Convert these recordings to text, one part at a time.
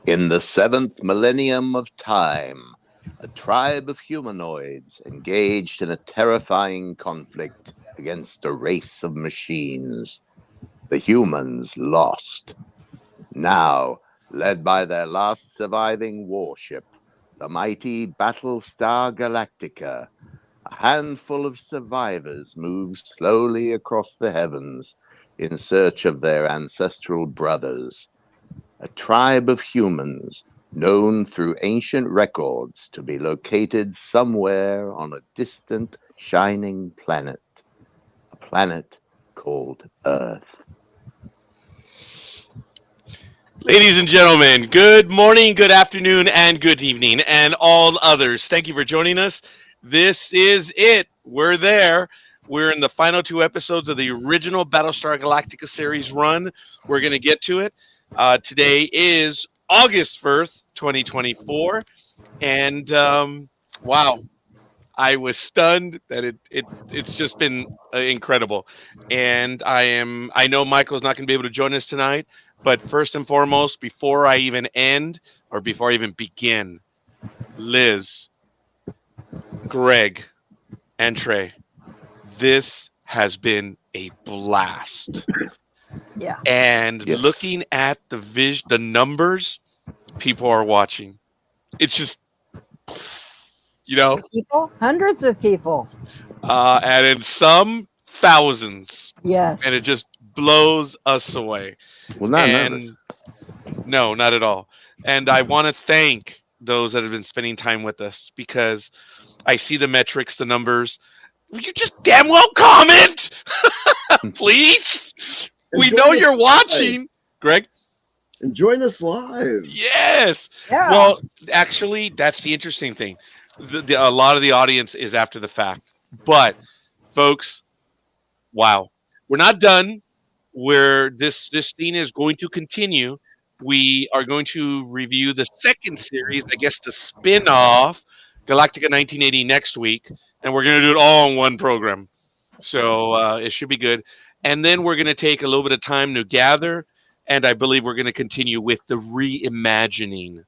In the seventh millennium of time, a tribe of humanoids engaged in a terrifying conflict against a race of machines. The humans lost. Now, led by their last surviving warship, the mighty Battlestar Galactica, a handful of survivors move slowly across the heavens in search of their ancestral brothers. A tribe of humans known through ancient records to be located somewhere on a distant, shining planet. A planet called Earth. Ladies and gentlemen, good morning, good afternoon, and good evening, and all others. Thank you for joining us. This is it. We're there. We're in the final two episodes of the original Battlestar Galactica series run. We're going to get to it. Today is August 1st, 2024. And wow, I was stunned that it's just been incredible. And I know Michael's not going to be able to join us tonight, but first and foremost, before I even end or before I even begin, Liz, Greg, and Trey, this has been a blast. Yeah. And Yes. looking at the numbers, people are watching. It's just, People, hundreds of people. and in some thousands, Yes. and it just blows us away. Well, not And nervous. no, not at all. And I want to thank those that have been spending time with us because I see the metrics, the numbers. Will you just damn well comment, please? We And know join us you're live. watching, Greg. And join us live. Yes. Yeah. Well, actually, that's the interesting thing. A lot of the audience is after the fact, but folks, wow, we're not done. Where this thing is going to continue. We are going to review the second series, I guess the spin-off, Galactica 1980 next week, and we're going to do it all in one program. So it should be good. And then we're going to take a little bit of time to gather, and I believe we're going to continue with the reimagining.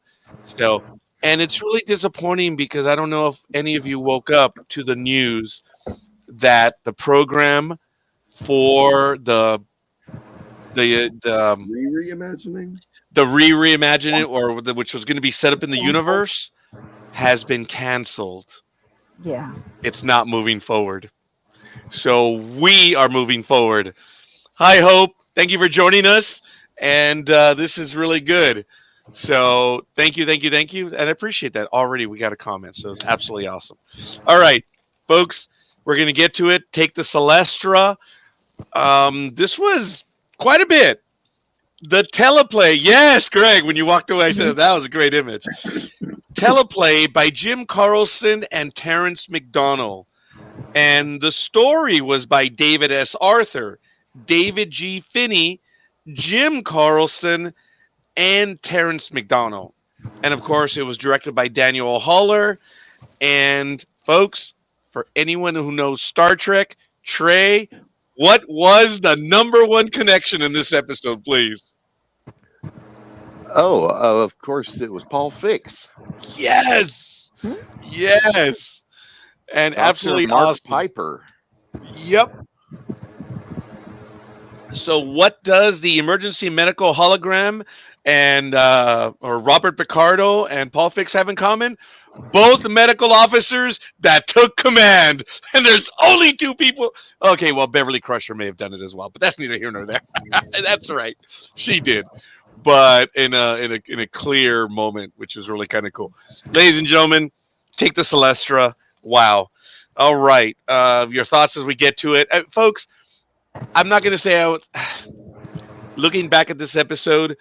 So, and it's really disappointing because I don't know if any of you woke up to the news that the program for Reimagining? the reimagining which was going to be set up in the universe has been canceled. Yeah. It's not moving forward. So we are moving forward. Hi, Hope. Thank you for joining us. And this is really good. So thank you. And I appreciate that. Already we got a comment. So it's absolutely awesome. All right, folks, we're going to get to it. Take the Celestra. This was quite a bit. The teleplay. Yes, Greg, when you walked away, I said that was a great image. Teleplay by Jim Carlson and Terrence McDonald. And the story was by David S. Arthur, David G. Finney, Jim Carlson, and Terrence McDonald. And of course, it was directed by Daniel Haller. And folks, for anyone who knows Star Trek, Trey, what was the number one connection in this episode, please? Oh, of course, it was Paul Fix. Yes. Yes. And Dr. absolutely Mark awesome. Piper. Yep. So what does the emergency medical hologram and or Robert Picardo and Paul Fix have in common? Both medical officers that took command. And there's only two people. Okay, well, Beverly Crusher may have done it as well, but that's neither here nor there. That's right. She did. But in a clear moment, which is really kind of cool. Ladies and gentlemen, take the Celestra. Wow. All right. Your thoughts as we get to it. Folks, I'm not going to say looking back at this episode,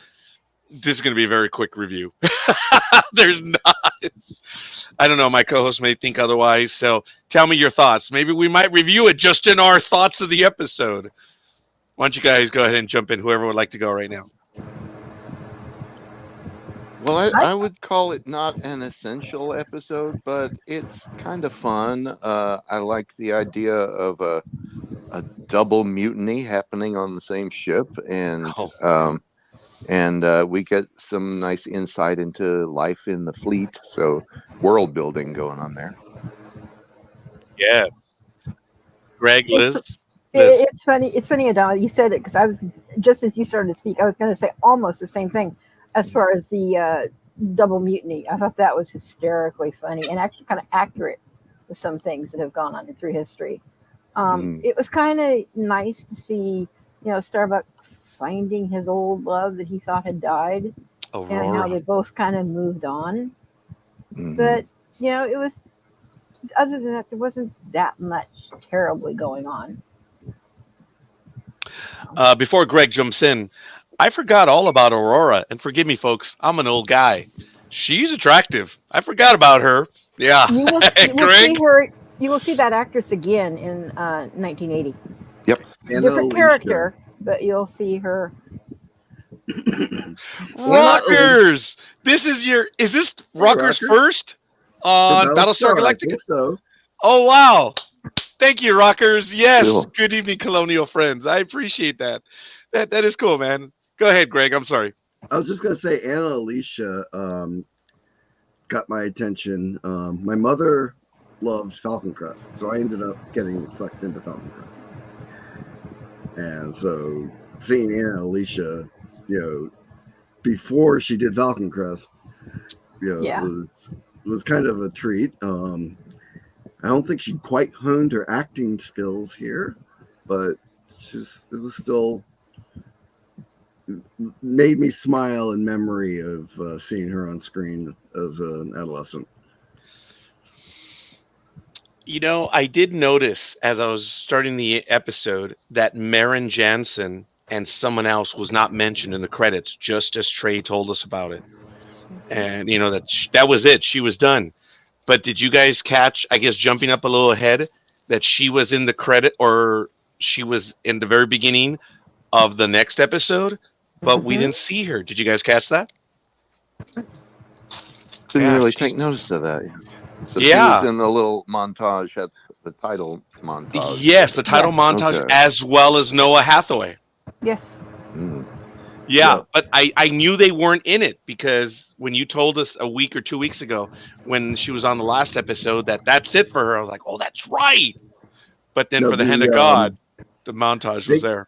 this is going to be a very quick review. There's not. I don't know. My co-host may think otherwise. So tell me your thoughts. Maybe we might review it just in our thoughts of the episode. Why don't you guys go ahead and jump in, whoever would like to go right now. Well, I would call it not an essential episode, but it's kind of fun. I like the idea of a double mutiny happening on the same ship, and And we get some nice insight into life in the fleet. So world building going on there. Yeah. Greg, It's, Liz. Liz. it's funny. It's funny, Adama, you said it because I was just as you started to speak. I was going to say almost the same thing as far as the double mutiny. I thought that was hysterically funny and actually kind of accurate with some things that have gone on through history. It was kind of nice to see, Starbuck finding his old love that he thought had died, and how Aurora. they both kind of moved on. Mhm. But it was, other than that, there wasn't that much terribly going on. Before Greg jumps in, I forgot all about Aurora. And forgive me, folks, I'm an old guy. She's attractive. I forgot about her. Yeah. You will see Greg? her. You will see that actress again in 1980. Yep. Anna Different Alicia. character, but you'll see her. Rockers! Is this Rockers Rocker. first on Battlestar I Galactica? think so. Oh, wow. Thank you, Rockers. Yes. Cool. Good evening, Colonial friends. I appreciate that. That is cool, man. Go ahead, Greg. I'm sorry. I was just gonna say Anna Alicia got my attention. My mother loved Falcon Crest, so I ended up getting sucked into Falcon Crest. And so seeing Anna Alicia, before she did Falcon Crest, Yeah. was kind of a treat. I don't think she quite honed her acting skills here, but it was still made me smile in memory of seeing her on screen as an adolescent. I did notice as I was starting the episode that Maren Jansen and someone else was not mentioned in the credits, just as Trey told us about it. And, that was it. She was done. But did you guys catch, I guess, jumping up a little ahead, that she was in the credit, or she was in the very beginning of the next episode, but we Mhm. didn't see her? Did you guys catch that? Didn't Yeah, really she's- take notice of that. So she Yeah. was in the little montage at the title montage. Yes, the title Yes. montage, Okay. as well as Noah Hathaway. Yes. Mm. Yeah, Yeah. but I knew they weren't in it, because when you told us a week or 2 weeks ago when she was on the last episode that's it for her, I was like, oh, that's right. But then No, for the Hand of God, the montage was there.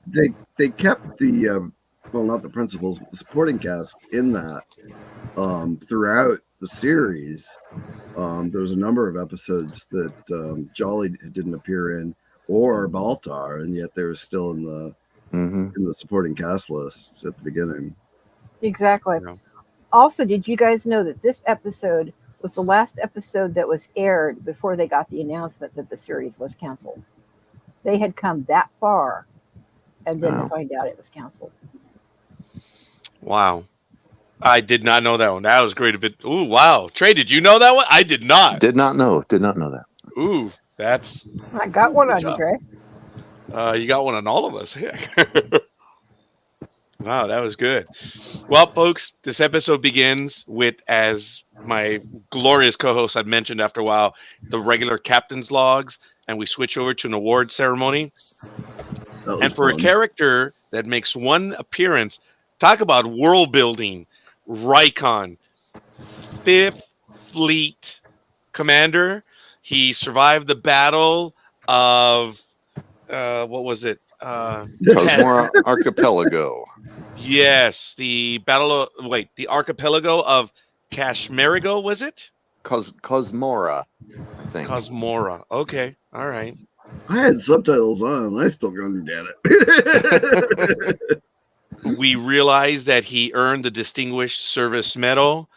They kept the not the principals, but the supporting cast in that throughout the series. There was a number of episodes that Jolly didn't appear in, or Baltar, and yet they were still in the supporting cast list at the beginning. Exactly. Yeah. Also, did you guys know that this episode was the last episode that was aired before they got the announcement that the series was canceled? They had come that far and then Wow. to find out it was canceled. Wow. I did not know that one. That was great. Ooh, wow. Trey, did you know that one? I did not. Did not know that. Ooh, that's I got one Good on you, job. Trey. you got one on all of us. Wow, that was good. Well, folks, this episode begins with, as my glorious co-host had mentioned after a while, the regular captain's logs, and we switch over to an award ceremony. That was And for fun. a character that makes one appearance, talk about world building, Rykon, 5th Fleet Commander. He survived the battle of, what was it? Cosmora Archipelago. Yes, the archipelago of Kashmerigo, was it? Cosmora, I think. Cosmora. Okay, all right. I had subtitles on, and I still couldn't get it. We realized that he earned the Distinguished Service Medal,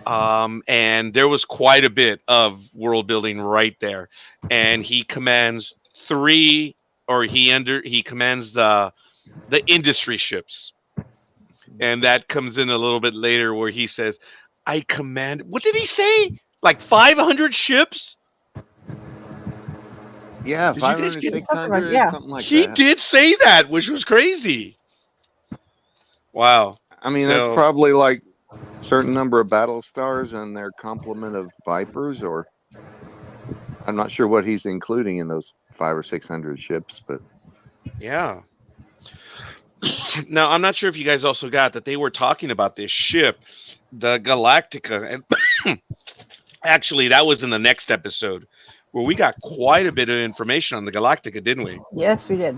and there was quite a bit of world building right there. And he commands he commands the industry ships, and that comes in a little bit later where he says, "I command." What did he say? Like 500 ships? Yeah, Did you guys 500, get- 600, Yeah. something like He that. did say that, which was crazy. Wow. I mean, So- that's probably like a certain number of battle stars and their complement of Vipers, or I'm not sure what he's including in those 500 or 600 ships, but Yeah. Now, I'm not sure if you guys also got that they were talking about this ship, the Galactica, and actually, that was in the next episode where we got quite a bit of information on the Galactica, didn't we? Yes, we did.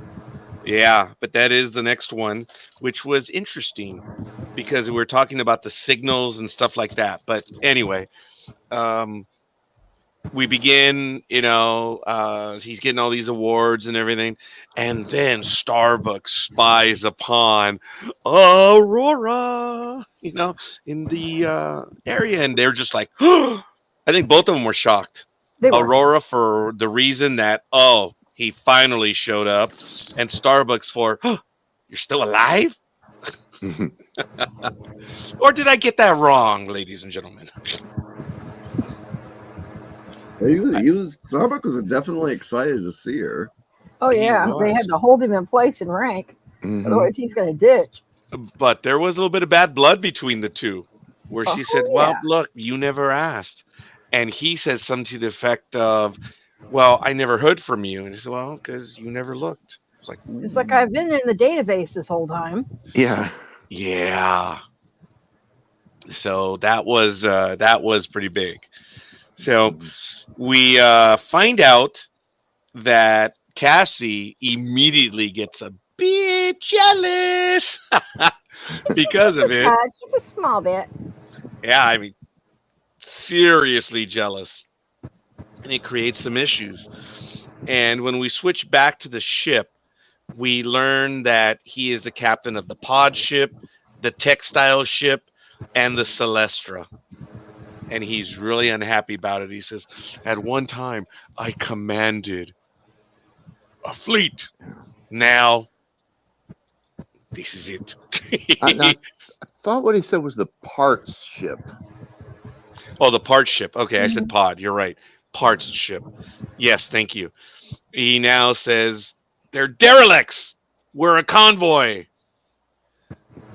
Yeah, but that is the next one, which was interesting because we were talking about the signals and stuff like that. But anyway, um, we begin, he's getting all these awards and everything. And then Starbucks spies upon Aurora, in the area. And they're just like, I think both of them were shocked. They were. Aurora for the reason that, he finally showed up. And Starbucks for, you're still alive? Or did I get that wrong, ladies and gentlemen? Starbuck was definitely excited to see her. Oh yeah, they had to hold him in place in rank, otherwise he's going to ditch. But there was a little bit of bad blood between the two, where she said, "Well, yeah. look, you never asked," and he said something to the effect of, "Well, I never heard from you," and he said, "Well, because you never looked." It's like I've been in the database this whole time. Yeah. So that was pretty big. So we find out that Cassie immediately gets a bit jealous because of it. Just a small bit. Yeah, I mean, seriously jealous. And it creates some issues. And when we switch back to the ship, we learn that he is the captain of the pod ship, the textile ship, and the Celestra. And he's really unhappy about it. He says, at one time, I commanded a fleet. Now, this is it. I thought what he said was the parts ship. Oh, the parts ship. Okay, I said pod. You're right. Parts ship. Yes, thank you. He now says, they're derelicts. We're a convoy.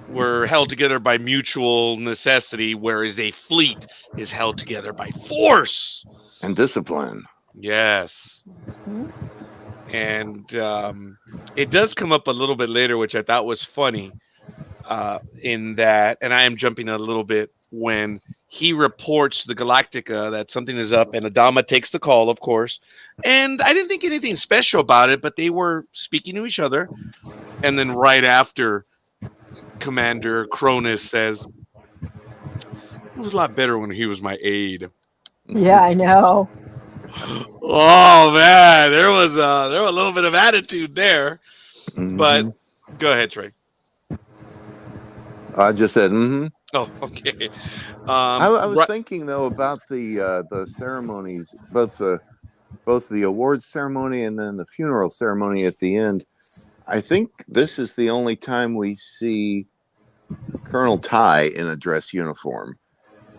We're held together by mutual necessity, whereas a fleet is held together by force and discipline. Yes. And it does come up a little bit later, which I thought was funny in that, and I am jumping a little bit, when he reports to the Galactica that something is up, and Adama takes the call, of course. And I didn't think anything special about it, but they were speaking to each other. And then right after, Commander Cronus says, it was a lot better when he was my aide. Yeah, I know. Oh man, there was a little bit of attitude there. But go ahead, Trey. I just said, Oh, okay. I was thinking though about the ceremonies, both the awards ceremony and then the funeral ceremony at the end. I think this is the only time we see Colonel Ty in a dress uniform,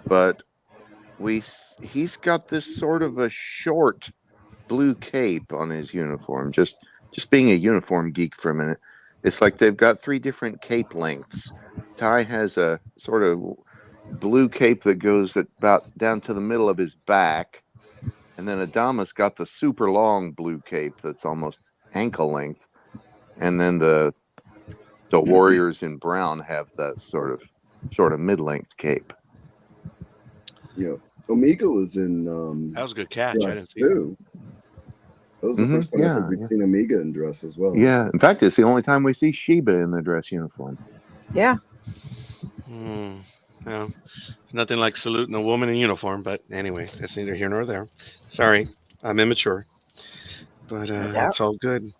but he's got this sort of a short blue cape on his uniform. Just being a uniform geek for a minute, it's like they've got 3 different cape lengths. Ty has a sort of blue cape that goes about down to the middle of his back, and then Adama's got the super long blue cape that's almost ankle length. And then the warriors in brown have that sort of mid-length cape. Yeah, Omega was in. That was a good catch. I didn't see too. That was the first time I think we've seen Omega in dress as well. Yeah, in fact, it's the only time we see Sheba in the dress uniform. Yeah. No, nothing like saluting a woman in uniform. But anyway, that's neither here nor there. Sorry, I'm immature. But it's all good.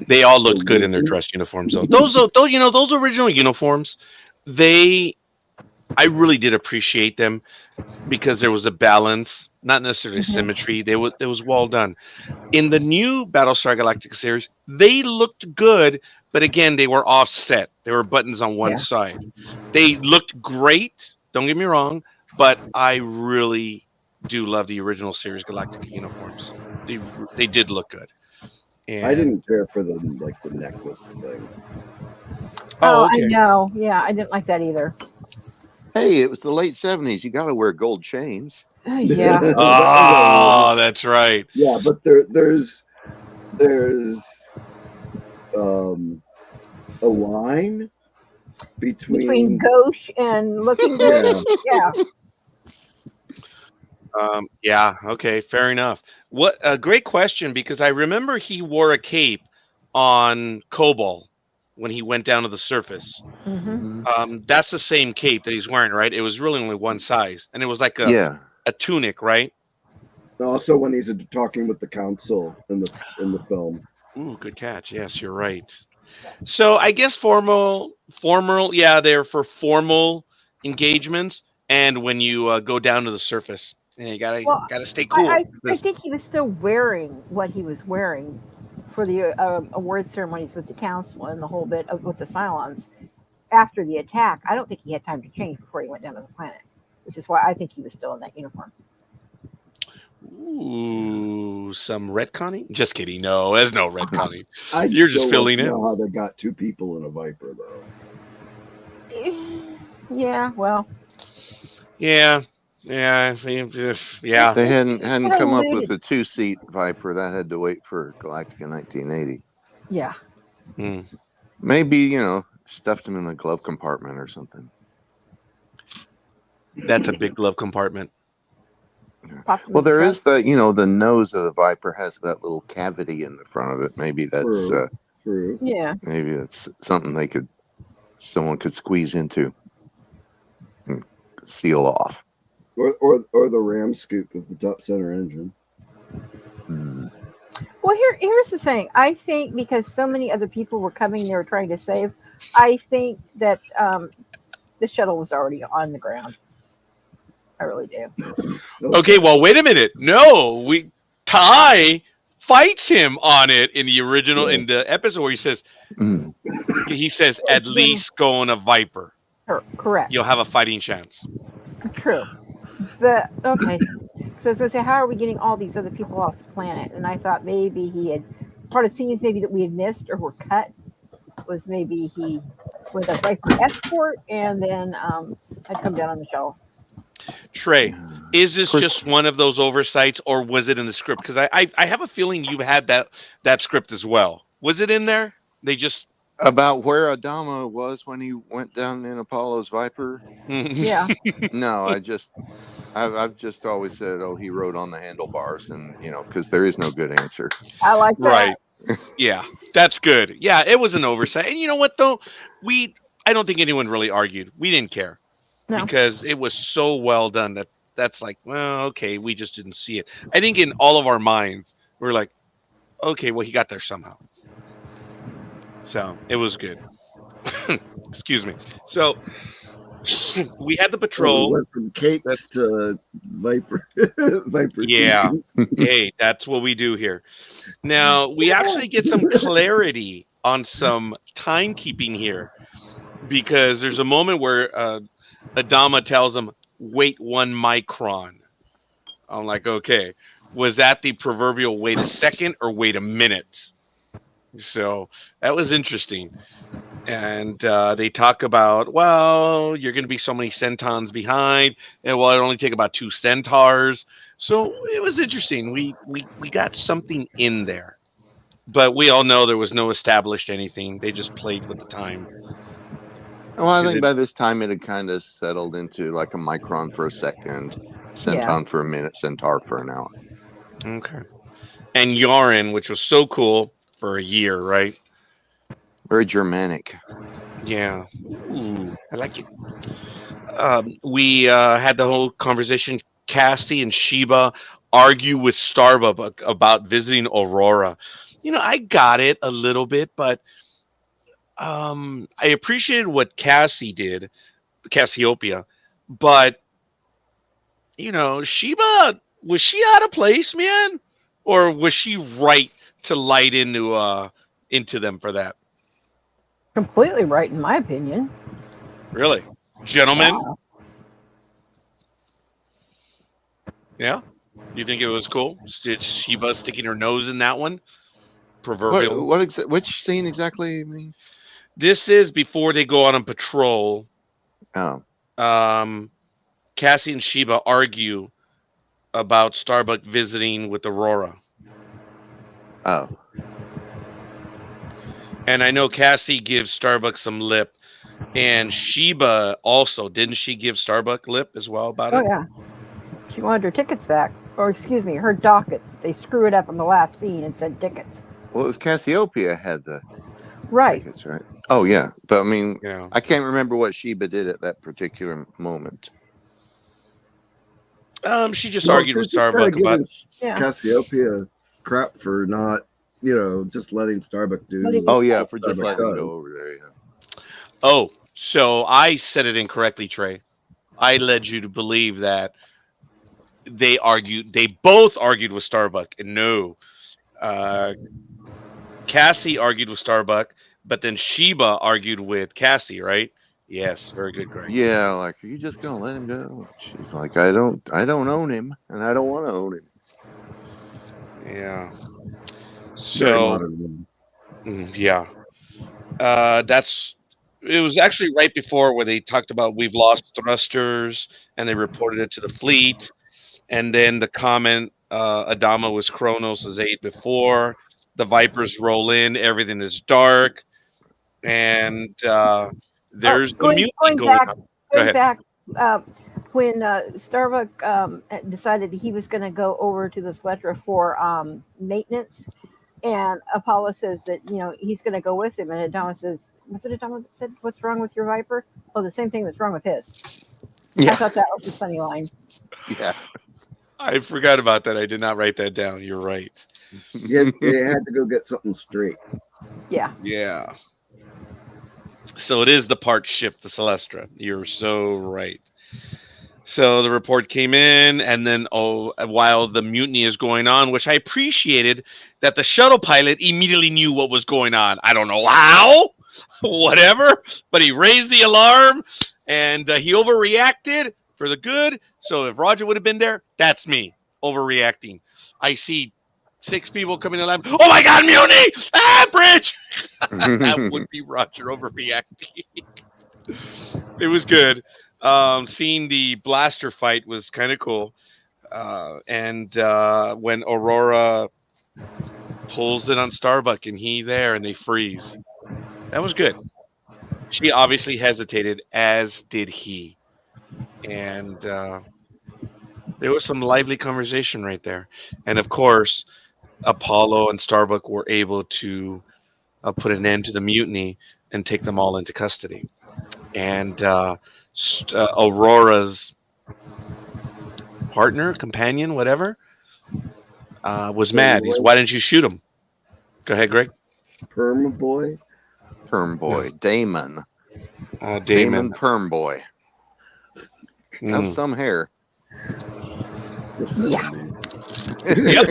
They all looked good in their dress uniforms, though. Those original uniforms, I really did appreciate them because there was a balance, not necessarily symmetry. It was well done. In the new Battlestar Galactica series, they looked good, but again, they were offset. There were buttons on one side. They looked great. Don't get me wrong, but I really do love the original series Galactica uniforms. They did look good. And I didn't care for the necklace thing. Oh, okay. I know. Yeah, I didn't like that either. Hey, it was the late 70s. You got to wear gold chains. Yeah. Oh, that's right. Yeah, but there's a line between between gauche and looking good. yeah. Yeah. Yeah. Okay. Fair enough. What a great question, because I remember he wore a cape on Cobalt when he went down to the surface. Hmm. That's the same cape that he's wearing, right? It was really only one size, and it was like Yeah. a tunic, right? Also, when he's talking with the council in the film. Ooh, good catch. Yes, you're right. So I guess formal, yeah, they're for formal engagements, and when you go down to the surface, and you Well, gotta stay I, cool. I I think he was still wearing what he was wearing for the award ceremonies with the council and the whole bit of, with the Cylons after the attack. I don't think he had time to change before he went down to the planet, which is why I think he was still in that uniform. Ooh, some retconning? Just kidding. No, there's no retconning. I You're just still like filling to in. know how they got two people in a Viper, though. Yeah, well, Yeah, yeah, yeah. They it's hadn't been come up with alluded. a 2-seat Viper. That had to wait for Galactica 1980. Yeah, Hmm. Maybe, stuffed him in the glove compartment or something. That's a big glove compartment. popped him Well, in the there trunk. is the nose of the Viper has that little cavity in the front of it. Maybe that's True. Yeah, something someone could squeeze into and seal off. Or the ram scoop of the top center engine. Hmm. well, here's the thing. I think because so many other people were coming, they were trying to save. I think that the shuttle was already on the ground. I really do. Okay, well, wait a minute. No, Ty fights him on it in the original Yeah. in the episode where Mm. he says at It's been least go on a Viper. correct. You'll have a fighting chance. True. But okay. So I was gonna say, how are we getting all these other people off the planet? And I thought maybe he had part of scenes maybe that we had missed or were cut was maybe he was a Viper escort and then had come down on the shuttle. Trey, is this Chris- just one of those oversights, or was it in the script? Because I have a feeling you've had that script as well. Was it in there? They just About where Adama was when he went down in Apollo's Viper? Yeah. No, I've just always said, oh, he rode on the handlebars, and because there is no good answer. I like that. Right. Yeah, that's good. Yeah, it was an oversight. And you know what though? I don't think anyone really argued. We didn't care No. because it was so well done that's like, well, okay, we just didn't see it. I think in all of our minds, we're like, okay, well, he got there somehow. So it was good. Excuse me. So we had the We patrol. went from capes to Viper. Viper. Yeah. season. Hey, that's what we do here. Now we actually get some clarity on some timekeeping here, because there's a moment where Adama tells him, wait 1 micron. I'm like, okay, was that the proverbial wait a second or wait a minute? So that was interesting. And they talk about, well, you're going to be so many centons behind, and well, it'll only take about 2 centaurs. So it was interesting. We got something in there, but we all know there was no established anything. They just played with the time. Well, I think by this time it had kind of settled into like a micron for a second, centon for a minute, centaur for an hour. Okay. And Yaren, which was so cool for a year, right? Very Germanic. Yeah. Ooh, I like it. We had the whole conversation. Cassie and Sheba argue with Starbuck about visiting Aurora. I got it a little bit, but I appreciated what Cassie did, Cassiopeia, but Sheba, was she out of place, man, or was she right to light into them for that? Completely right in my opinion. Really, gentlemen? Wow. Yeah, you think it was cool? Did Sheba sticking her nose in that one? Proverbial. Which scene exactly you mean? This is before they go out on patrol. Oh, Cassie and Sheba argue about Starbuck visiting with Aurora. oh, And I know Cassie gives Starbuck some lip, and Sheba also didn't she give Starbuck lip as well about Oh it? yeah, she wanted her tickets back, or excuse me, her dockets. They screw it up in the last scene and said tickets. Well, it was Cassiopeia had the Right. tickets, right? Oh yeah, but I mean, Yeah. I can't remember what Sheba did at that particular moment. She just Well, argued she's with just kind of Starbuck about. giving Yeah. Cassiopeia crap for not, just letting Starbuck do Letting Oh it yeah, go. for just Starbuck letting him does. go over there. Yeah. Oh, so I said it incorrectly, Trey. I led you to believe that they argued. They both argued with Starbuck, and no, uh, Cassie argued with Starbuck, but then Sheba argued with Cassie, right? Yes, very good, Greg. Yeah, like, are you just gonna let him go? She's like, I don't own him, and I don't want to own him. Yeah. Very So, modern woman. yeah, that's. It was actually right before where they talked about we've lost thrusters, and they reported it to the fleet, and then the comment Adama was Kronos' aide before. The Vipers roll in, everything is dark, and Oh, there's the mutiny going going back, on. Go ahead. uh, when Starbuck decided he was going to go over to the Celestra for maintenance, and Apollo says that he's going to go with him, and Adama says, "Was it Adama that said what's wrong with your Viper?" Oh, the same thing that's wrong with his. I Yeah, thought that was a funny line. yeah. I forgot about that. I did not write that down. You're right. Yeah, they had to go get something straight. Yeah. Yeah. So it is the part ship, the Celestra. You're so right. So the report came in, and then while the mutiny is going on, which I appreciated that the shuttle pilot immediately knew what was going on. I don't know how, whatever, but he raised the alarm, and he overreacted for the good. So if Roger would have been there, that's me overreacting. I see 6 people coming alive. Oh my God, mutiny! Ah, bridge! That would be Roger overreacting. It was good. Seeing the blaster fight was kind of cool. And when Aurora pulls it on Starbuck and he there and they freeze, that was good. She obviously hesitated, as did he. And there was some lively conversation right there. And of course, Apollo and Starbuck were able to put an end to the mutiny and take them all into custody. And Aurora's partner, companion, whatever, was mad. He's, why didn't you shoot him? Go ahead, Greg. Perma boy. Perm boy, Damon. Damon. Perm boy. Have some hair. Yeah. Yep.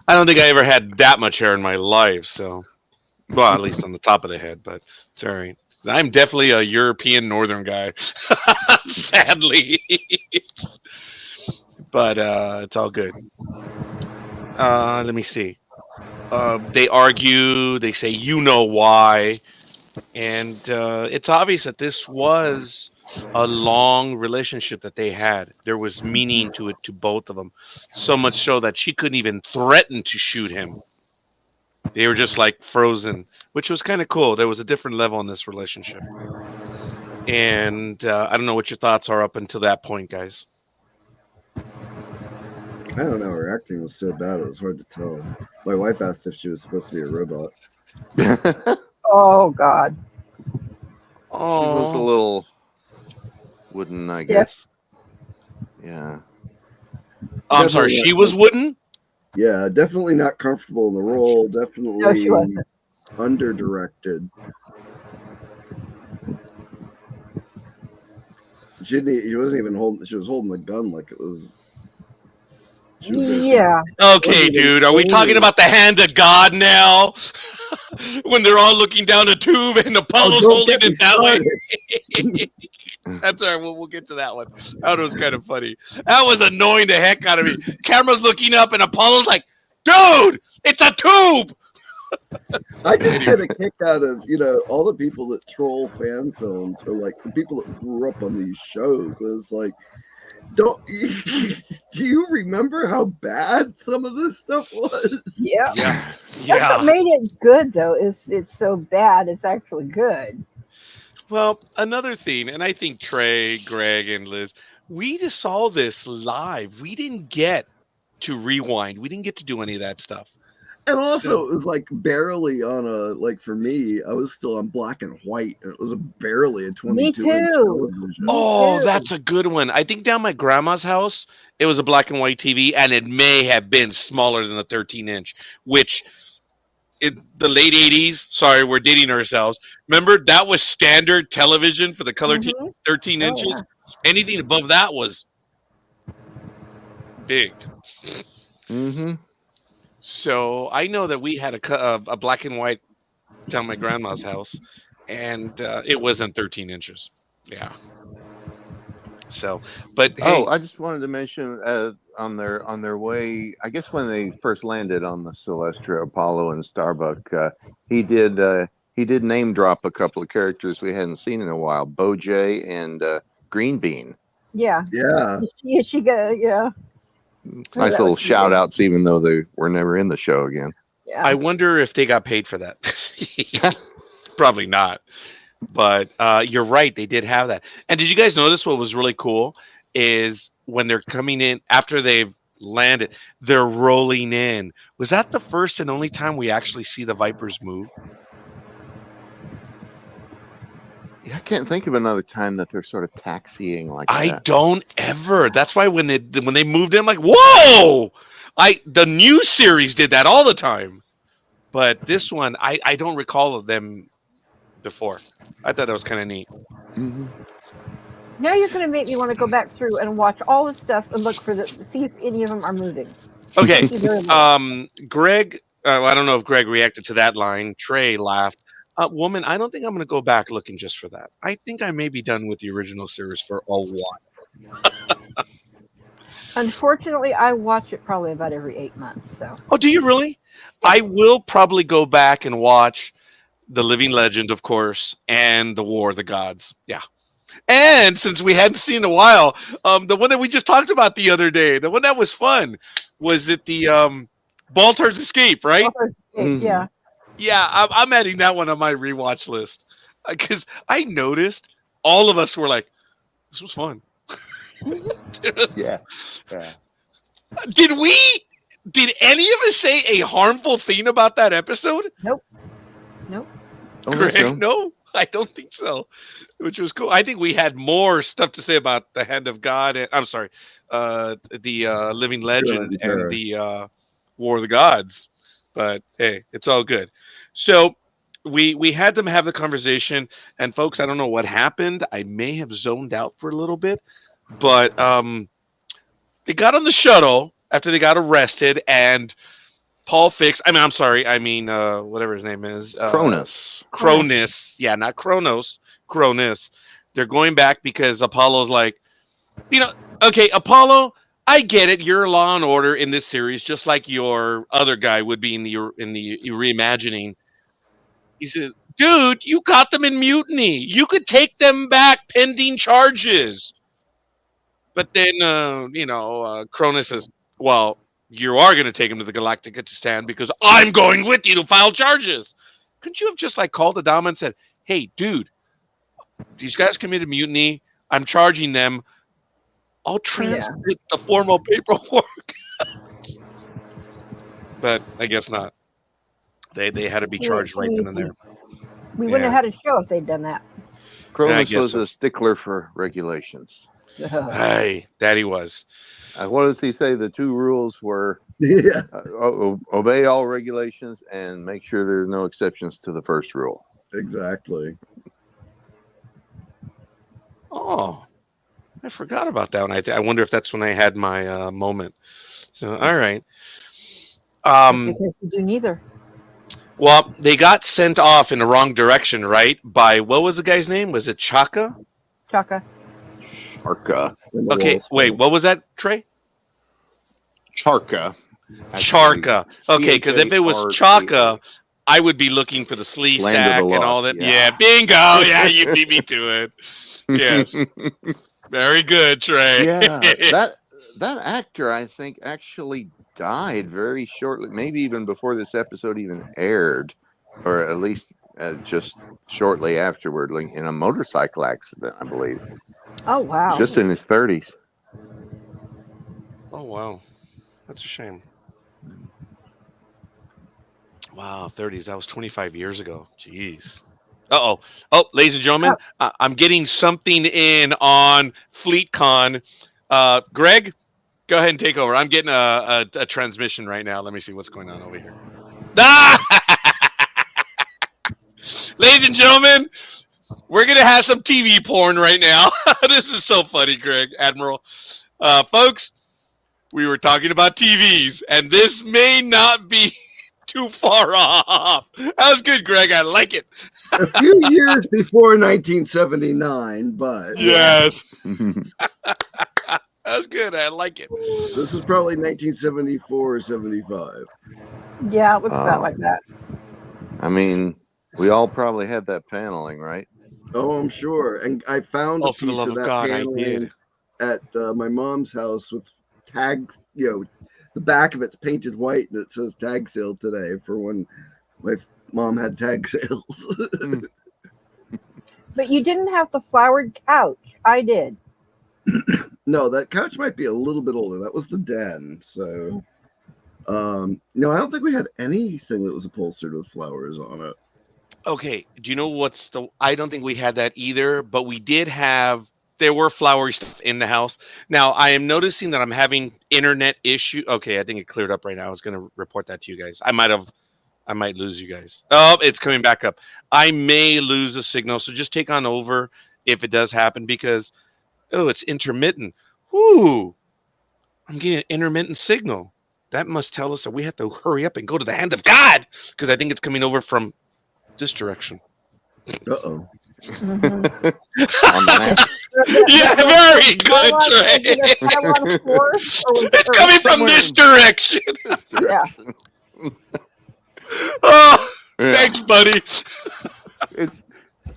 I don't think I ever had that much hair in my life. So, well, at least on the top of the head, but it's all right. I'm definitely a European Northern guy, sadly. But it's all good. Let me see. They argue. They say, you know why. And it's obvious that this was a long relationship that they had. There was meaning to it to both of them. So much so that she couldn't even threaten to shoot him. They were just like frozen, which was kind of cool. There was a different level in this relationship. And I don't know what your thoughts are up until that point, guys. I don't know. Her acting was so bad, it was hard to tell. My wife asked if she was supposed to be a robot. Oh God. She was a Oh, little wooden, I Stiff. guess. Yeah. I'm sorry. She was wooden. Yeah, definitely not comfortable in the role. Definitely No, she wasn't. under-directed. She wasn't even holding. She was holding the gun like it was. She was very- Yeah. Okay, dude. Are we talking about the hand of God now? When they're all looking down a tube and Apollo's don't holding get me it that way. started. That's all right. We'll get to that one. That was kind of funny. That was annoying the heck out of me. Camera's looking up and Apollo's like, dude, it's a tube. I just get a kick out of all the people that troll fan films, or like the people that grew up on these shows. It's like Don't do you remember how bad some of this stuff was? Yeah. Yeah. That's Yeah. what made it good, though. Is it's so bad, it's actually good. Well, another thing, and I think Trey, Greg, and Liz, we just saw this live. We didn't get to rewind. We didn't get to do any of that stuff. And also, So, it was like barely on a, like for me, I was still on black and white. And it was barely a Me 22-inch too. television. Me oh, too. that's a good one. I think down my grandma's house, it was a black and white TV, and it may have been smaller than the 13-inch, which in the late 80s, sorry, we're dating ourselves. Remember, that was standard television for the color TV, Mhm. 13 Oh, inches. yeah. Anything above that was big. Mm-hmm. So I know that we had a black and white down my grandma's house, and it wasn't 13 inches. Yeah. So, but Oh, hey, I just wanted to mention on their way. I guess when they first landed on the Celestra, Apollo and Starbuck, he did name drop a couple of characters we hadn't seen in a while, Boj and Green Bean. Yeah. Yeah. She got, yeah. Nice that little was pretty shout good. outs, even though they were never in the show again. Yeah. I wonder if they got paid for that. Probably not. But you're right, they did have that. And did you guys notice what was really cool is when they're coming in after they've landed, they're rolling in. Was that the first and only time we actually see the Vipers move? Yeah, I can't think of another time that they're sort of taxiing like I that. don't ever. That's why when they moved in, I'm like, whoa! The new series did that all the time. But this one, I don't recall of them before. I thought that was kind of neat. Mm-hmm. Now you're going to make me want to go back through and watch all the stuff and look for see if any of them are moving. Okay, Thank you very much. Greg. I don't know if Greg reacted to that line. Trey laughed. Woman, I don't think I'm going to go back looking just for that. I think I may be done with the original series for a while. Unfortunately, I watch it probably about every 8 months. So Oh, do you really? I will probably go back and watch The Living Legend, of course, and The War of the Gods. Yeah. And since we hadn't seen in a while, the one that we just talked about the other day, the one that was fun, was it the Baltar's Escape, right? Yeah. Yeah, I'm adding that one on my rewatch list because I noticed all of us were like, "This was fun." Yeah. Yeah. Did any of us say a harmful thing about that episode? Nope. Don't think Greg, so. no, I don't think so. Which was cool. I think we had more stuff to say about the Hand of God. And, I'm sorry, the Living Legend and the War of the Gods. But hey, it's all good. So we had them have the conversation, and folks, I don't know what happened. I may have zoned out for a little bit, but they got on the shuttle after they got arrested, and Paul Fix. I'm sorry. Whatever his name is. Cronus. Yeah, not Kronos. Cronus. They're going back because Apollo's like, okay, Apollo, I get it. You're Law and Order in this series, just like your other guy would be in the reimagining. He says, dude, you caught them in mutiny. You could take them back pending charges. But then, Cronus says, well, you are going to take him to the Galactica to stand because I'm going with you to file charges. Couldn't you have just called the Dom and said, hey, dude, these guys committed mutiny. I'm charging them. I'll transmit the formal paperwork. But I guess not. They had to be charged right then and there. We wouldn't have had a show if they'd done that. Cronus was a stickler for regulations. Hey, that he was. What does he say? The two rules were obey all regulations and make sure there's no exceptions to the first rule. Exactly. Oh, I forgot about that one. I wonder if that's when I had my moment. So, all right. Because you do neither. Well, they got sent off in the wrong direction, right? By what was the guy's name? Was it Chaka? Chaka. Charka. Okay, wait, what was that, Trey? Charka. Charka. Okay, because if it was Chaka, I would be looking for the Slee stack and all that. Yeah, bingo. Yeah, you beat me to it. Yes. Very good, Trey. Yeah, that actor, I think, actually died very shortly, maybe even before this episode even aired, or at least just shortly afterward, like in a motorcycle accident, I believe, Oh wow. just in his 30s. Oh, wow. That's a shame. Wow, 30s. That was 25 years ago. Jeez. Uh-oh. Oh, ladies and gentlemen, I'm getting something in on FleetCon. Greg, go ahead and take over. I'm getting a transmission right now. Let me see what's going on over here. Ah! Ladies and gentlemen, we're going to have some TV porn right now. This is so funny, Greg, Admiral. Folks, we were talking about TVs, and this may not be too far off. That was good, Greg. I like it. A few years before 1979, but Yes. That was good. I like it. this is probably 1974 or 75. Yeah, it looks about like that. I mean, we all probably had that paneling, right? Oh, I'm sure. And I found a For the piece love of of that God, I paneling did. at my mom's house with tags. The back of it's painted white and it says tag sale today for when my mom had tag sales. But you didn't have the flowered couch. I did. No, that couch might be a little bit older. That was the den. So, no, I don't think we had anything that was upholstered with flowers on it. Okay. Do you know what's the? I don't think we had that either, but we did have. There were flowery stuff in the house. Now I am noticing that I'm having internet issue. Okay, I think it cleared up right now. I was going to report that to you guys. I might lose you guys. Oh, it's coming back up. I may lose a signal, so just take on over if it does happen because it's intermittent. Whoo! I'm getting an intermittent signal. That must tell us that we have to hurry up and go to the hand of God because I think it's coming over from this direction. Uh-oh. On the map. Yeah, very good, Trey. It's coming from Somewhere this in- direction. This direction. Oh, Yeah. thanks, buddy. It's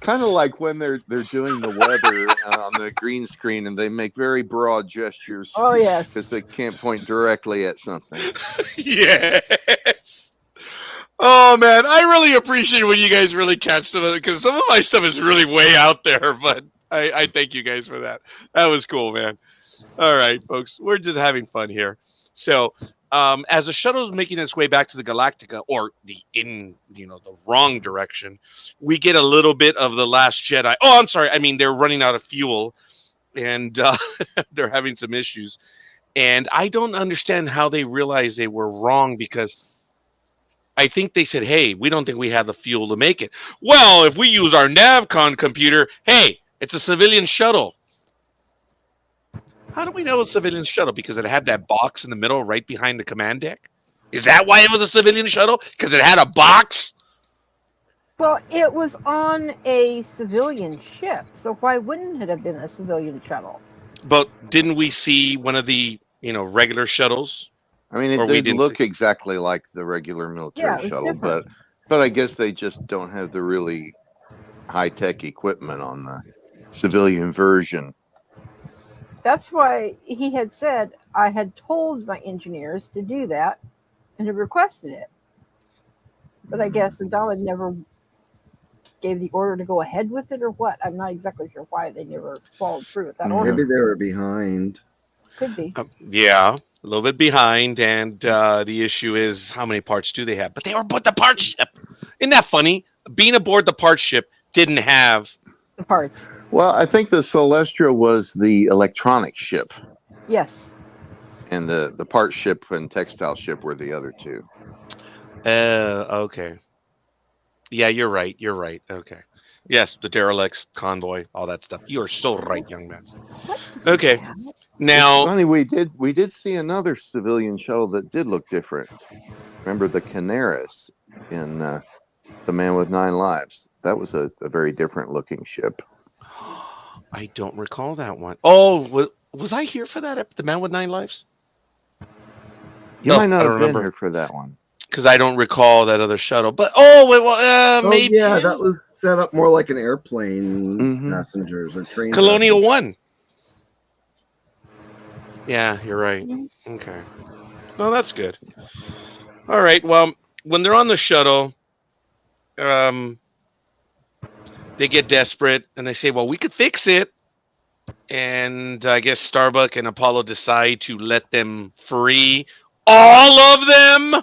kind of like when they're doing the weather on the green screen and they make very broad gestures Oh yes. because they can't point directly at something. Yes. Oh man, I really appreciate when you guys really catch some of it because some of my stuff is really way out there, but I thank you guys for that. That was cool, man. All right, folks, we're just having fun here. So, as the shuttle is making its way back to the Galactica, or the wrong direction, we get a little bit of the Last Jedi. Oh, I'm sorry. I mean, they're running out of fuel, and they're having some issues. And I don't understand how they realized they were wrong because I think they said, hey, we don't think we have the fuel to make it. Well, if we use our NavCon computer, hey, it's a civilian shuttle. How do we know it's a civilian shuttle? Because it had that box in the middle right behind the command deck? Is that why it was a civilian shuttle? Because it had a box? Well, it was on a civilian ship, so why wouldn't it have been a civilian shuttle? But didn't we see one of the, regular shuttles? I mean, Or it we did didn't look see- exactly like the regular Yeah, military it was shuttle, different. but I guess they just don't have the really high-tech equipment on the civilian version. That's why he had said I had told my engineers to do that and had requested it. But I guess the Dalek never gave the order to go ahead with it or what. I'm not exactly sure why they never followed through with that order. Maybe they were behind. Could be. Yeah, a little bit behind. And the issue is how many parts do they have? But they were aboard the parts ship. Isn't that funny? Being aboard the parts ship didn't have... The parts. Well, I think the Celestra was the electronic ship, Yes. and the part ship and textile ship were the other two. Okay. Yeah, you're right. You're right. Okay. Yes, the derelicts, convoy, all that stuff. You are so right, young man. Okay. Now, It's funny, we did see another civilian shuttle that did look different. Remember the Canaris in The Man with 9 Lives? That was a very different looking ship. I don't recall that one. Oh, was I here for that? The Man with 9 Lives? You No, might not I don't have been remember. here for that one. Because I don't recall that other shuttle. But maybe. Yeah, that was set up more like an airplane Mhm. passengers or train. Colonial One. Yeah, you're right. Okay. No, that's good. All right. Well, when they're on the shuttle, they get desperate and they say, "Well, we could fix it." And I guess Starbuck and Apollo decide to let them free, all of them.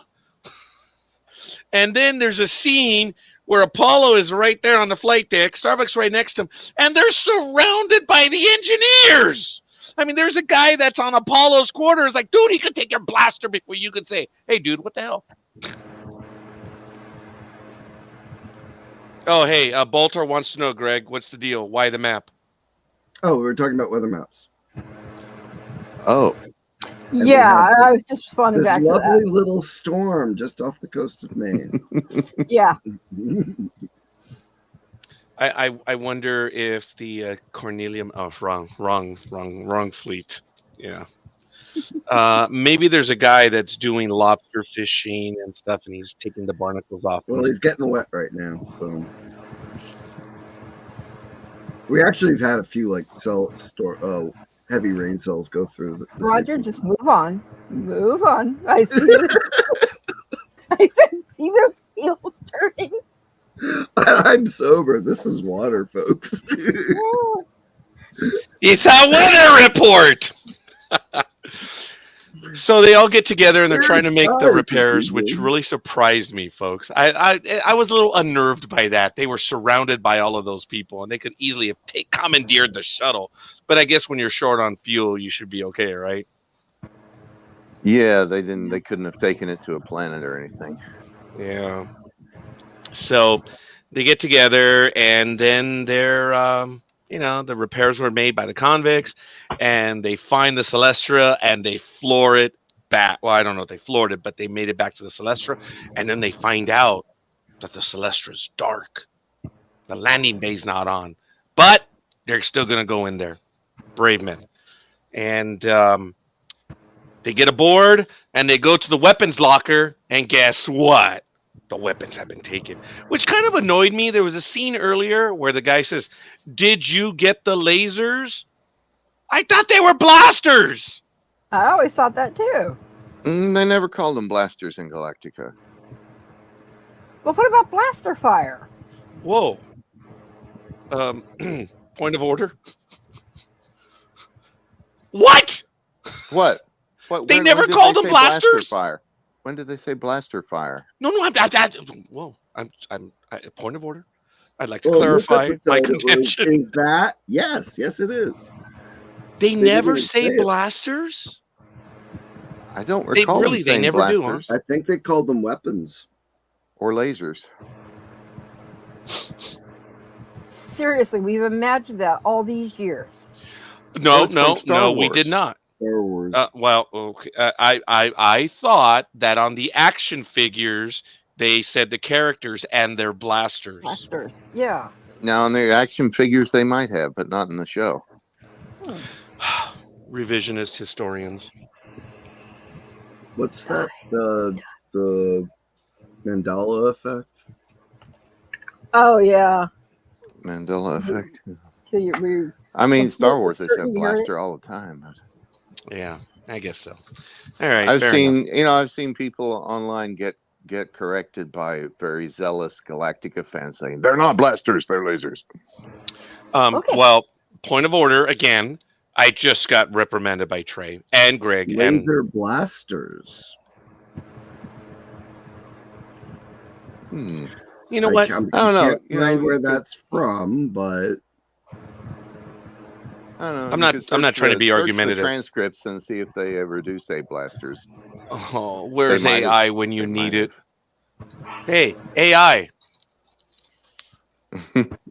And then there's a scene where Apollo is right there on the flight deck, Starbuck's right next to him, and they're surrounded by the engineers. I mean, there's a guy that's on Apollo's quarters, like, dude, he could take your blaster before you could say, "Hey, dude, what the hell?" Oh, hey, Baltar wants to know, Greg, what's the deal? Why the map? Oh, we were talking about weather maps. Oh, Yeah, have I was just responding This back to lovely that. little storm just off the coast of Maine. Yeah. I wonder if the Cornelium. Oh, wrong fleet. Yeah. Maybe there's a guy that's doing lobster fishing and stuff, and he's taking the barnacles off. Well, he's getting wet right now, so we actually have had a few like heavy rain cells go through. This Roger, evening. just move on. Move on. I see. I can see those wheels turning. I'm sober. This is water, folks. Oh, It's a weather report. So they all get together and they're trying to make the Sorry, repairs, which people. really surprised me, folks. I was a little unnerved by that. They were surrounded by all of those people, and they could easily have commandeered the shuttle. But I guess when you're short on fuel, you should be okay, right? yeah. They didn't. They couldn't have taken it to a planet or anything. Yeah. So they get together, and then they're, the repairs were made by the convicts, and they find the Celestra, and they floor it back. Well, I don't know if they floored it, but they made it back to the Celestra, and then they find out that the Celestra's dark. The landing bay's not on, but they're still going to go in there. Brave men. And they get aboard, and they go to the weapons locker, and guess what? The weapons have been taken, which kind of annoyed me. There was a scene earlier where the guy says, "Did you get the lasers?" I thought they were blasters. I always thought that too. They never called them blasters in Galactica. But what about blaster fire? Whoa. Point of order. What? What? They when never did called they them say blaster blasters? fire? When did they say blaster fire? No. Whoa. Point of order. I'd like to Well, in this clarify my episode, contention. is that? Yes, it is. They They never didn't say say it. blasters. I don't They recall really- them they saying never do, huh? blasters I think they called them weapons. or lasers. Seriously, we've imagined that all these years. Well, it's from Star We did Wars. not. Star Wars. Well, okay. I thought that on the action figures they said the characters and their blasters. Blasters. Yeah. Now, in the action figures, they might have, but not in the show. Revisionist historians. What's that? The Mandela effect. Oh yeah. Mandela effect. So you- I mean, I'm Star Wars, they said certain you heard it. blaster all the time. Yeah, I guess so. All right. I've fair seen, enough. I've seen people online get corrected by very zealous Galactica fans saying they're not blasters, they're lasers. Okay. Well, point of order again. I just got reprimanded by Trey and Greg and Laser blasters. you know what? I don't know. Can't find where that's from, but I don't know. I'm you not- could I'm not search trying to be search argumentative. the transcripts and see if they ever do say blasters. Oh, where's They might AI have- when you they might need it? Hey, AI.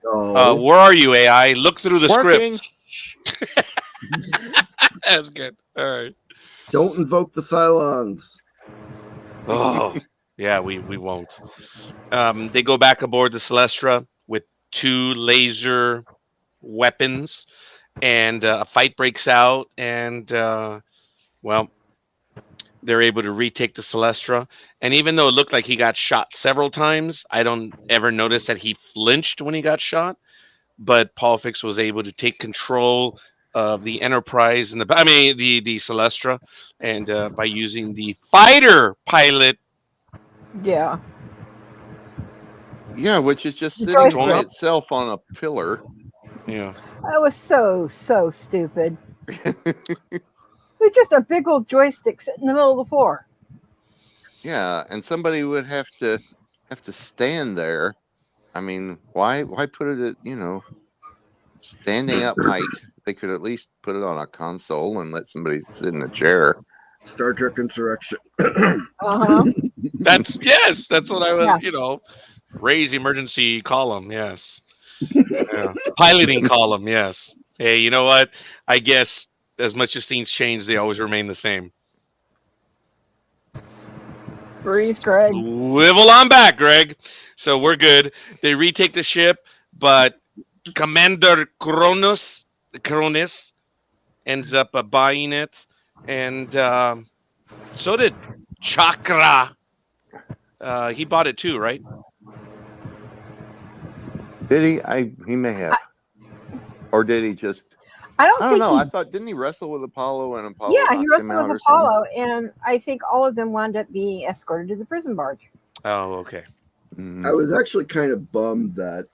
no. Where are you, AI? Look through the Working. script. That's good. All right. Don't invoke the Cylons. Oh, yeah, we won't. They go back aboard the Celestra with 2 laser weapons, and a fight breaks out. And well, they're able to retake the Celestra. And even though it looked like he got shot several times, I don't ever notice that he flinched when he got shot. But Paul Fix was able to take control of the Enterprise and the Celestra, and by using the fighter pilot. Yeah. Yeah, which is just The sitting joystick. by itself on a pillar. Yeah. That was so stupid. It was just a big old joystick sitting in the middle of the floor. Yeah, and somebody would have to stand there. I mean, why put it at, standing up height? They could at least put it on a console and let somebody sit in a chair. Star Trek Insurrection. Uh-huh. That's what I was, Yeah. raise emergency column, yes. Yeah. Piloting column, yes. Hey, you know what? I guess as much as things change, they always remain the same. Breathe, Greg. Swivel on back, Greg. So we're good. They retake the ship, but Commander Kronis ends up buying it, and so did Chakra. He bought it too, right? Did he? He may have. Or did he just? I don't I don't think know. he- I thought, didn't he wrestle with Apollo and Apollo? Yeah, he knocks him wrestled out with or something? Apollo, and I think all of them wound up being escorted to the prison barge. Oh, okay. Mhm. I was actually kind of bummed that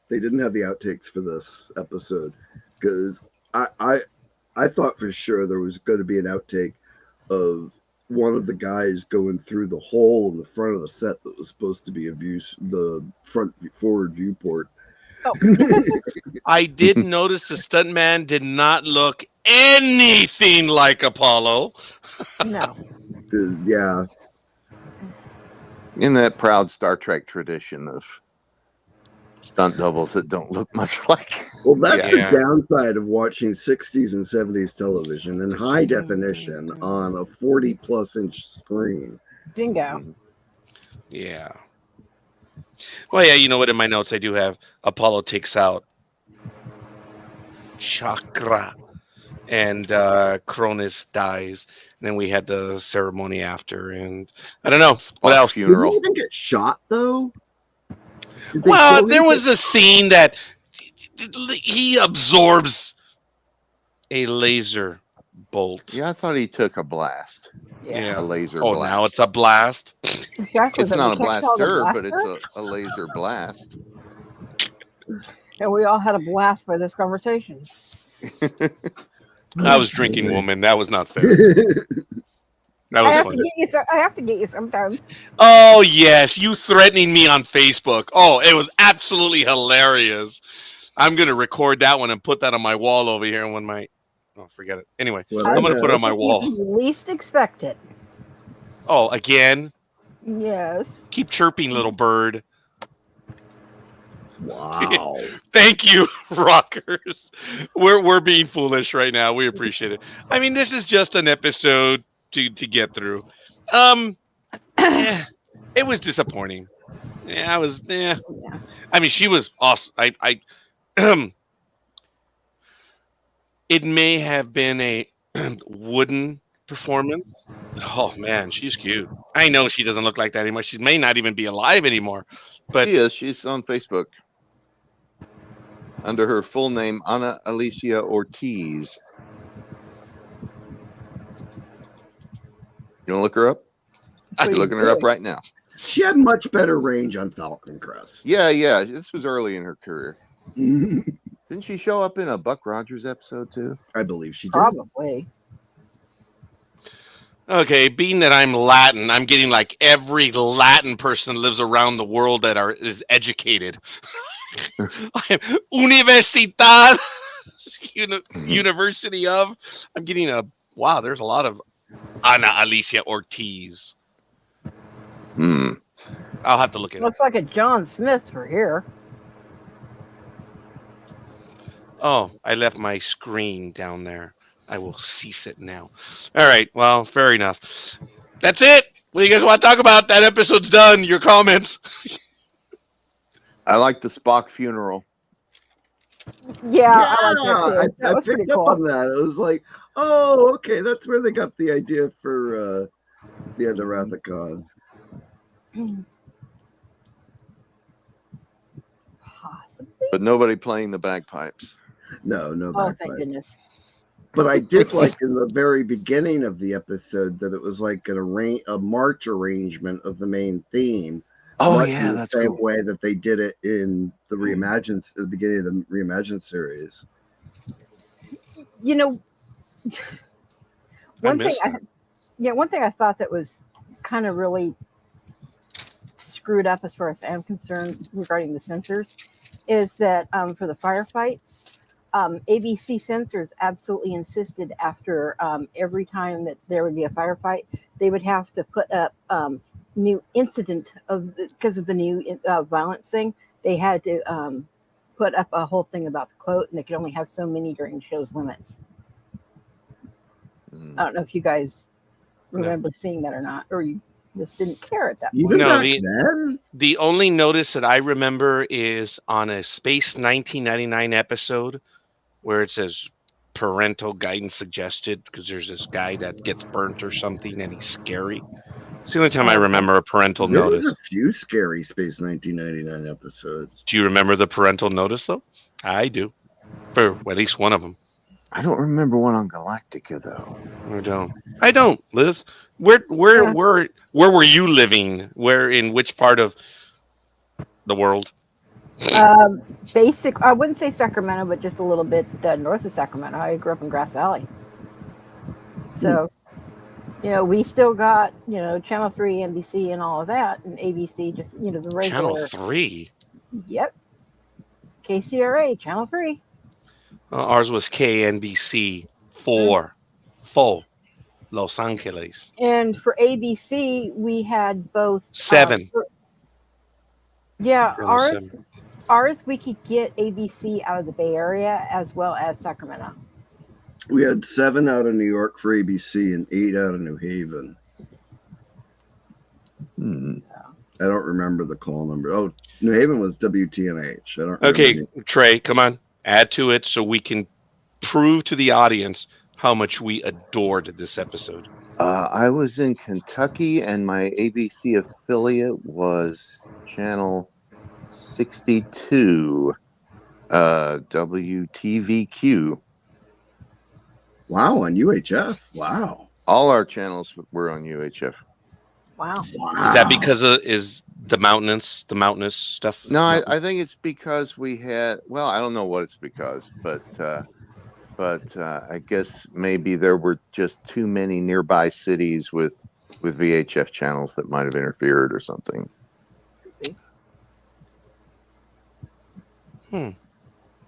they didn't have the outtakes for this episode, because I thought for sure there was going to be an outtake of one of the guys going through the hole in the front of the set that was supposed to be the forward viewport. Oh. I did notice the stuntman did not look anything like Apollo. No. Yeah, In that proud Star Trek tradition of stunt doubles that don't look much like. well, that's Yeah. the downside of watching 60s and 70s television in high definition on a 40+ inch screen. Bingo. Yeah. Well, yeah, you know what? In my notes, I do have Apollo takes out Chakra, and Cronus dies. And then we had the ceremony after, and I don't know what Spock else. Did he funeral. even get shot though? Did they Well, show there him was a scene that he absorbs a laser bolt. Yeah, I thought he took a blast, Yeah. a laser Oh, blast. now it's a blast. Exactly. It's but not a we can't call it blaster, but blaster. it's a laser blast. And we all had a blast by this conversation. I was drinking, woman. That was not fair. That I was have to funny. get you. I have to get you sometimes. Oh yes, you threatening me on Facebook. Oh, it was absolutely hilarious. I'm gonna record that one and put that on my wall over here. When my forget it. Anyway, Well, I'm gonna put it on my If wall. you least expect it. Oh, again, Yes. keep chirping, little bird. Wow. Thank you, rockers. We're being foolish right now. We appreciate it. I mean, this is just an episode to get through. It was disappointing. Yeah, I was. Yeah. I mean, she was awesome. I it may have been a wooden performance. Oh man, she's cute. I know she doesn't look like that anymore. She may not even be alive anymore. But She is. She's on Facebook under her full name, Ana Alicia Ortiz. You want to look her up? So You're you looking her up do. right now. She had much better range on Falcon Crest. Yeah. This was early in her career. I Didn't she show up in a Buck Rogers episode too? believe she did. Probably. okay, being that I'm Latin, I'm getting like every Latin person that lives around the world that is educated. I'm Universidad, University of. I'm getting a wow. There's a lot of Ana Alicia Ortiz. I'll have to look at it. Looks like a John Smith for here. Oh, I left my screen down there. I will cease it now. All right. Well, fair enough. That's it. What do you guys want to talk about? That episode's done. Your comments. I like the Spock funeral. Yeah, I like that I, too. That I was pretty picked up cool. on that. It was like, oh, okay, that's where they got the idea for the end of Rathacon. Possibly. But nobody playing the bagpipes. No Oh, backfight. thank goodness. But I did like in the very beginning of the episode that it was like a march arrangement of the main theme. Oh much yeah, in the that's same cool. way that they did it in the the beginning of the Reimagined series. You know, one thing missed that. one thing I thought that was kind of really screwed up as far as I'm concerned regarding the censors is that for the firefights, ABC censors absolutely insisted after every time that there would be a firefight, they would have to put up new incident because of the new violence thing. They had to put up a whole thing about the quote, and they could only have so many during show's limits. I don't know if you guys remember seeing that or not, or you just didn't care at that point. Even No, back then? The only notice that I remember is on a Space 1999 episode where it says parental guidance suggested because there's this guy that gets burnt or something and he's scary. It's the only time I remember a parental There notice. was a few scary Space 1999 episodes. Do you remember the parental notice though? I do. For at least one of them. I don't remember one on Galactica though. I don't, Liz. Where were you living? Where in which part of the world? I wouldn't say Sacramento, but just a little bit north of Sacramento. I grew up in Grass Valley. So, we still got, Channel 3, NBC, and all of that, and ABC, just, the regular. Channel 3? Yep. KCRA, Channel 3. Ours was KNBC 4. Full. Los Angeles. And for ABC, we had both. 7. Ours, we could get ABC out of the Bay Area as well as Sacramento. We had 7 out of New York for ABC and 8 out of New Haven. I don't remember the call number. Oh, New Haven was WTNH. I don't. Okay, Trey, come on. Add to it so we can prove to the audience how much we adored this episode. I was in Kentucky, and my ABC affiliate was Channel 62, WTVQ. Wow, on UHF. Wow. All our channels were on UHF. Wow. Is that because is the mountainous stuff? No, I think it's because we had. Well, I don't know what it's because, but I guess maybe there were just too many nearby cities with VHF channels that might have interfered or something.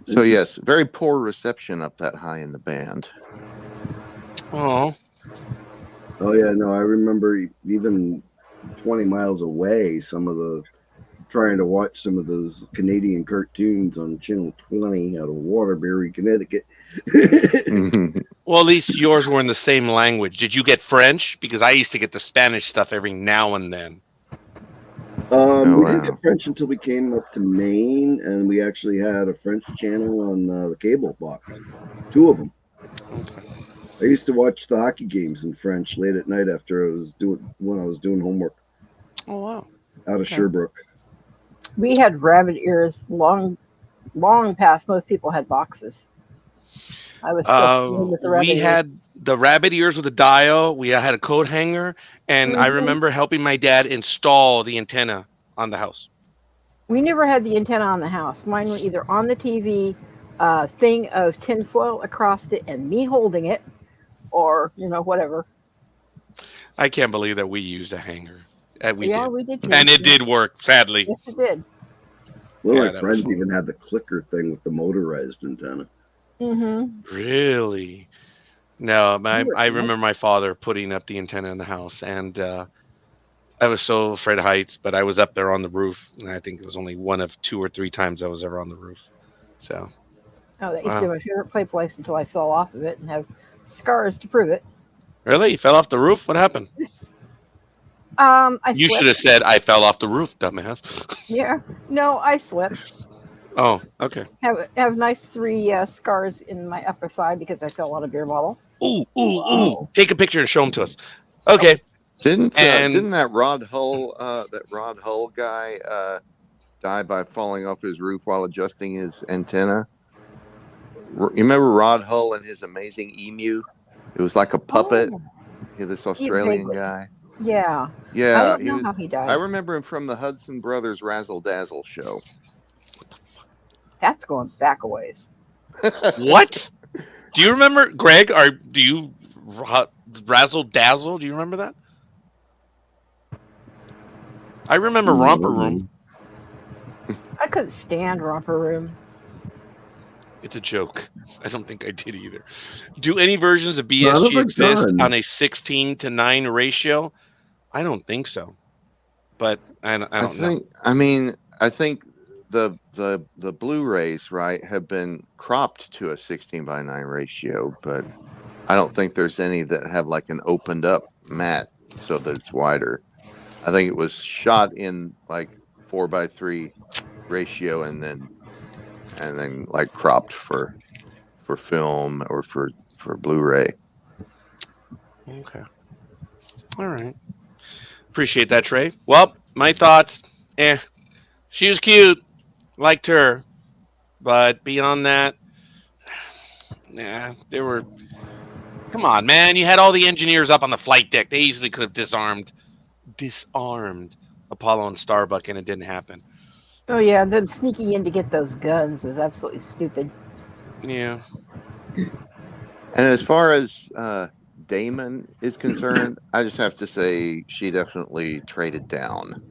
So yes, very poor reception up that high in the band. Oh yeah, no, I remember even 20 miles away, trying to watch some of those Canadian cartoons on Channel 20 out of Waterbury, Connecticut. Well, at least yours were in the same language. Did you get French? Because I used to get the Spanish stuff every now and then. We didn't get French until we came up to Maine, and we actually had a French channel on the cable box. 2 of them. Okay. I used to watch the hockey games in French late at night when I was doing homework. Oh wow! Out of Sherbrooke. We had rabbit ears long past most people had boxes. I was still with the rabbit ears. Had the rabbit ears with a dial. We had a coat hanger, and I remember helping my dad install the antenna on the house. We never had the antenna on the house. Mine were either on the TV, thing of tinfoil across it, and me holding it, or whatever. I can't believe that we used a hanger. We did too. And it did work, sadly. Yes, it did. One of my friends even had the clicker thing with the motorized antenna. Mm-hmm. Really? No, I remember my father putting up the antenna in the house, and I was so afraid of heights, but I was up there on the roof, and I think it was only one of 2 or 3 times I was ever on the roof. So. Oh, that used to be my favorite play place until I fell off of it and have scars to prove it. Really? You fell off the roof? What happened? I You slipped. should have said I fell off the roof, dumbass. Yeah. No, I slipped. Oh, okay. Have nice 3 scars in my upper thigh because I fell on a beer bottle. Ooh. Whoa. Take a picture and show them to us. Okay. And Didn't that Rod Hull guy die by falling off his roof while adjusting his antenna? You remember Rod Hull and his amazing emu? It was like a puppet. Oh, This yeah, Australian vaguely. guy. Yeah. I Yeah, don't he know was. how he I died. remember him from the Hudson Brothers Razzle Dazzle show. That's going back a ways. what? Do you remember, Greg? Or do you razzle dazzle? Do you remember that? I remember Romper Room. I couldn't stand Romper Room. It's a joke. I don't think I did either. Do any versions of Son of BSG a exist gun. on a 16:9 ratio? I don't think so. But I don't know. I think the Blu-rays, right, have been cropped to a 16:9 ratio, but I don't think there's any that have like an opened up mat so that it's wider. I think it was shot in like 4:3 ratio and then like cropped for film or for Blu-ray. Okay. All right. Appreciate that, Trey. Well, my thoughts. She was cute. Liked her. But beyond that, they were. Come on, man. You had all the engineers up on the flight deck. They easily could have disarmed Apollo and Starbuck, and it didn't happen. Oh yeah, them sneaking in to get those guns was absolutely stupid. Yeah. And as far as Damon is concerned, I just have to say she definitely traded down.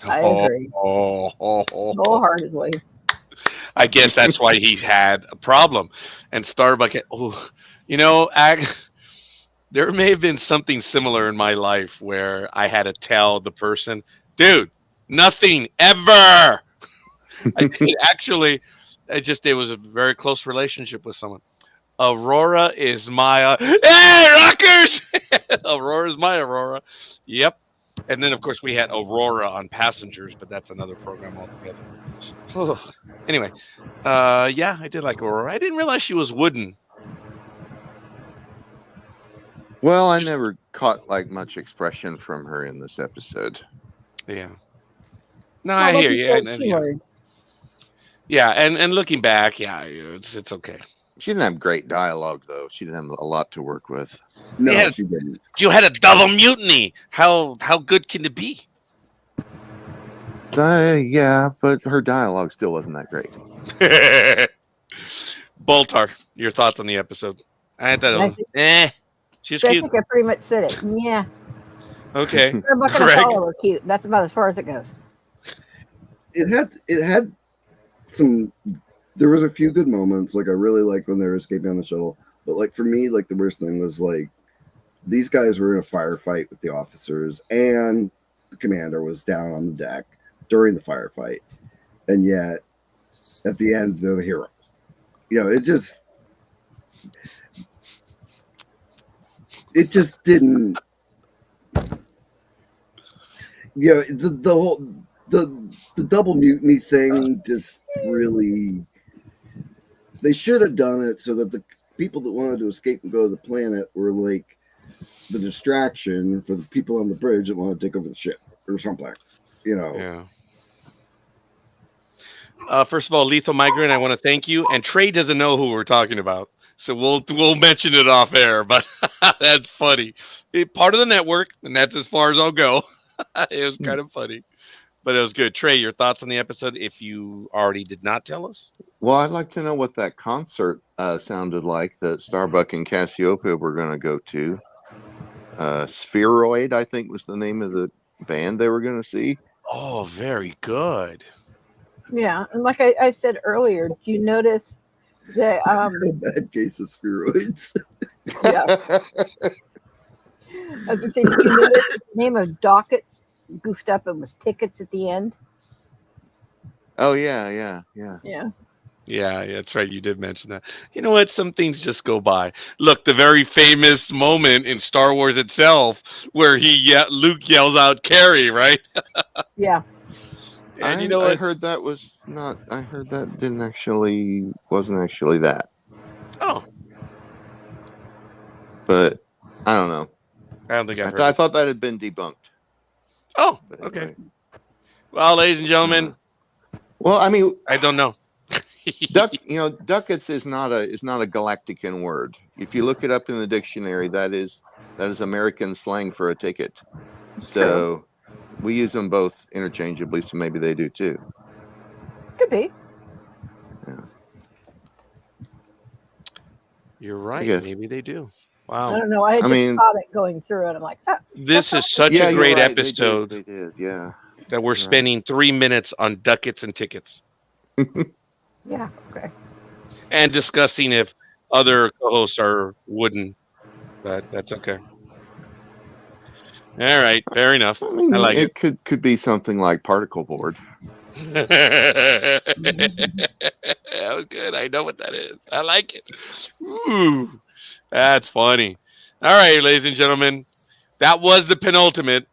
I agree. Wholeheartedly. I guess that's why he's had a problem. And Starbuck, there may have been something similar in my life where I had to tell the person, dude, nothing ever. Actually, it was a very close relationship with someone. Aurora is my hey rockers. Aurora is my Aurora. Yep. And then of course we had Aurora on Passengers, but that's another program altogether. Anyway, yeah, I did like Aurora. I didn't realize she was wooden. Well, I never caught like much expression from her in this episode. Yeah. No, I hear you. Yeah, and looking back, yeah, it's okay. She didn't have great dialogue, though. She didn't have a lot to work with. No, she didn't. You had a double mutiny. How good can it be? Yeah, but her dialogue still wasn't that great. Boltar, your thoughts on the episode? I thought it was, she's cute. I think I pretty much said it. Yeah. Okay. Starbuck and Apollo were cute. That's about as far as it goes. It had some. There was a few good moments. Like I really liked when they were escaping on the shuttle. But like for me, like the worst thing was like these guys were in a firefight with the officers, and the commander was down on the deck during the firefight, and yet at the end they're the heroes. It just didn't. The double mutiny thing just really. They should have done it so that the people that wanted to escape and go to the planet were like the distraction for the people on the bridge that want to take over the ship or something. Yeah. First of all, Lethal Migrant, I want to thank you. And Trey doesn't know who we're talking about, so we'll mention it off air. But that's funny. Part of the network, and that's as far as I'll go. It was kind of funny. But it was good. Trey, your thoughts on the episode, if you already did not tell us? Well, I'd like to know what that concert sounded like that Starbuck and Cassiopeia were going to go to. Spheroid, I think, was the name of the band they were going to see. Oh, very good. Yeah, and like I said earlier, do you notice that A bad case of spheroids. yeah. As I say, do you notice the name of Dockets goofed up and was tickets at the end? Oh yeah. Yeah, that's right. You did mention that. You know what? Some things just go by. Look, the very famous moment in Star Wars itself where Luke yells out Carrie, right? Yeah. And you know I what? heard that was not. I heard that wasn't actually that. Oh, But I don't know. I don't think I've heard I it. thought that had been debunked. Oh, But okay. anyway. Well, ladies and gentlemen, Well, I mean, I don't know. ducats is not a Galactican word. If you look it up in the dictionary, that is American slang for a ticket. So we use them both interchangeably. So maybe they do too. Could be. You're right. Yes. Maybe they do. I Wow. don't know. I had I just mean- caught it going through it. I'm like, ah, This is such Yeah, a you're great right. episode They did. Yeah. that we're Right. spending 3 minutes on ducats and tickets yeah, okay. and discussing if other co-hosts are wooden. But that's okay. All right. Fair enough. I mean, I like it. could be something like particle board. That was good. I know what that is. I like it. Ooh, that's funny. All right, ladies and gentlemen, that was the penultimate.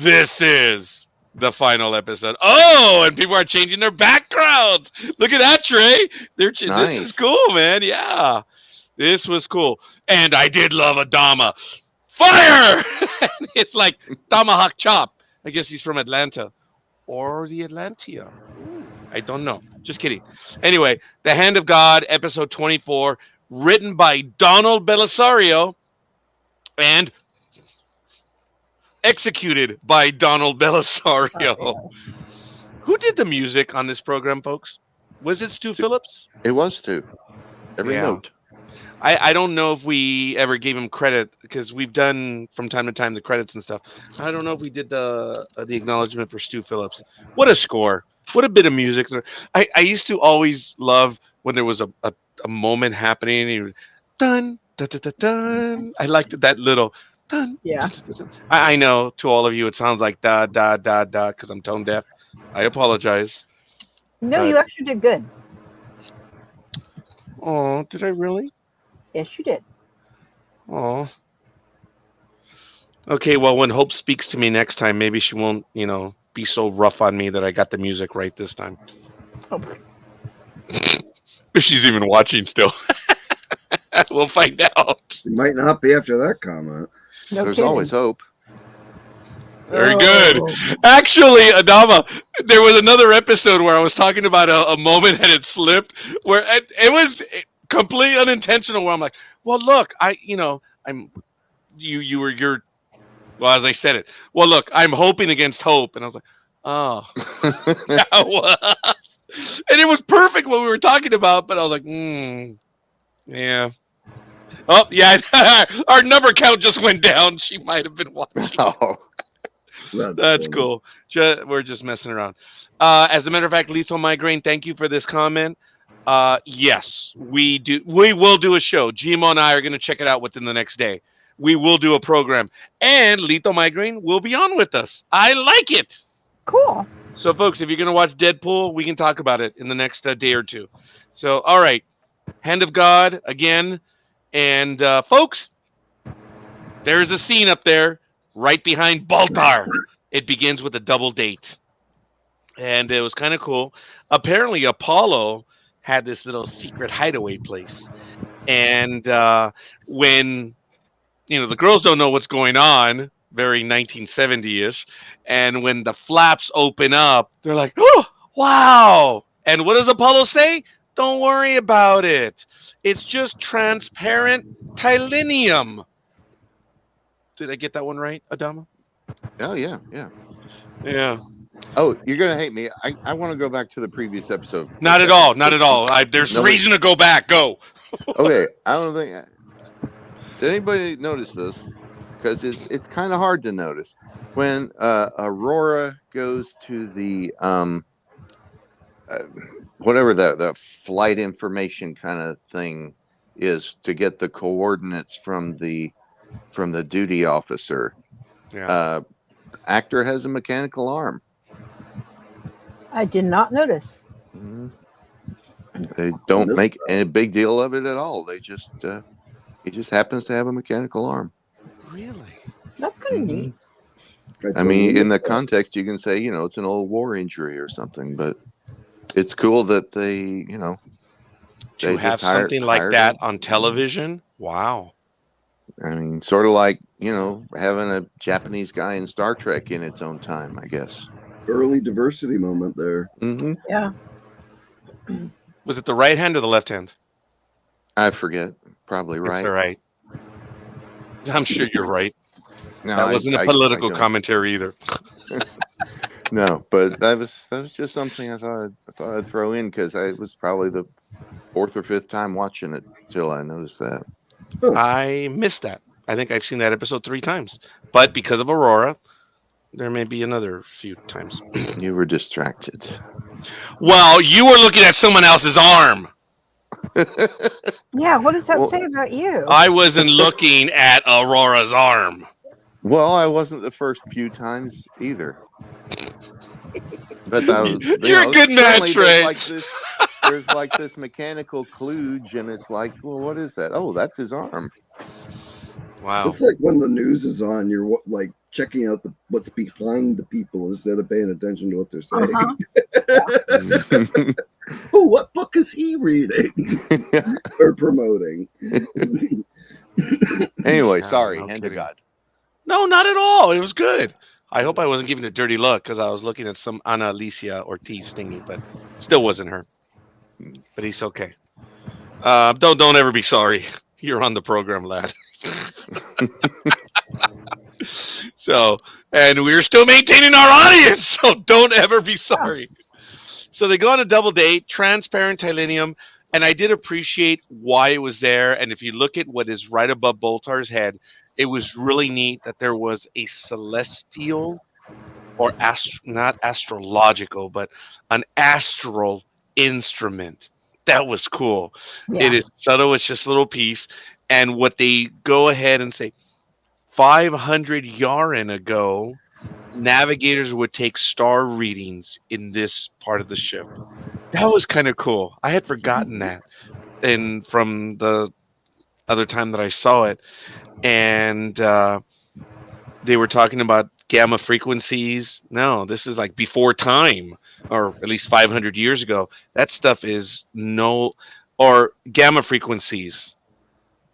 This is the final episode. Oh, and people are changing their backgrounds. Look at that, Trey. This is Nice. cool, man. Yeah, this was cool. And I did love Adama. Fire! It's like Tomahawk Chop. I guess he's from Atlanta. Or the Atlantia. I don't know. Just kidding. Anyway, The Hand of God, episode 24, written by Donald Belisario and executed by Donald Belisario. Who did the music on this program, folks? Was it Stu Phillips? It was too. Every Yeah. note. I don't know if we ever gave him credit because we've done from time to time the credits and stuff. I don't know if we did the acknowledgement for Stu Phillips. What a score! What a bit of music! I used to always love when there was a moment happening. And he would, dun dun dun dun dun. I liked that little dun. Yeah. Dun, dun, dun. I know to all of you it sounds like da da da da because I'm tone deaf. I apologize. No, you actually did good. Oh, did I really? Yes, you did. Oh. Okay, well, when Hope speaks to me next time, maybe she won't, be so rough on me that I got the music right this time. Oh. If she's even watching still. We'll find out. You might not be after that comment. No There's kidding. always hope. Very Oh. good. Actually, Adama, there was another episode where I was talking about a moment and it slipped, where it was completely unintentional. Where I'm like, well, look, well, as I said it, well, look, I'm hoping against hope, and I was like, oh, that was, and it was perfect what we were talking about, but I was like, yeah. Oh, yeah, our number count just went down. She might have been watching. Oh. That's cool. We're just messing around. As a matter of fact, Lethal Migraine, thank you for this comment. Yes, we do. We will do a show. Gmo and I are going to check it out within the next day. We will do a program. And Lethal Migraine will be on with us. I like it. Cool. So, folks, if you're going to watch Deadpool, we can talk about it in the next day or two. So, all right. Hand of God again. And, folks, there's a scene up there right behind Baltar. It begins with a double date. And it was kind of cool. Apparently, Apollo had this little secret hideaway place. And when, the girls don't know what's going on, very 1970-ish. And when the flaps open up, they're like, oh, wow. And what does Apollo say? Don't worry about it. It's just transparent titanium. Did I get that one right, Adama? Oh, yeah. Yeah. Oh, you're going to hate me. I want to go back to the previous episode. Not at all. Not at all. There's No, reason to go back. Go. Okay. I don't think. Did anybody notice this? Because it's kind of hard to notice. When Aurora goes to the whatever the flight information kind of thing is to get the coordinates from the duty officer. Yeah. Actor has a mechanical arm. I did not notice. Mhm. They don't make any big deal of it at all. They just he just happens to have a mechanical arm. Really? That's kind of Mhm. neat. I mean, in the context, you can say, it's an old war injury or something, but it's cool that they, To they have just hired something like hired that her. on television, wow. I mean, sort of like, having a Japanese guy in Star Trek in its own time, I guess. Early diversity moment there. Hmm. Yeah. Was it the right hand or the left hand? I forget. Probably It's right. all right. I'm sure you're right. No, That wasn't a I political don't. commentary either. No, but that was just something I thought I'd throw in because I was probably the fourth or fifth time watching it till I noticed that. I missed that. I think I've seen that episode 3 times. But because of Aurora, there may be another few times. You were distracted. Well, you were looking at someone else's arm. Yeah. What does that Well- say about you? I wasn't looking at Aurora's arm. Well, I wasn't the first few times either. But that was, You're a good man, certainly Trey. there's like this mechanical kludge, and it's like, well, what is that? Oh, that's his arm. Wow. It's like when the news is on, you're like checking out what's behind the people instead of paying attention to what they're saying. Uh-huh. Oh, what book is he reading or promoting? Anyway, Yeah, sorry, no hand to kidding. God. No, not at all. It was good. I hope I wasn't giving a dirty look because I was looking at some Ana Alicia Ortiz thingy, but still wasn't her. But he's okay. Don't ever be sorry. You're on the program, lad. So, and we're still maintaining our audience, so don't ever be sorry. So they go on a double date, transparent titanium, and I did appreciate why it was there. And if you look at what is right above Boltar's head, it was really neat that there was a celestial or not astrological, but an astral instrument. That was cool. Yeah. It is subtle. It's just a little piece. And what they go ahead and say, 500 Yaren ago, navigators would take star readings in this part of the ship. That was kind of cool. I had forgotten that, and from the other time that I saw it, and they were talking about gamma frequencies. No, this is like before time, or at least 500 years ago. That stuff is or gamma frequencies.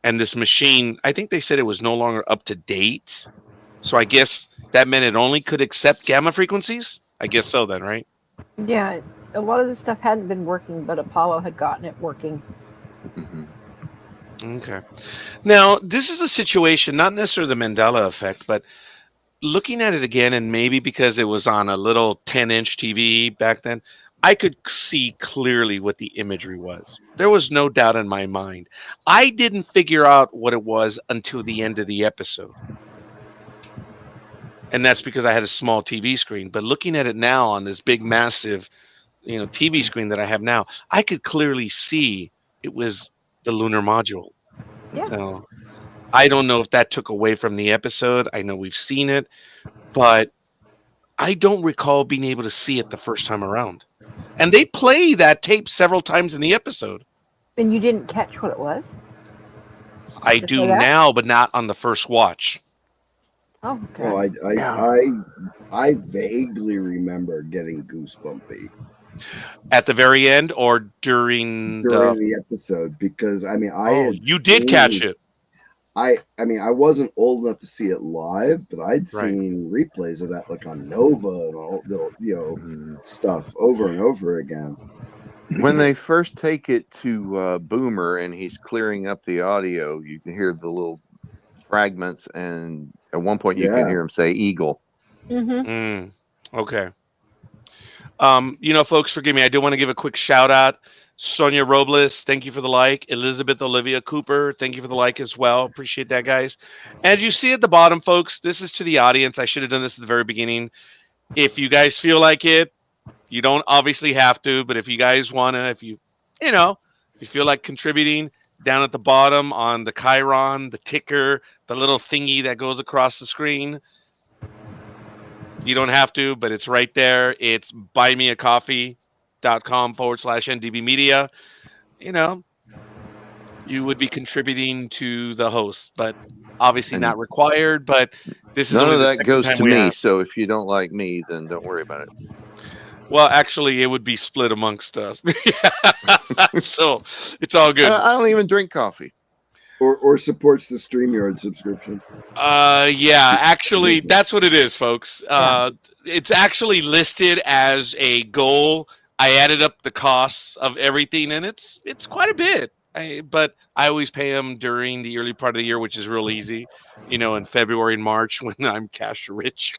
And this machine, I think they said it was no longer up to date. So I guess that meant it only could accept gamma frequencies? I guess so then, right? Yeah. A lot of the stuff hadn't been working, but Apollo had gotten it working. Mhm. Okay. Now, this is a situation, not necessarily the Mandela effect, but looking at it again, and maybe because it was on a little 10-inch TV back then, I could see clearly what the imagery was. There was no doubt in my mind. I didn't figure out what it was until the end of the episode. And that's because I had a small TV screen. But looking at it now on this big, massive, TV screen that I have now, I could clearly see it was the lunar module. Yeah. So I don't know if that took away from the episode. I know we've seen it, but I don't recall being able to see it the first time around. And they play that tape several times in the episode. And you didn't catch what it was? I Did do they that? now, but not on the first watch. Oh, okay. Well, I vaguely remember getting goosebumpy At the very end or during the episode because you did catch it. I wasn't old enough to see it live, but I'd Right. seen replays of that like on Nova and all the Mhm. stuff over and over again. When they first take it to Boomer and he's clearing up the audio, you can hear the little fragments, and at one point you Yeah. can hear him say "eagle." Mm-hmm. Okay. Folks, forgive me. I do want to give a quick shout out. Sonia Robles, thank you for the like. Elizabeth Olivia Cooper, thank you for the like as well. Appreciate that, guys. As you see at the bottom, folks, this is to the audience. I should have done this at the very beginning. If you guys feel like it, you don't obviously have to, but if you guys want to, if you feel like contributing, down at the bottom on the Chiron, the ticker, the little thingy that goes across the screen, you don't have to, but it's right there. It's buymeacoffee.com/NDB Media. you would be contributing to the host, but obviously And not required. But this is none only of the that second goes time to we me. have. So if you don't like me, then don't worry about it. Well, actually, it would be split amongst us. So it's all good. I don't even drink coffee. Or supports the StreamYard subscription. Yeah, actually, that's what it is, folks. Yeah. It's actually listed as a goal. I added up the costs of everything, and it's quite a bit. But I always pay them during the early part of the year, which is real easy. In February and March when I'm cash rich.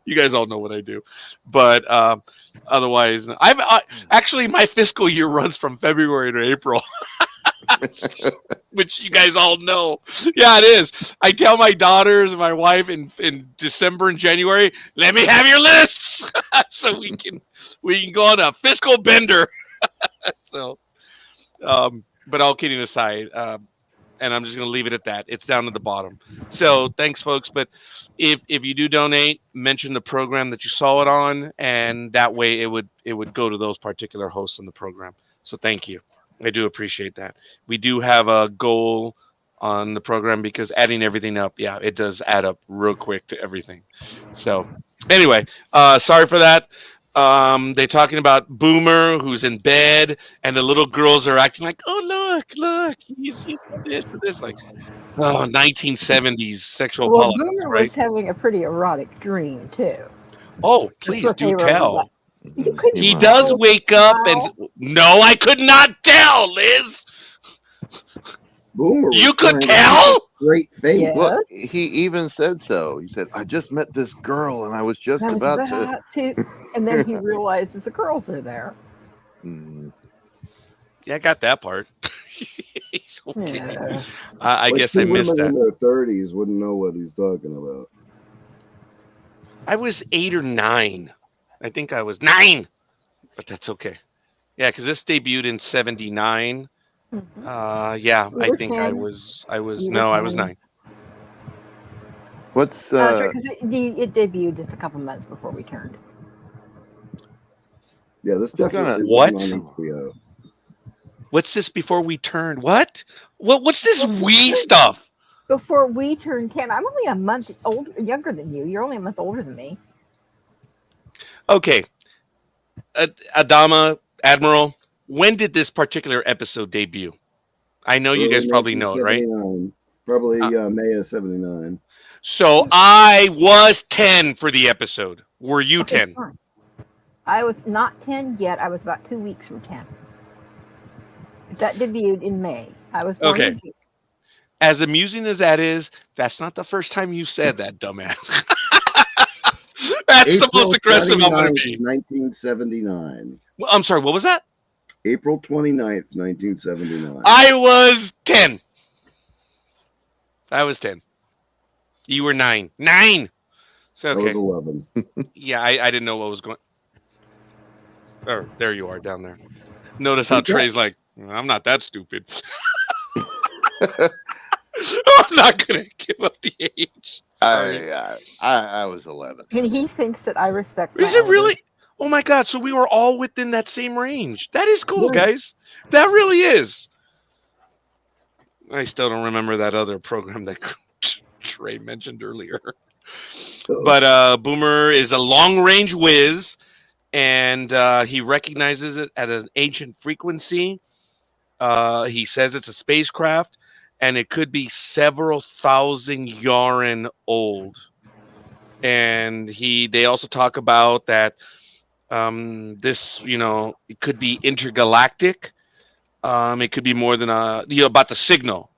You guys all know what I do, but otherwise, actually my fiscal year runs from February to April. Which you guys all know. Yeah, it is. I tell my daughters and my wife in December and January, let me have your lists so we can go on a fiscal bender. So, but all kidding aside, and I'm just going to leave it at that. It's down at the bottom. So thanks, folks. But if you do donate, mention the program that you saw it on, and that way it would go to those particular hosts on the program. So thank you. I do appreciate that. We do have a goal on the program because adding everything up, yeah, it does add up real quick to everything. So anyway, sorry for that. They're talking about Boomer who's in bed, and the little girls are acting like, "Oh, look, he's this and this," like, oh, 1970s sexual Well, politics, Boomer right? was having a pretty erotic dream too. Oh, That's please what do they were like. tell. You couldn't He was. does tell wake up and smile. no, I could not tell, Liz. Boomer was You could trying to keep a tell? straight face. Yeah. Well, Yes. he even said so. He said, "I just met this girl, and I was just I was about to." about to, and then he realizes the girls are there. Mm. Yeah, I got that part. Okay. Yeah. I Like guess two I missed women in that. their 30s wouldn't know what he's talking about. I was 8 or 9. I think I was 9, but that's okay. Yeah, because this debuted in '79. Mhm. Yeah, We I were think I 10. was. You were No, I was 10. 9. What's That's right, because it debuted just a couple months before we turned. Yeah, this It's gonna- definitely What? wasn't on HBO. What's this before we turned? What? What's this we stuff? Before we turned 10, I'm only a month younger than you. You're only a month older than me. Okay, Adama, Admiral, when did this particular episode debut? I know you guys Early probably know it, right? 1979. Probably May of 79. So I was 10 for the episode. Were you Okay, 10? fine. I was not 10 yet. I was about 2 weeks from 10. That debuted in May. I was born Okay. in June. As amusing as that is, that's not the first time you said that, dumbass. That's the most aggressive I'm going to 29th, be. 1979. Well, I'm sorry, what was that? April 29th, 1979. I was 10. I was 10. You were 9. 9! So, I was okay. 11. Yeah, I didn't know what was going. Oh, there you are down there. Notice how Okay. Trey's like, I'm not that stupid. I'm not going to give up the age. Sorry. I was 11. And he thinks that I respect my Is it elders. really? Oh my God! So we were all within that same range. That is cool, Yeah. guys. That really is. I still don't remember that other program that Trey mentioned earlier. But Boomer is a long-range whiz, and he recognizes it at an ancient frequency. He says it's a spacecraft, and it could be several thousand Yaren old. And they also talk about that this, it could be intergalactic. It could be more than about the signal.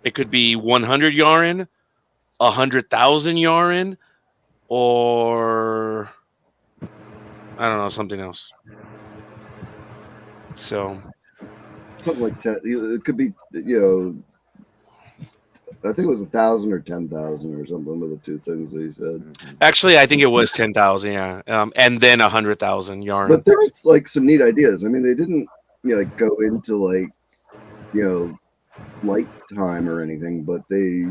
It could be 100 Yaren, 100,000 Yaren, or I don't know, something else. So Something like 10. It could be, I think it was 1,000 or 10,000 or something with the two things that he said. actually, I think it was 10,000, yeah, and then 100,000 Yaren. But there was like some neat ideas. I mean, they didn't, go into like, light time or anything, but they,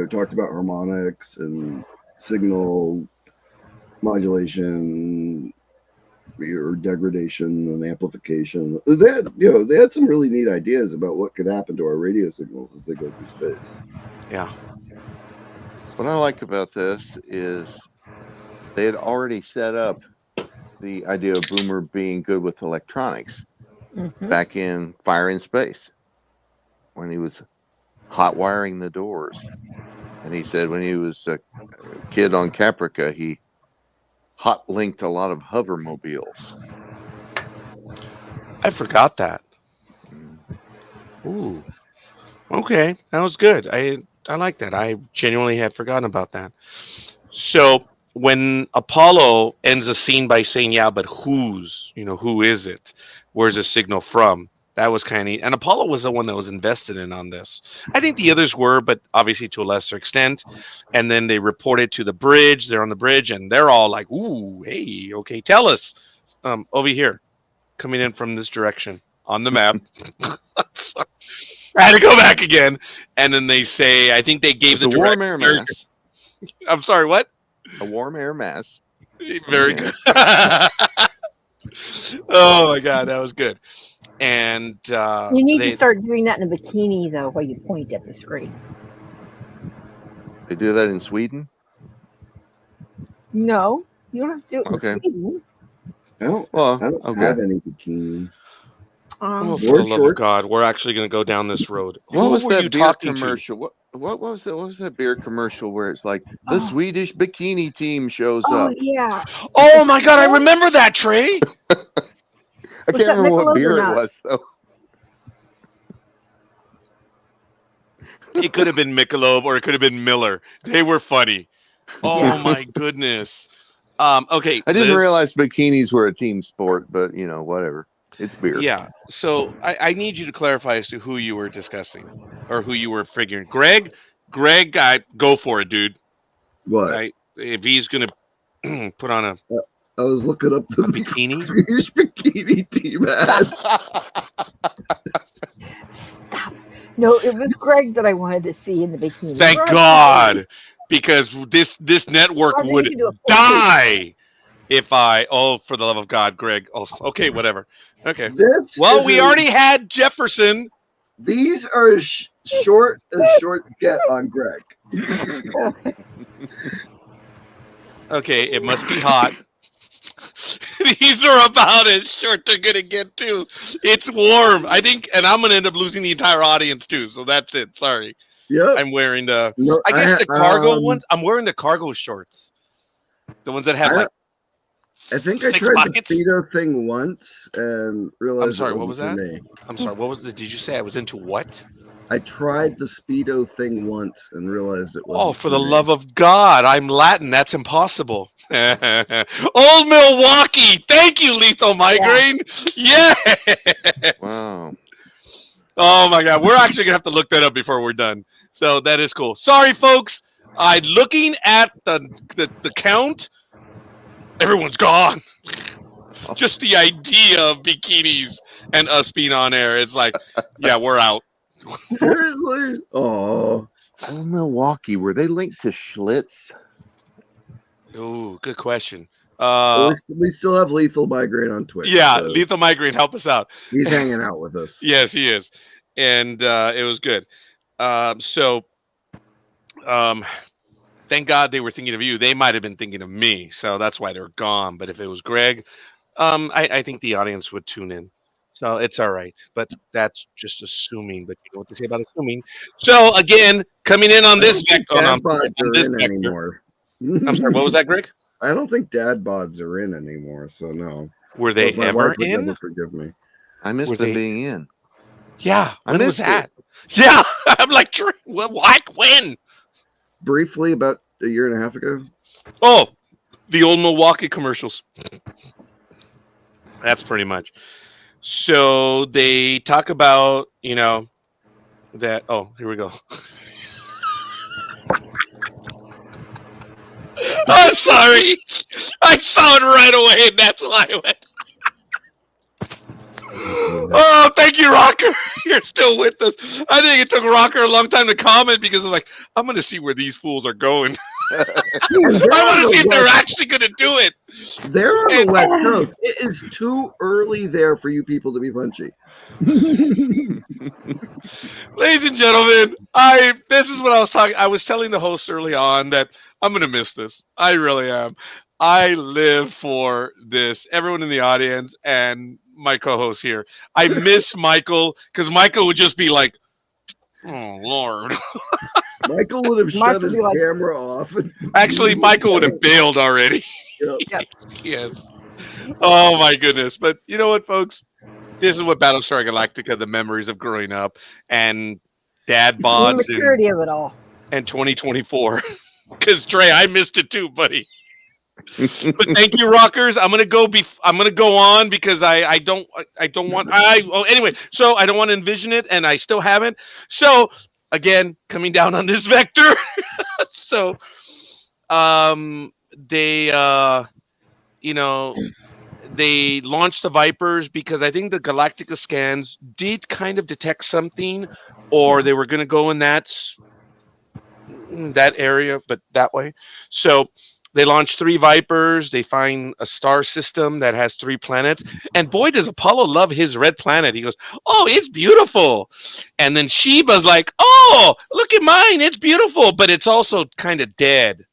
talked about harmonics and signal modulation, or degradation and amplification. They had some really neat ideas about what could happen to our radio signals as they go through space. Yeah. What I like about this is they had already set up the idea of Boomer being good with electronics back in Fire in Space when he was hot wiring the doors. And he said when he was a kid on Caprica, he hot linked a lot of hovermobiles. I forgot that. Ooh. Okay, that was good. I like that. I genuinely had forgotten about that. So when Apollo ends a scene by saying, "Yeah, but who is it? Where's the signal from?" That was kind of neat. And Apollo was the one that was invested in on this. I think the others were, but obviously to a lesser extent. And then they reported to the bridge. They're on the bridge, and they're all like, "Ooh, hey, okay, tell us." Over here, coming in from this direction on the map. Sorry. I had to go back again, and then they say, I think they gave It's a warm air direction. mass. I'm sorry, what? A warm air mass. Very good. Oh my God, that was good. And You need to start doing that in a bikini, though, while you point at the screen. They do that in Sweden? No, you don't have to do it in Okay. Sweden. I don't Okay. have any bikinis. oh, for Board the love short. of God, we're actually going to go down this road. What Who was were you that beer talking to? commercial? What was that? What was that beer commercial where it's like the Swedish bikini team shows up? Yeah. Oh my God, I remember that, Trey. I Was can't that remember what Michelob or beer it not? was though. It could have been Michelob or it could have been Miller. They were funny. Oh Yeah. my goodness. Okay. I didn't Liz? realize bikinis were a team sport, but whatever. It's beer. Yeah. So I need you to clarify as to who you were discussing or who you were figuring. Greg, go for it, dude. What? If he's gonna put on a I was looking up the bikini. Swedish bikini team ad. Stop. No, it was Greg that I wanted to see in the bikini. Thank Right. God, because this network Roger, you would can do a full die if I. Oh, for the love of God, Greg. Oh, okay, whatever. Okay. This Well, is we already had Jefferson. These are as short as shorts get on Greg. Okay, it must be hot. These are about as short they're gonna get too. It's warm, I think, and I'm gonna end up losing the entire audience too. So that's it. Sorry. Yep. I'm wearing the. No, I guess the cargo ones. I'm wearing the cargo shorts. The ones that have like. I think I 6 tried pockets? the Speedo thing once and realized. I'm sorry, it what was wasn't that? for me. I'm sorry. What was the? Did you say I was into what? I tried the Speedo thing once and realized it wasn't. Oh, for the love of God! I'm Latin. That's impossible. Old Milwaukee. Thank you, Lethal Migraine. Yeah. Wow. Oh my God, we're actually gonna have to look that up before we're done. So that is cool. Sorry, folks. I'm looking at the count. Everyone's gone. Just the idea of bikinis and us being on air. It's like, yeah, we're out. Seriously? Oh. Oh, Milwaukee. Were they linked to Schlitz? Ooh, good question. We still have Lethal Migraine on Twitch. Yeah, so Lethal Migraine, help us out. he's hanging out with us. Yes, he is. And it was good. Thank God they were thinking of you. They might have been thinking of me. So that's why they're gone. But if it was Greg, I think the audience would tune in. So it's all right. But that's just assuming. But you know what they say about assuming. So again, coming in on this vector. Dad bods are in anymore. I'm sorry, what was that, Greg? I don't think dad bods are in anymore, so no. Were they My ever wife would in? never forgive me. I missed them being in. Yeah. I When was missed that? it. Yeah. I'm like, what? When? Briefly, about a year and a half ago. Oh, the old Milwaukee commercials. That's pretty much. So they talk about, that. Oh, here we go. I'm sorry. I saw it right away, and that's why I went. Oh, thank you, Rocker. You're still with us. I think it took Rocker a long time to comment because I'm like, I'm going to see where these fools are going. I want to see if they're actually going to do it. They're on the West Coast. It is too early there for you people to be punchy. Ladies and gentlemen, this is what I was talking. I was telling the host early on that I'm going to miss this. I really am. I live for this. Everyone in the audience and my co-host here. I miss Michael because Michael would just be like, "Oh Lord." Michael would have Mark shut would his be like- camera off. Actually, Michael would have bailed already. Yep. Yes. Oh my goodness. But you know what, folks? This is what Battlestar Galactica, the memories of growing up and dad The bods immaturity of it all. and 2024. Because Trey, I missed it too, buddy. But thank you, rockers. I'm gonna go on because I don't want anyway. So I don't want to envision it, and I still haven't. So again, coming down on this vector. So they they launched the Vipers because I think the Galactica scans did kind of detect something, or they were going to go in that area, but that way. So they launched 3 Vipers. They find a star system that has 3 planets. And boy, does Apollo love his red planet. He goes, "Oh, it's beautiful." And then Sheba's like, "Oh, look at mine. It's beautiful, but it's also kind of dead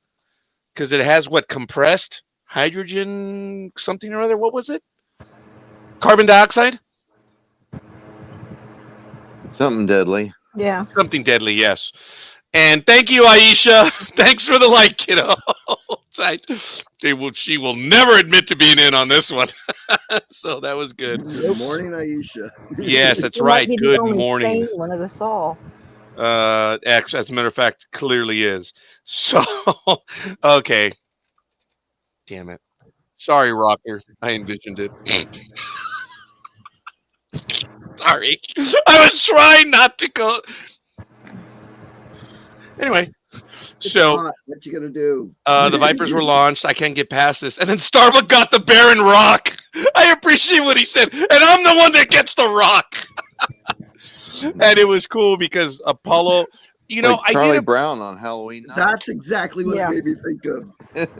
because it has compressed hydrogen something or other. What was it? Carbon dioxide? Something deadly. Yeah. Something deadly, yes. And thank you, Aisha. Thanks for the like, kiddo. She will never admit to being in on this one. So that was good. Good morning, Aisha. Yes, that's You right. might be Good the only morning. sane one of us all. Actually, as a matter of fact, clearly is. So, okay. Damn it. Sorry, Rocker. I envisioned it. Sorry. I was trying not to go. Anyway, It's so hot. What you gonna do? the Vipers were launched. I can't get past this. And then Starbuck got the Baron Rock. I appreciate what he said. And I'm the one that gets the rock. And it was cool because Apollo, Like Charlie Brown on Halloween night. That's exactly what it made me think of.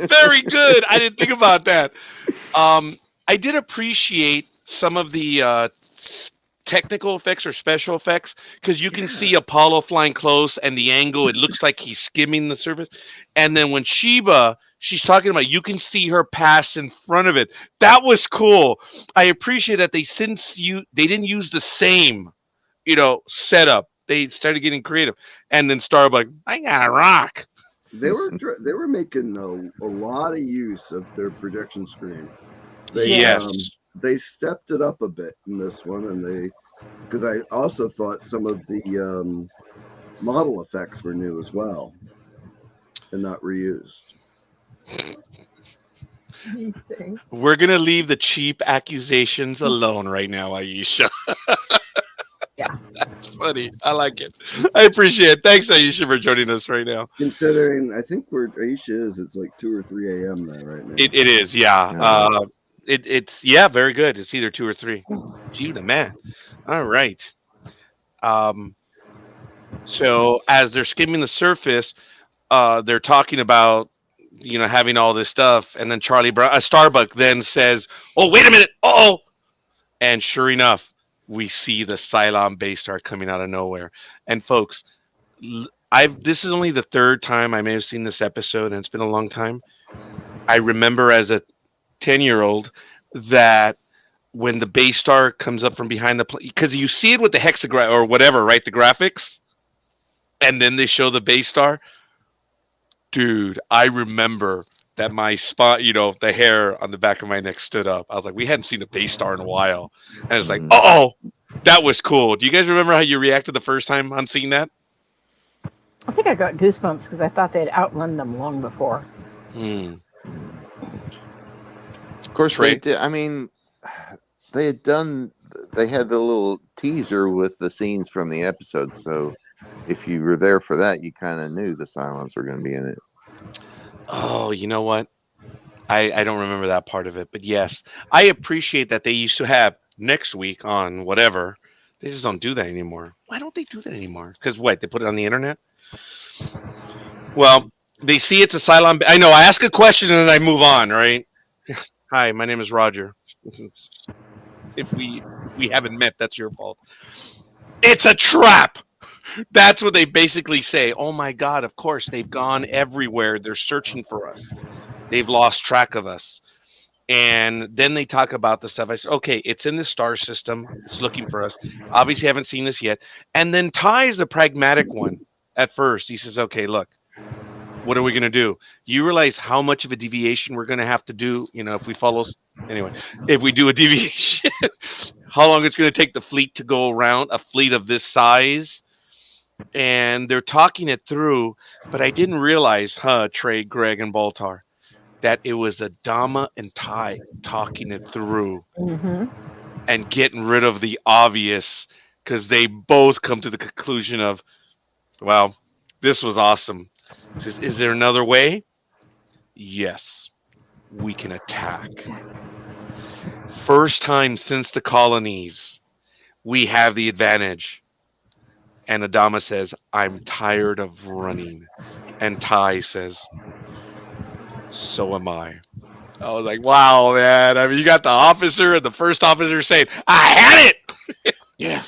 Very good. I didn't think about that. I did appreciate some of the technical effects or special effects because you can see Apollo flying close and the angle, it looks like he's skimming the surface. And then when she's talking about, you can see her pass in front of it. That was cool. I appreciate that they didn't use the same, setup. They started getting creative. And then Starbuck, I got a rock. They were making a lot of use of their projection screen. They stepped it up a bit in this one, and because I also thought some of the model effects were new as well and not reused. We're gonna leave the cheap accusations alone right now, Aisha. Yeah, that's funny. I like it. I appreciate it. Thanks, Aisha, for joining us right now. Considering, I think where Aisha is, it's like 2 or 3 a.m. there right now. It is, yeah. It's very good. It's either 2 or 3. Gee, the man. All right. So as they're skimming the surface, they're talking about having all this stuff, and then Starbuck then says, "Oh, wait a minute! Oh!" And sure enough, we see the Cylon base star coming out of nowhere. And folks, this is only the 3rd time I may have seen this episode, and it's been a long time. I remember as a 10-year-old that when the base star comes up from behind because you see it with the hexagram or whatever, right? The graphics, and then they show the base star. Dude, I remember that my spot, the hair on the back of my neck stood up. I was like, we hadn't seen a base star in a while. And it's like, oh, that was cool. Do you guys remember how you reacted the first time on seeing that? I think I got goosebumps because I thought they'd outrun them long before. Of course, they did. I mean, they had the little teaser with the scenes from the episode. So if you were there for that, you kind of knew the Cylons were going to be in it. Oh, you know what? I don't remember that part of it. But yes, I appreciate that they used to have next week on whatever. They just don't do that anymore. Why don't they do that anymore? Because what? They put it on the internet? Well, They see it's a Cylon. I know. I ask a question and then I move on. Right. Hi, my name is Roger. If we haven't met, that's your fault. It's a trap. That's what they basically say. Oh my God! Of course, they've gone everywhere. They're searching for us. They've lost track of us. And then they talk about the stuff. I said, okay, it's in the star system. It's looking for us. Obviously, haven't seen this yet. And then Ty is the pragmatic one at first. He says, okay, look, what are we going to do? You realize how much of a deviation we're going to have to do, if we follow. Anyway, if we do a deviation, how long it's going to take the fleet to go around, a fleet of this size. And they're talking it through. But I didn't realize, Trey, Greg, and Baltar, that it was Adama and Ty talking it through and getting rid of the obvious, because they both come to the conclusion of, wow, this was awesome. Says, is there another way? Yes, we can attack. First time since the colonies, we have the advantage. And Adama says, I'm tired of running. And Ty says, so am I. I was like, wow, man. I mean, you got the officer and the first officer saying, I had it. Yeah.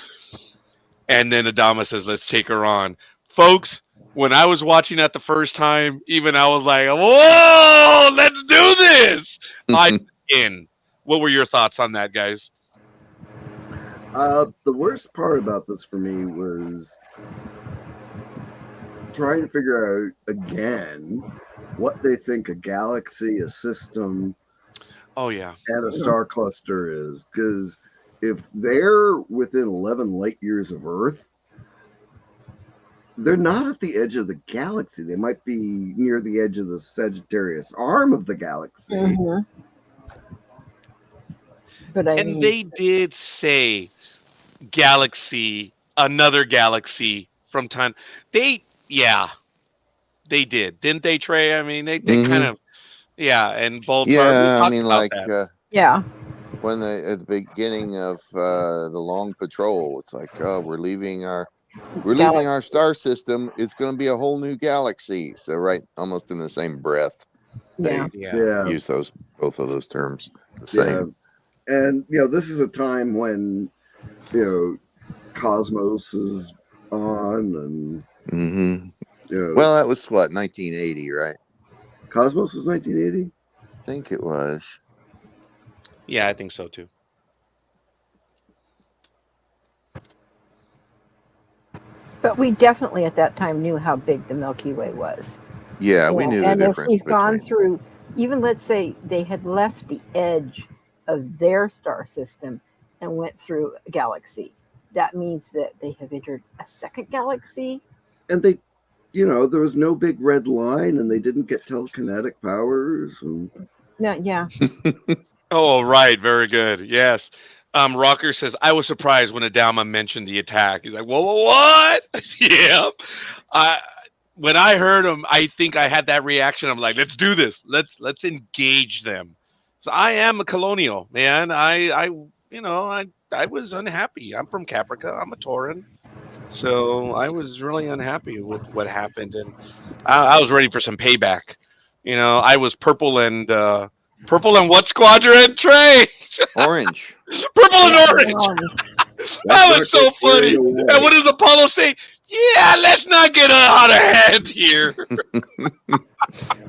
And then Adama says, let's take her on. Folks, when I was watching that the first time, even I was like, whoa, let's do this. I'm in. What were your thoughts on that, guys? The worst part about this for me was trying to figure out again what they think a galaxy, a system, Oh, yeah. and a star cluster is. Because if they're within 11 light years of Earth, they're not at the edge of the galaxy. They might be near the edge of the Sagittarius arm of the galaxy. But they did say galaxy, another galaxy from time. They did, didn't they, Trey? I mean, they kind of, and Boltar. Yeah, I mean, like, when at the beginning of the long patrol, it's like, oh, we're leaving our star system. It's going to be a whole new galaxy. So, right, almost in the same breath, they use both of those terms the same. And this is a time when Cosmos is on, and well, that was what, 1980, right? Cosmos was 1980. I think it was. Yeah, I think so too. But we definitely at that time knew how big the Milky Way was. Yeah, we knew the difference. And if we've gone through, even let's say they had left the edge of their star system and went through a galaxy, that means that they have entered a second galaxy. And they, there was no big red line, and they didn't get telekinetic powers. Yeah. Oh, right. Very good. Yes. Rocker says, I was surprised when Adama mentioned the attack. He's like, whoa, what? Yeah. When I heard him, I think I had that reaction. I'm like, let's do this. Let's engage them. So I am a colonial, man. I was unhappy. I'm from Caprica. I'm a Tauran. So I was really unhappy with what happened. And I was ready for some payback. I was purple and what squadron, Trey? Orange. Purple and orange. That was so funny. And what does Apollo say? Yeah, let's not get out of hand here.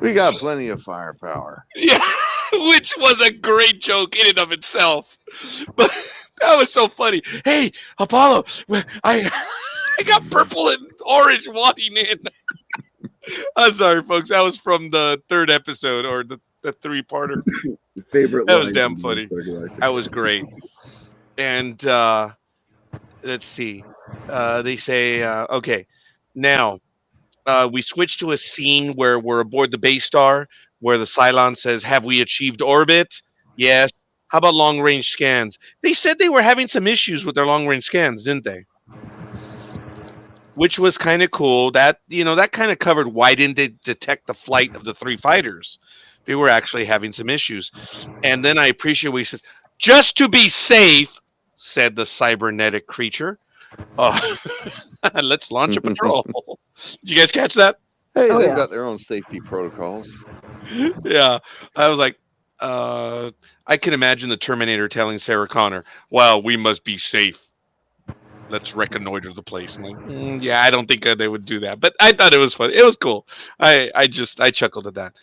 We got plenty of firepower. Yeah, which was a great joke in and of itself. But that was so funny. Hey, Apollo, I got purple and orange walking in. I'm sorry, folks. That was from the third episode, or the three-parter. Favorite. That was damn funny. That was great. And let's see. They say, okay, now we switch to a scene where we're aboard the base star, where the Cylon says, have we achieved orbit? Yes. How about long-range scans? They said they were having some issues with their long-range scans, didn't they? Which was kind of cool. That kind of covered why didn't they detect the flight of the three fighters. They were actually having some issues. And then I appreciate what he says, just to be safe, said the cybernetic creature. Let's launch a patrol. Did you guys catch that? Hey, Oh, they've yeah. got their own safety protocols. Yeah, I was like, I can imagine the Terminator telling Sarah Connor, "Well, we must be safe. Let's reconnoiter the place." I'm like, yeah, I don't think they would do that, but I thought it was fun. It was cool. I chuckled at that.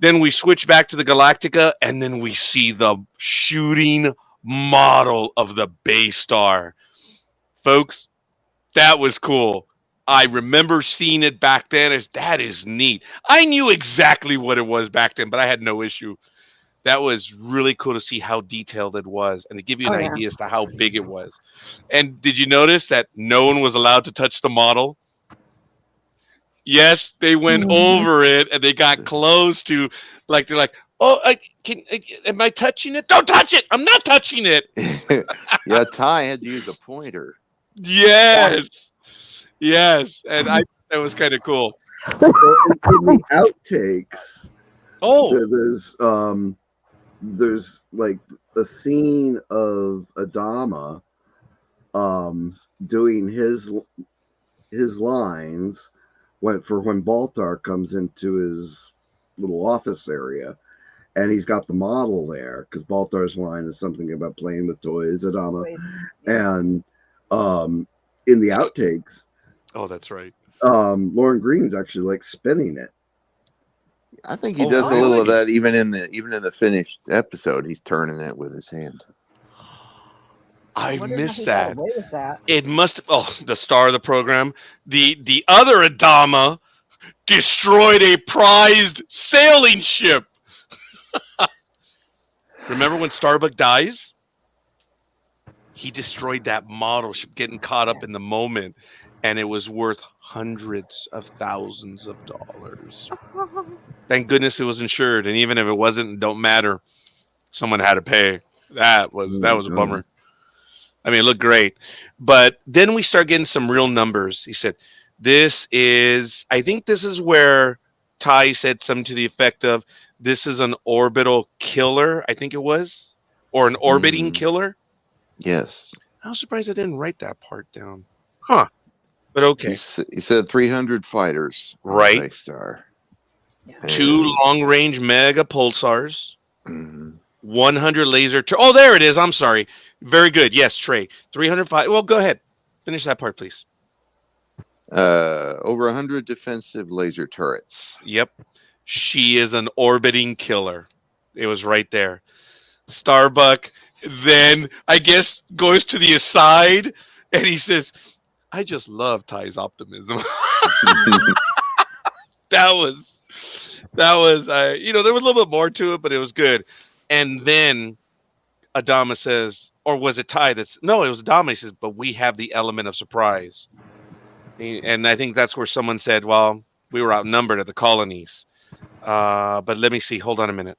Then we switch back to the Galactica, and then we see the shooting model of the Baystar. Folks, that was cool. I remember seeing it back then as that is neat. I knew exactly what it was back then, but I had no issue. That was really cool to see how detailed it was and to give you an Oh, yeah. idea as to how big it was. And did you notice that no one was allowed to touch the model? Yes, they went Mhm. over it and they got close to, like, they're like, "Oh, am I touching it? Don't touch it! I'm not touching it." Yeah, Ty had to use a pointer. Yes, yes, and I that was kind of cool. So in the outtakes, Oh, there's like a scene of Adama doing his lines when Baltar comes into his little office area, and he's got the model there because Baltar's line is something about playing with toys, Adama, and in the outtakes, oh, that's right. Lauren Green's actually like spinning it. I think he Oh, does a little of really? that even in the finished episode. He's turning it with his hand. I wondered how missed he got that. away with that. It must. Oh, the star of the program, the other Adama destroyed a prized sailing ship. Remember when Starbuck dies? He destroyed that model ship, getting caught up in the moment, and it was worth hundreds of thousands of dollars. Thank goodness it was insured, and even if it wasn't, it don't matter. Someone had to pay. That was a bummer. I mean, it looked great, but then we start getting some real numbers. He said, "This is." I think this is where Ty said something to the effect of, "This is an orbital killer." I think it was, or an orbiting killer. Yes. I was surprised I didn't write that part down. Huh? But okay. He said 300 fighters on Right. the Baystar. Yeah. 2 long-range mega pulsars. Mhm. 100 laser. Oh, there it is. I'm sorry. Very good. Yes, Trey. 305. Well, go ahead. Finish that part, please. Over 100 defensive laser turrets. Yep. She is an orbiting killer. It was right there. Starbuck then, I guess, goes to the aside and he says, "I just love Ty's optimism." that was, there was a little bit more to it, but it was good. And then Adama says, or was it Ty no, it was Adama. He says, "But we have the element of surprise." And I think that's where someone said, "Well, we were outnumbered at the colonies." But let me see. Hold on a minute.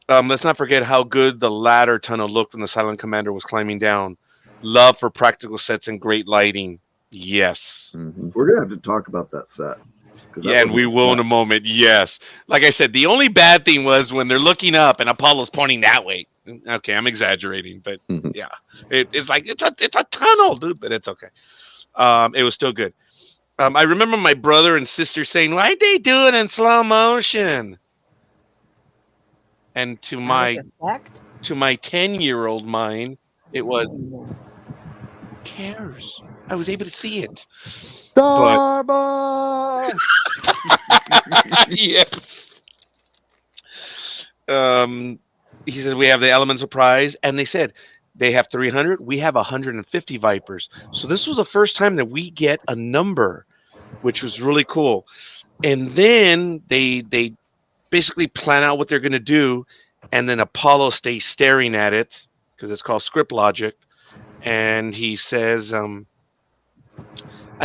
Let's not forget how good the ladder tunnel looked when the Silent Commander was climbing down. Love for practical sets and great lighting. Yes. Mm-hmm. We're gonna have to talk about that set. Yeah, and we will in a moment. Yes. Like I said, the only bad thing was when they're looking up and Apollo's pointing that way. Okay, I'm exaggerating, but yeah, it's like it's a tunnel, dude. But it's okay. It was still good. I remember my brother and sister saying, "Why'd they do it in slow motion?" And to my 10-year-old mind, it was, who cares? I was able to see it. Starbuck! Yes. He said we have the element surprise, and they said they have 300. We have 150 Vipers. So this was the first time that we get a number, which was really cool. And then they basically plan out what they're going to do, and then Apollo stays staring at it because it's called script logic, and he says, "I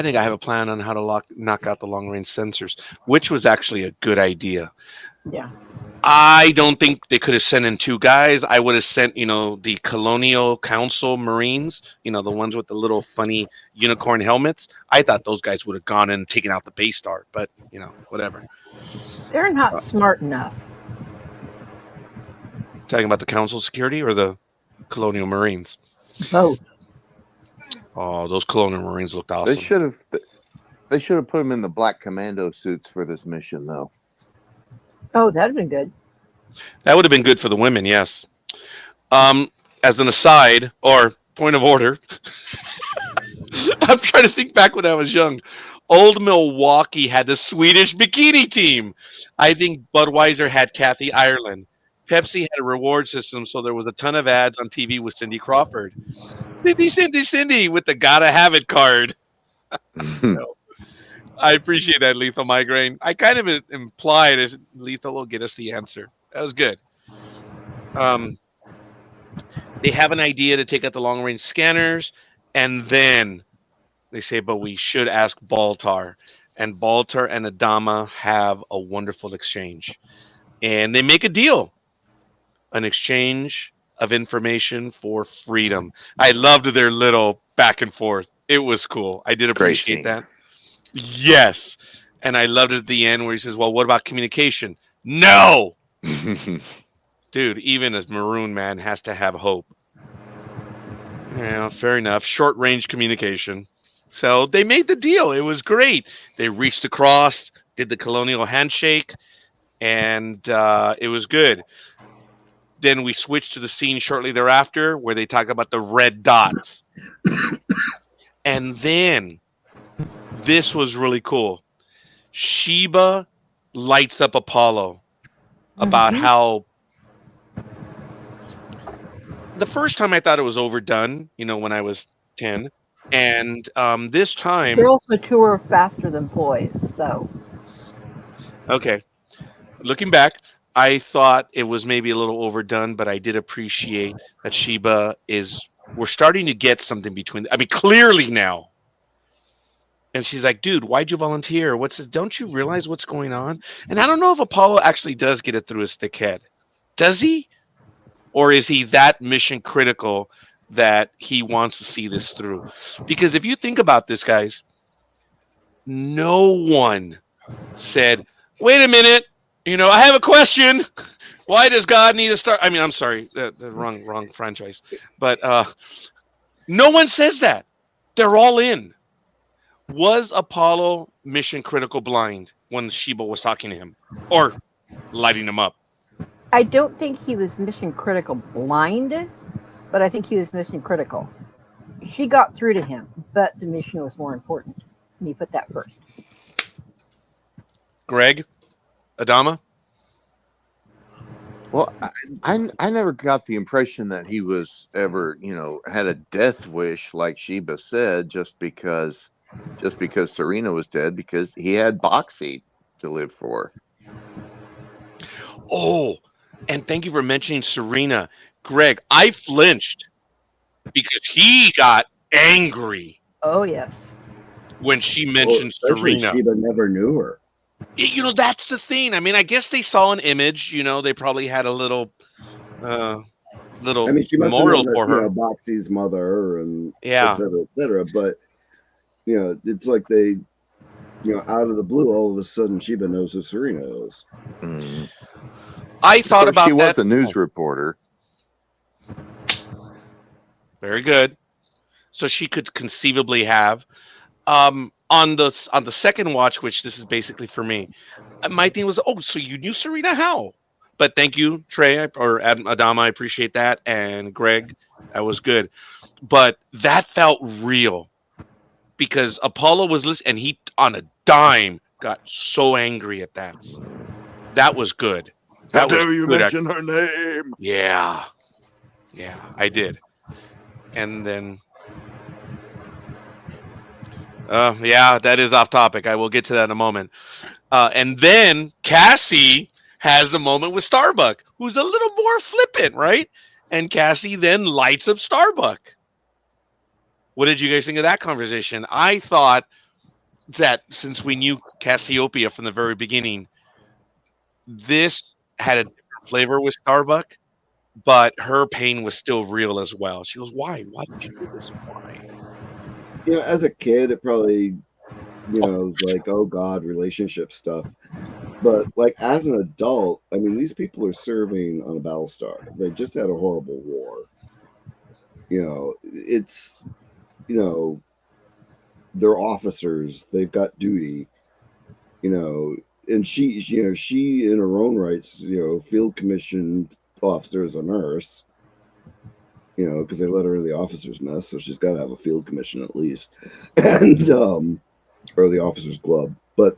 think I have a plan on how to knock out the long range sensors," which was actually a good idea. Yeah. I don't think they could have sent in 2 guys. I would have sent, the Colonial Council Marines, the ones with the little funny unicorn helmets. I thought those guys would have gone in and taken out the Baystar, but whatever. They're not smart enough. Talking about the Council security or the Colonial Marines? Both. Oh, those Colonial Marines looked awesome. They should have. They should have put him in the black commando suits for this mission, though. Oh, that'd been good. That would have been good for the women, yes. Um, as an aside or point of order, I'm trying to think back when I was young. Old Milwaukee had the Swedish bikini team. I think Budweiser had Kathy Ireland. Pepsi had a reward system, so there was a ton of ads on TV with Cindy Crawford. Cindy, Cindy, Cindy with the gotta have it card. So, I appreciate that, Lethal Migraine. I kind of implied as Lethal will get us the answer. That was good. Um, they have an idea to take out the long range scanners, and then they say, but we should ask Baltar. And Baltar and Adama have a wonderful exchange. And they make a deal, an exchange of information for freedom. I loved their little back and forth. It was cool. I did Great appreciate scene. that. Yes. And I loved it at the end where he says, well, what about communication? No. Dude, even a maroon man has to have hope. Yeah, fair enough. Short range communication. So they made the deal. It was great. They reached across, did the colonial handshake, and it was good. Then we switched to the scene shortly thereafter where they talk about the red dots. And then this was really cool. Sheba lights up Apollo about how the first time I thought it was overdone, when I was 10. And this time. Girls mature faster than boys, so. Okay. Looking back, I thought it was maybe a little overdone, but I did appreciate that Sheba we're starting to get something between. I mean, clearly now. And she's like, dude, why'd you volunteer? Don't you realize what's going on? And I don't know if Apollo actually does get it through his thick head. Does he? Or is he that mission critical that he wants to see this through? Because if you think about this, guys, no one said, wait a minute, I have a question. Why does God need to start? I mean, I'm sorry, the wrong franchise. But no one says that. They're all in. Was Apollo mission critical blind when Sheba was talking to him or lighting him up? I don't think he was mission critical blind, but I think he was mission critical. She got through to him, but the mission was more important. Let me put that first. Greg, Adama? Well, I never got the impression that he was ever, had a death wish like Sheba said, just because Serena was dead, because he had Boxy to live for. Oh, and thank you for mentioning Serena. Greg, I flinched because he got angry. Oh, yes. When she mentioned Serena. Sheba never knew her. That's the thing. I mean, I guess they saw an image. They probably had a little she must memorial have known for her. Boxy's mother and yeah, et cetera. But it's like they, out of the blue, all of a sudden, Sheba knows who Serena is. Mm. I thought about she was a news reporter. Very good. So she could conceivably have. On the second watch, which this is basically for me, my thing was, so you knew Serena how? But thank you, Trey or Adama, I appreciate that, and Greg, that was good. But that felt real because Apollo was listening, and he on a dime got so angry at that. That was good. How dare you mention her name? Yeah, I did, and then. That is off topic. I will get to that in a moment. And then Cassie has a moment with Starbuck, who's a little more flippant, right? And Cassie then lights up Starbuck. What did you guys think of that conversation? I thought that since we knew Cassiopeia from the very beginning, this had a different flavor with Starbuck, but her pain was still real as well. She goes, why? Why did you do this? Why? As a kid, it probably, like, oh God, relationship stuff. But like as an adult, I mean, these people are serving on a Battlestar. They just had a horrible war. It's, they're officers. They've got duty, you know. And she in her own rights, field commissioned officer as a nurse, because they let her in the officers' mess, so she's got to have a field commission at least, and or the officers' club. But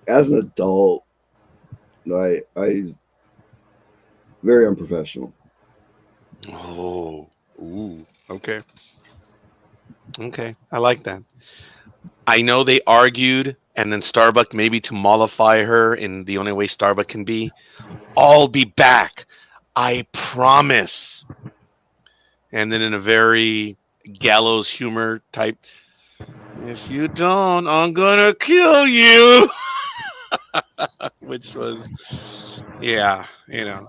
as an adult, I very unprofessional. Oh, ooh, okay, okay. I like that. I know they argued, and then Starbuck, maybe to mollify her in the only way Starbuck can be, I'll be back. I promise. And then in a very gallows humor type, if you don't, I'm gonna kill you. Which was, yeah, I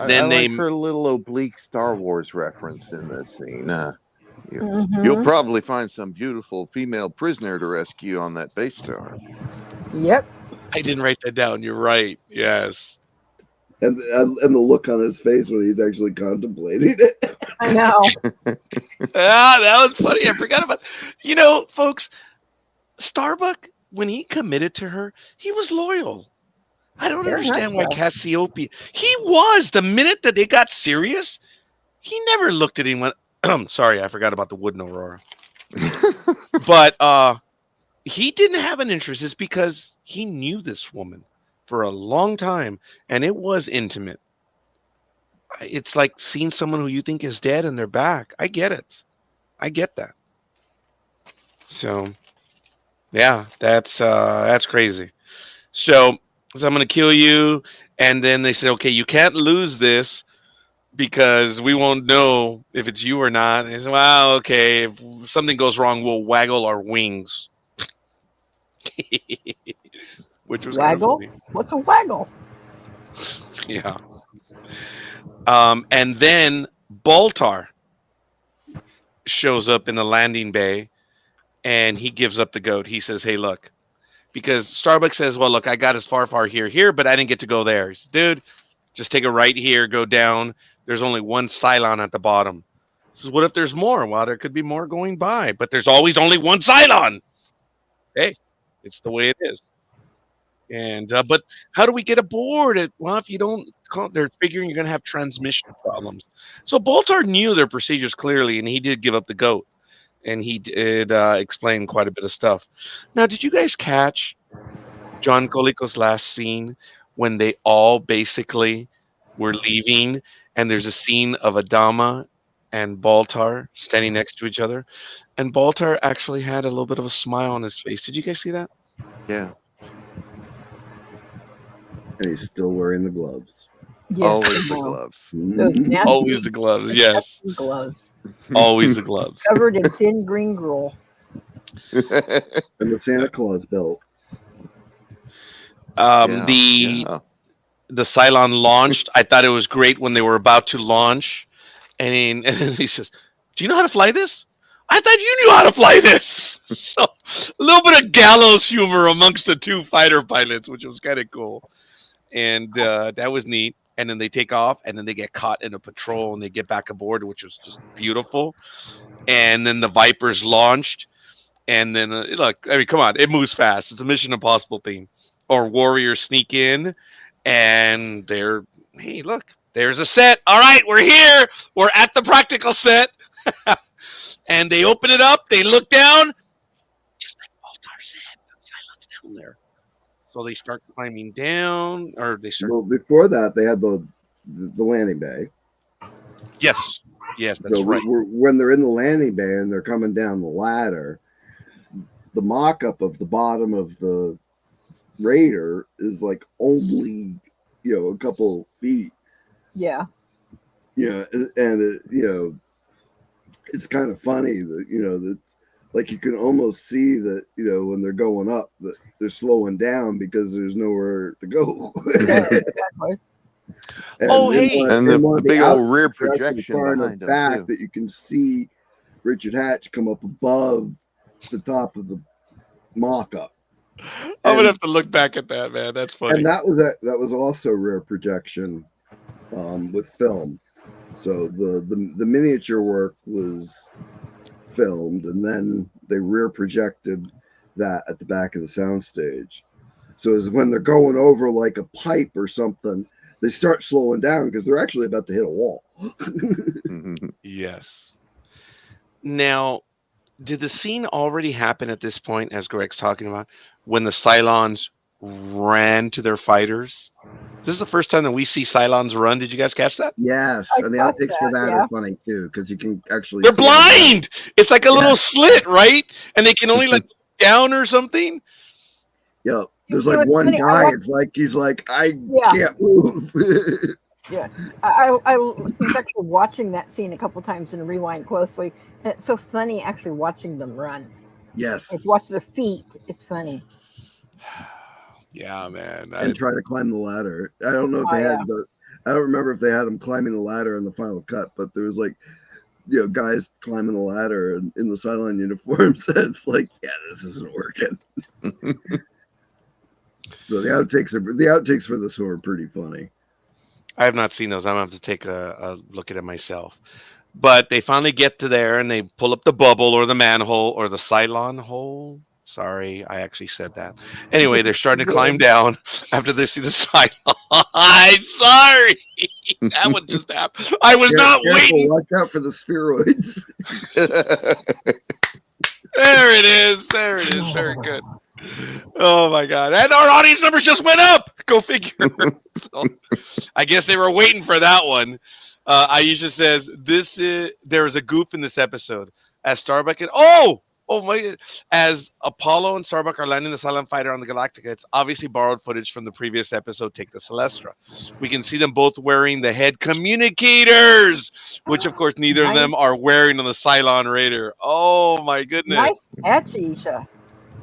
Then they, like her little oblique Star Wars reference in this scene. You'll Mm-hmm. probably find some beautiful female prisoner to rescue on that base star. Yep. I didn't write that down. You're right. Yes. And the look on his face when he's actually contemplating it. I know. That was funny. I forgot about. Folks, Starbuck, when he committed to her, he was loyal. I don't Very much understand why so. Cassiopeia. He was. The minute that they got serious, he never looked at anyone. Sorry, I forgot about the wooden Aurora. But he didn't have an interest. It's because he knew this woman for a long time, and it was intimate. It's like seeing someone who you think is dead and they're back. I get it. I get that. So, yeah, that's crazy. So I'm gonna kill you, and then they said, okay, you can't lose this because we won't know if it's you or not. And they said, well, okay, if something goes wrong, we'll waggle our wings, which was kind of Waggle? funny. What's a waggle? Yeah. And then Baltar shows up in the landing bay, and he gives up the goat. He says, hey, look, because Starbucks says, well, look, I got as far here, but I didn't get to go there. He says, dude, just take a right here, go down. There's only one Cylon at the bottom. He says, what if there's more? Well, there could be more going by, but there's always only one Cylon. Hey, it's the way it is. And but how do we get aboard? Well, if you don't, they're figuring you're going to have transmission problems. So Boltar knew their procedures clearly, and he did give up the goat, and he did explain quite a bit of stuff. Now, did you guys catch John Colico's last scene when they all basically were leaving, and there's a scene of Adama and Baltar standing next to each other, and Baltar actually had a little bit of a smile on his face. Did you guys see that? Yeah. And he's still wearing the gloves. Yes, Always I the know. gloves. Those Mhm. nasty Always the gloves, yes. gloves Always the gloves. covered in thin green gruel. And the Santa Claus belt. Yeah, The yeah. Cylon launched. I thought it was great when they were about to launch, and then he says, "Do you know how to fly this? I thought you knew how to fly this." So a little bit of gallows humor amongst the two fighter pilots, which was kind of cool, and that was neat. And then they take off, and then they get caught in a patrol, and they get back aboard, which was just beautiful. And then the Vipers launched, and then look, I mean, come on, it moves fast. It's a Mission Impossible theme. Or warriors sneak in, and they're, hey, look, there's a set. All right, we're here. We're at the practical set. And they open it up. They look down. Just like Baltar said, the Cylon's down there. So they start climbing down, or they start. Well, before that, they had the landing bay. Yes, that's So right. when they're in the landing bay and they're coming down the ladder, the mock-up of the bottom of the Raider is like only a couple feet. Yeah. And it's kind of funny that that like you can almost see that when they're going up that they're slowing down because there's nowhere to go. Yeah, exactly. Oh, hey. And the big old rear projection behind them, back too. that you can see Richard Hatch come up above the top of the mock-up. I'm gonna have to look back at that, man. That's funny. And that was also rear projection with film. So the miniature work was filmed, and then they rear projected that at the back of the soundstage. So as when they're going over like a pipe or something, they start slowing down because they're actually about to hit a wall. Yes. Now, did the scene already happen at this point, as Greg's talking about, when the Cylons ran to their fighters? This is the first time that we see Cylons run. Did you guys catch that? Yes, I and the caught outtakes for that, that yeah. are funny too, because you can actually They're see them. blind. It's like a little slit, right? And they can only look down or something. Yeah, there's It like was one funny, I guy. watched- It's like he's like, I Yeah. can't move. Yeah, I was actually watching that scene a couple times and rewind closely, and it's so funny actually watching them run. Yes, Like watch their feet. It's funny. Yeah, man. and try to climb the ladder. I don't know if Oh, they had, yeah. but I don't remember if they had him climbing the ladder in the final cut. But there was like, guys climbing the ladder in the Cylon uniforms. And it's like, yeah, this isn't working. So the outtakes for this one are pretty funny. I have not seen those. I'm going to have to take a look at it myself. But they finally get to there and they pull up the bubble or the manhole or the Cylon hole. Sorry, I actually said that. Anyway, they're starting to climb down after they see the Cylon. I'm sorry. That one just happened. I was not waiting. Watch out for the spheroids. There it is. There it is. Very good. Oh my God! And our audience numbers just went up. Go figure. So, I guess they were waiting for that one. Aisha says there is a goof in this episode as Starbuck and as Apollo and Starbuck are landing the Cylon fighter on the Galactica. It's obviously borrowed footage from the previous episode, Take the Celestra. We can see them both wearing the head communicators, which of course neither of them are wearing on the Cylon Raider. Oh my goodness! Nice catch, Isha.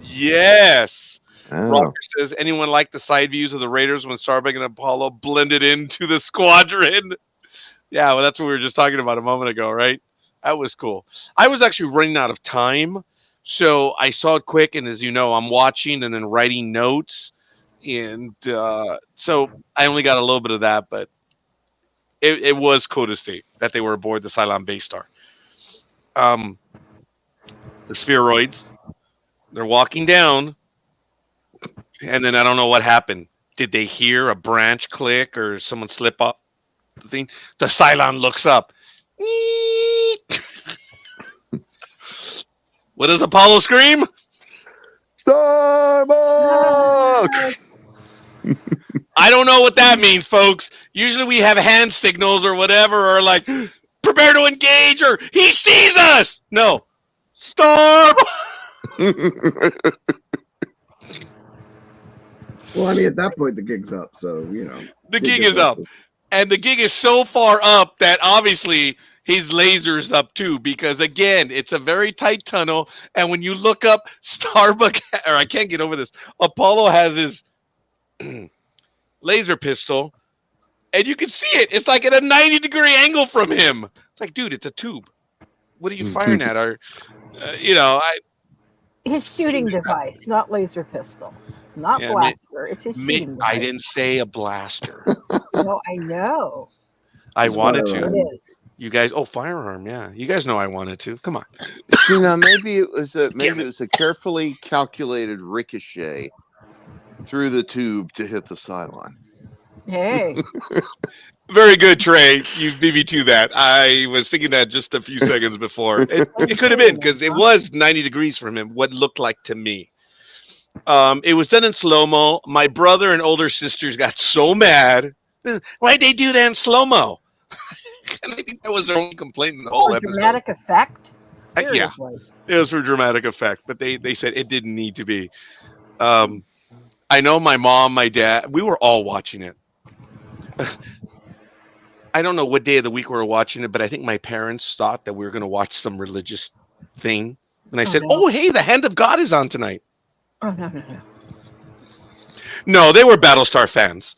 Yes. Oh. Rocker says, anyone like the side views of the Raiders when Starbuck and Apollo blended into the squadron? Yeah, well, that's what we were just talking about a moment ago, right? That was cool. I was actually running out of time, so I saw it quick, and as you know, I'm watching and then writing notes, and so I only got a little bit of that, but it was cool to see that they were aboard the Cylon base star. The spheroids, they're walking down, and then I don't know what happened. Did they hear a branch click or someone slip up the thing? The Cylon looks up. What does Apollo scream? Starbuck! I don't know what that means, folks. Usually we have hand signals or whatever, or like, prepare to engage, or he sees us. No. Starbuck! Well, I mean, at that point, the gig's up, so The gig is up. And the gig is so far up that obviously his laser's up too, because again, it's a very tight tunnel. And when you look up, Starbuck, or I can't get over this, Apollo has his laser pistol, and you can see it. It's like at a 90-degree angle from him. It's like, dude, it's a tube. What are you firing at? Or, His shooting device, not laser pistol, not blaster. It's his shooting device. I didn't say a blaster. No, I know. I wanted to. It is. You guys, firearm, yeah. You guys know I wanted to. Come on. See, now maybe it was a carefully calculated ricochet through the tube to hit the Cylon. Hey. Very good, Trey. You beat me to that. I was thinking that just a few seconds before. It could have been, because it was 90 degrees from him, what looked like to me. It was done in slow-mo. My brother and older sisters got so mad. Why'd they do that in slow-mo? And I think that was their only complaint in the whole episode. Dramatic effect? Yeah, it was for dramatic effect, but they said it didn't need to be. I know my mom, my dad, we were all watching it. I don't know what day of the week we were watching it, but I think my parents thought that we were going to watch some religious thing. And I said, no. oh, hey, the hand of God is on tonight. Oh, no. No, they were Battlestar fans.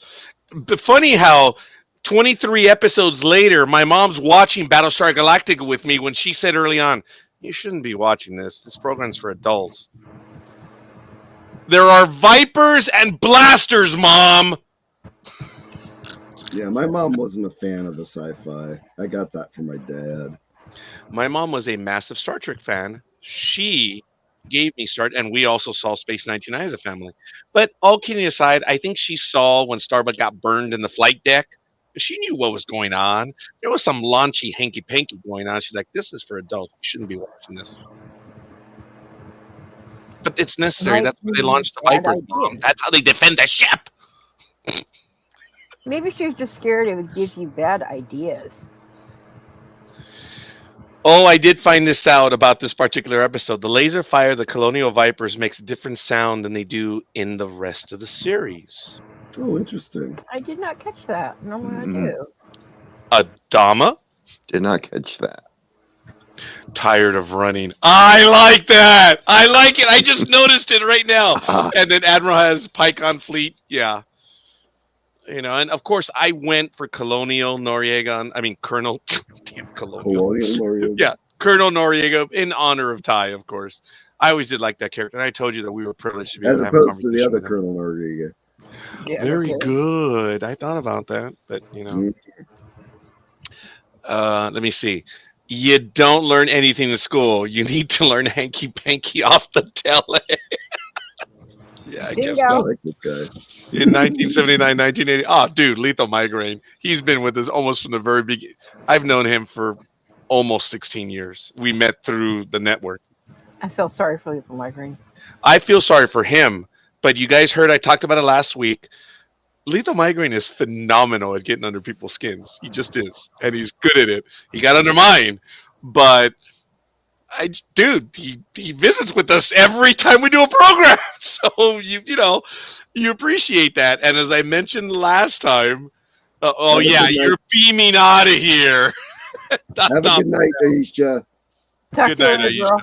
But funny how 23 episodes later, my mom's watching Battlestar Galactica with me when she said early on, you shouldn't be watching this. This program's for adults. There are Vipers and blasters, Mom. Yeah, my mom wasn't a fan of the sci-fi. I got that from my dad. My mom was a massive Star Trek fan. She gave me Star, and we also saw Space 99 as a family. But all kidding aside, I think she saw when Starbuck got burned in the flight deck. She knew what was going on. There was some launchy hanky panky going on. She's like, "This is for adults. You shouldn't be watching this." But it's necessary. Might That's why they be launched the bad Viper bomb. idea. That's how they defend the ship. Maybe she was just scared it would give you bad ideas. Oh, I did find this out about this particular episode. The laser fire of the Colonial Vipers makes a different sound than they do in the rest of the series. Oh, interesting. I did not catch that. No one I Mhm. do. Adama? Did not catch that. Tired of running. I like that. I like it. I just noticed it right now. Ah, And then Admiral has Pike on fleet. Yeah. You know, and of course I went for Colonial Noriega. I mean, Colonel. Damn, Colonial. Colonial Mario. Yeah, Colonel Noriega in honor of Ty, of course. I always did like that character. And I told you that we were privileged to be As able to have a opposed to the conversation other with him. Colonel Noriega. Yeah, Very okay. good. I thought about that, but you know. Let me see. You don't learn anything in school. You need to learn hanky panky off the tele. Yeah, I guess Bingo. I so. like this guy. In 1979, 1980. Oh, dude, Lethal Migraine. He's been with us almost from the very beginning. I've known him for almost 16 years. We met through the network. I feel sorry for Lethal Migraine. I feel sorry for him, but you guys heard I talked about it last week. Lethal Migraine is phenomenal at getting under people's skins. He just is, and he's good at it. He got under mine, but he visits with us every time we do a program. So you appreciate that. And as I mentioned last time, oh Have a yeah, good night. you're beaming out of here. Have a good night, Aisha. Talk Good to you night, later, Aisha. girl.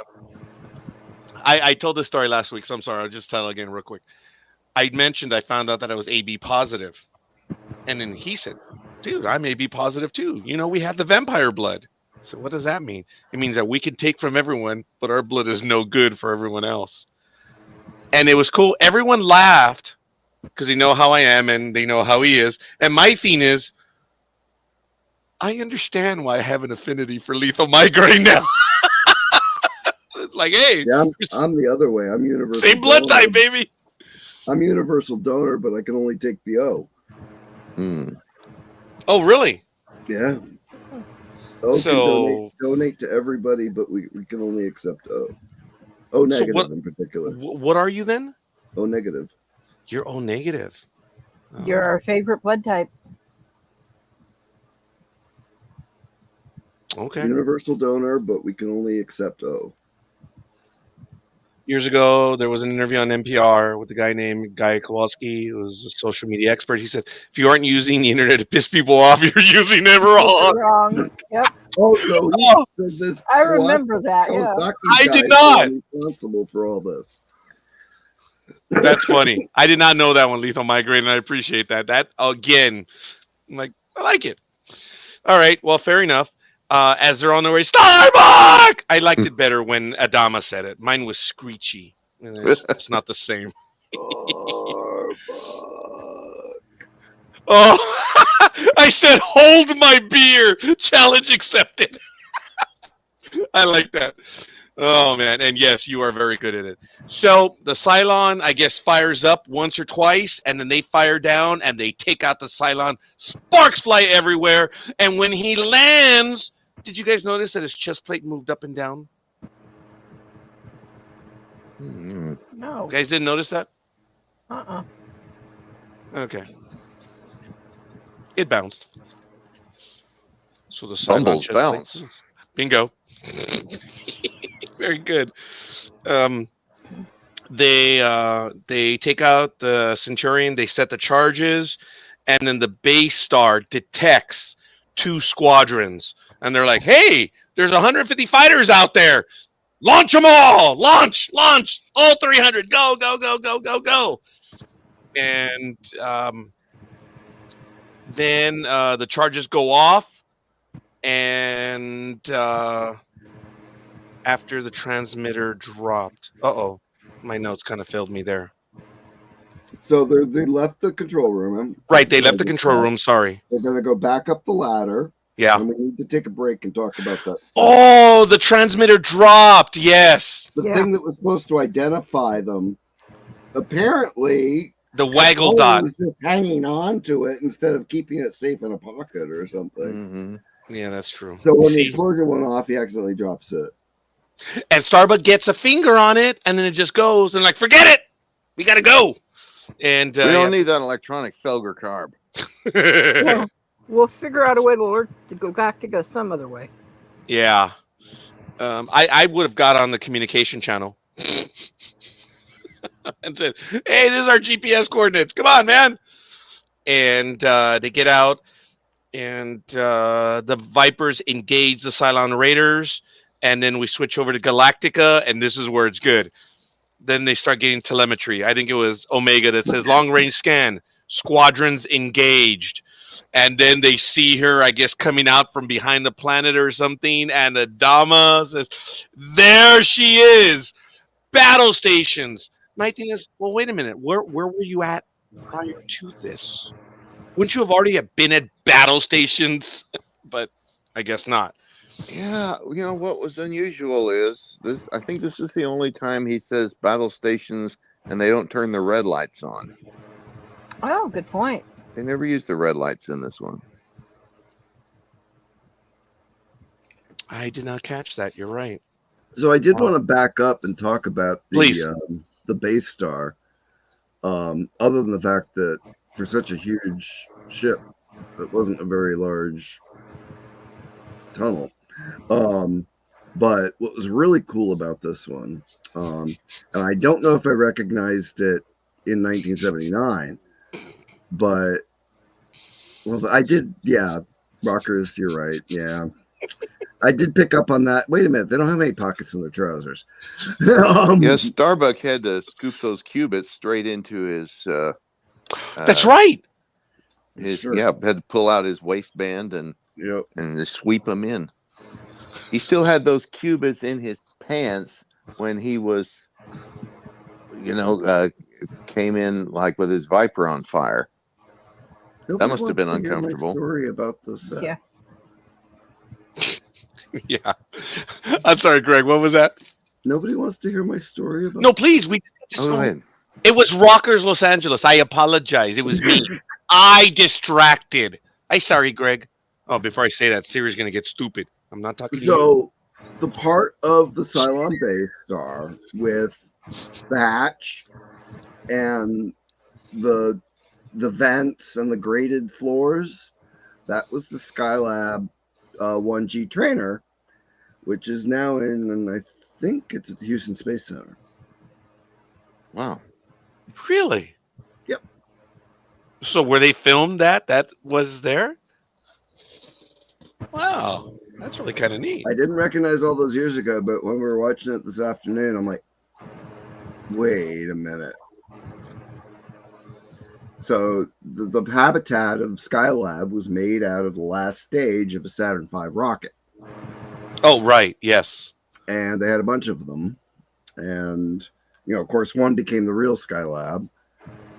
I told this story last week, so I'm sorry. I'll just tell it again real quick. I mentioned I found out that I was AB positive. And then he said, dude, I'm AB positive too. You know, we have the vampire blood. So what does that mean? It means that we can take from everyone, but our blood is no good for everyone else. And it was cool. Everyone laughed because they know how I am and they know how he is. And my thing is, I understand why I have an affinity for Lethal Migraine now. It's like, hey, Yeah, I'm the other way. I'm universal. same blood donor. type, baby. I'm universal donor, but I can only take the O. hmm. Oh, really? Yeah. O So- can donate to everybody, but we can only accept O. O negative what- in particular. What are you then? O negative. You're O negative. Oh. You're our favorite blood type. Okay. Universal donor, but we can only accept O. Years ago, there was an interview on NPR with a guy named Guy Kowalski, who was a social media expert. He said, if you aren't using the internet to piss people off, you're using it wrong. You're wrong. Yep. Oh, so he Oh, said this. I remember that. Yeah. Kawasaki I guy did is not. responsible for all this. that's funny. I did not know that one, Lethal Migraine, and I appreciate that. That, again, I'm like, I like it. All right, well, fair enough. As they're on their way, Starbuck! I liked it better when Adama said it. Mine was screechy. And it's not the same. Starbucks. Oh, I said, hold my beer. Challenge accepted. I like that. Oh, man. And yes, you are very good at it. So the Cylon, I guess, fires up once or twice, and then they fire down, and they take out the Cylon. Sparks fly everywhere. And when he lands, did you guys notice that his chest plate moved up and down? Hmm. No. You guys didn't notice that? Uh-uh. Okay. It bounced. So the Cylon Bumbles chest plate- bounce. Bingo. Very good. They take out the Centurion, they set the charges, and then the base star detects 2 squadrons. And they're like, hey, there's 150 fighters out there. Launch them all. Launch. All 300. Go, go, go, go, go, go. And then the charges go off. And after the transmitter dropped. Uh-oh. My notes kind of failed me there. So they left the control room. Right, they left the control room. Sorry. They're going to go back up the ladder. Yeah. And we need to take a break and talk about that. Oh, the transmitter dropped. Yes. The Yeah. thing that was supposed to identify them, apparently, The waggle Colin dot. was just hanging on to it instead of keeping it safe in a pocket or something. Mm-hmm. Yeah, that's true. So when the See? explosion went off, he accidentally drops it. And Starbuck gets a finger on it, and then it just goes, and like, forget it. We got to go. And We don't need that electronic Felger carb. Well, we'll figure out a way to work to go Galactica some other way. Yeah. I would have got on the communication channel and said, hey, this is our GPS coordinates. Come on, man. And they get out, and the Vipers engage the Cylon Raiders, and then we switch over to Galactica, and this is where it's good. Then they start getting telemetry. I think it was Omega that says long-range scan, squadrons engaged. And then they see her, I guess, coming out from behind the planet or something. And Adama says, there she is. Battle stations. My thing is, well, wait a minute. Where were you at prior to this? Wouldn't you have already been at battle stations? But I guess not. Yeah, you know what was unusual is this. I think this is the only time he says battle stations and they don't turn the red lights on. Oh, good point. They never use the red lights in this one. I did not catch that. You're right. So I did want to back up and talk about Please. The base star. Other than the fact that for such a huge ship, that wasn't a very large tunnel. But what was really cool about this one, and I don't know if I recognized it in 1979, but well, I did. Yeah, Rockers, you're right. Yeah, I did pick up on that. Wait a minute, they don't have any pockets in their trousers. Yes, Starbuck had to scoop those qubits straight into his. That's right. His had to pull out his waistband and just sweep them in. He still had those qubits in his pants when he was, came in like with his Viper on fire. That must have been uncomfortable. Story about this. Yeah. Yeah. I'm sorry, Greg. What was that? Nobody wants to hear my story about. No, please. Go ahead. It was Rockers Los Angeles. I apologize. It was me. I distracted. Sorry, Greg. Oh, before I say that, Siri's going to get stupid. I'm not talking to you. So, the part of the Cylon base star with the hatch and the vents and the graded floors, that was the Skylab 1G trainer, which is now and I think it's at the Houston Space Center. Wow. Really? Yep. So where they filmed that was there? Wow. That's really kind of neat. I didn't recognize all those years ago, but when we were watching it this afternoon, I'm like, wait a minute. So the habitat of Skylab was made out of the last stage of a Saturn V rocket. Oh, right. Yes. And they had a bunch of them. And, of course, one became the real Skylab.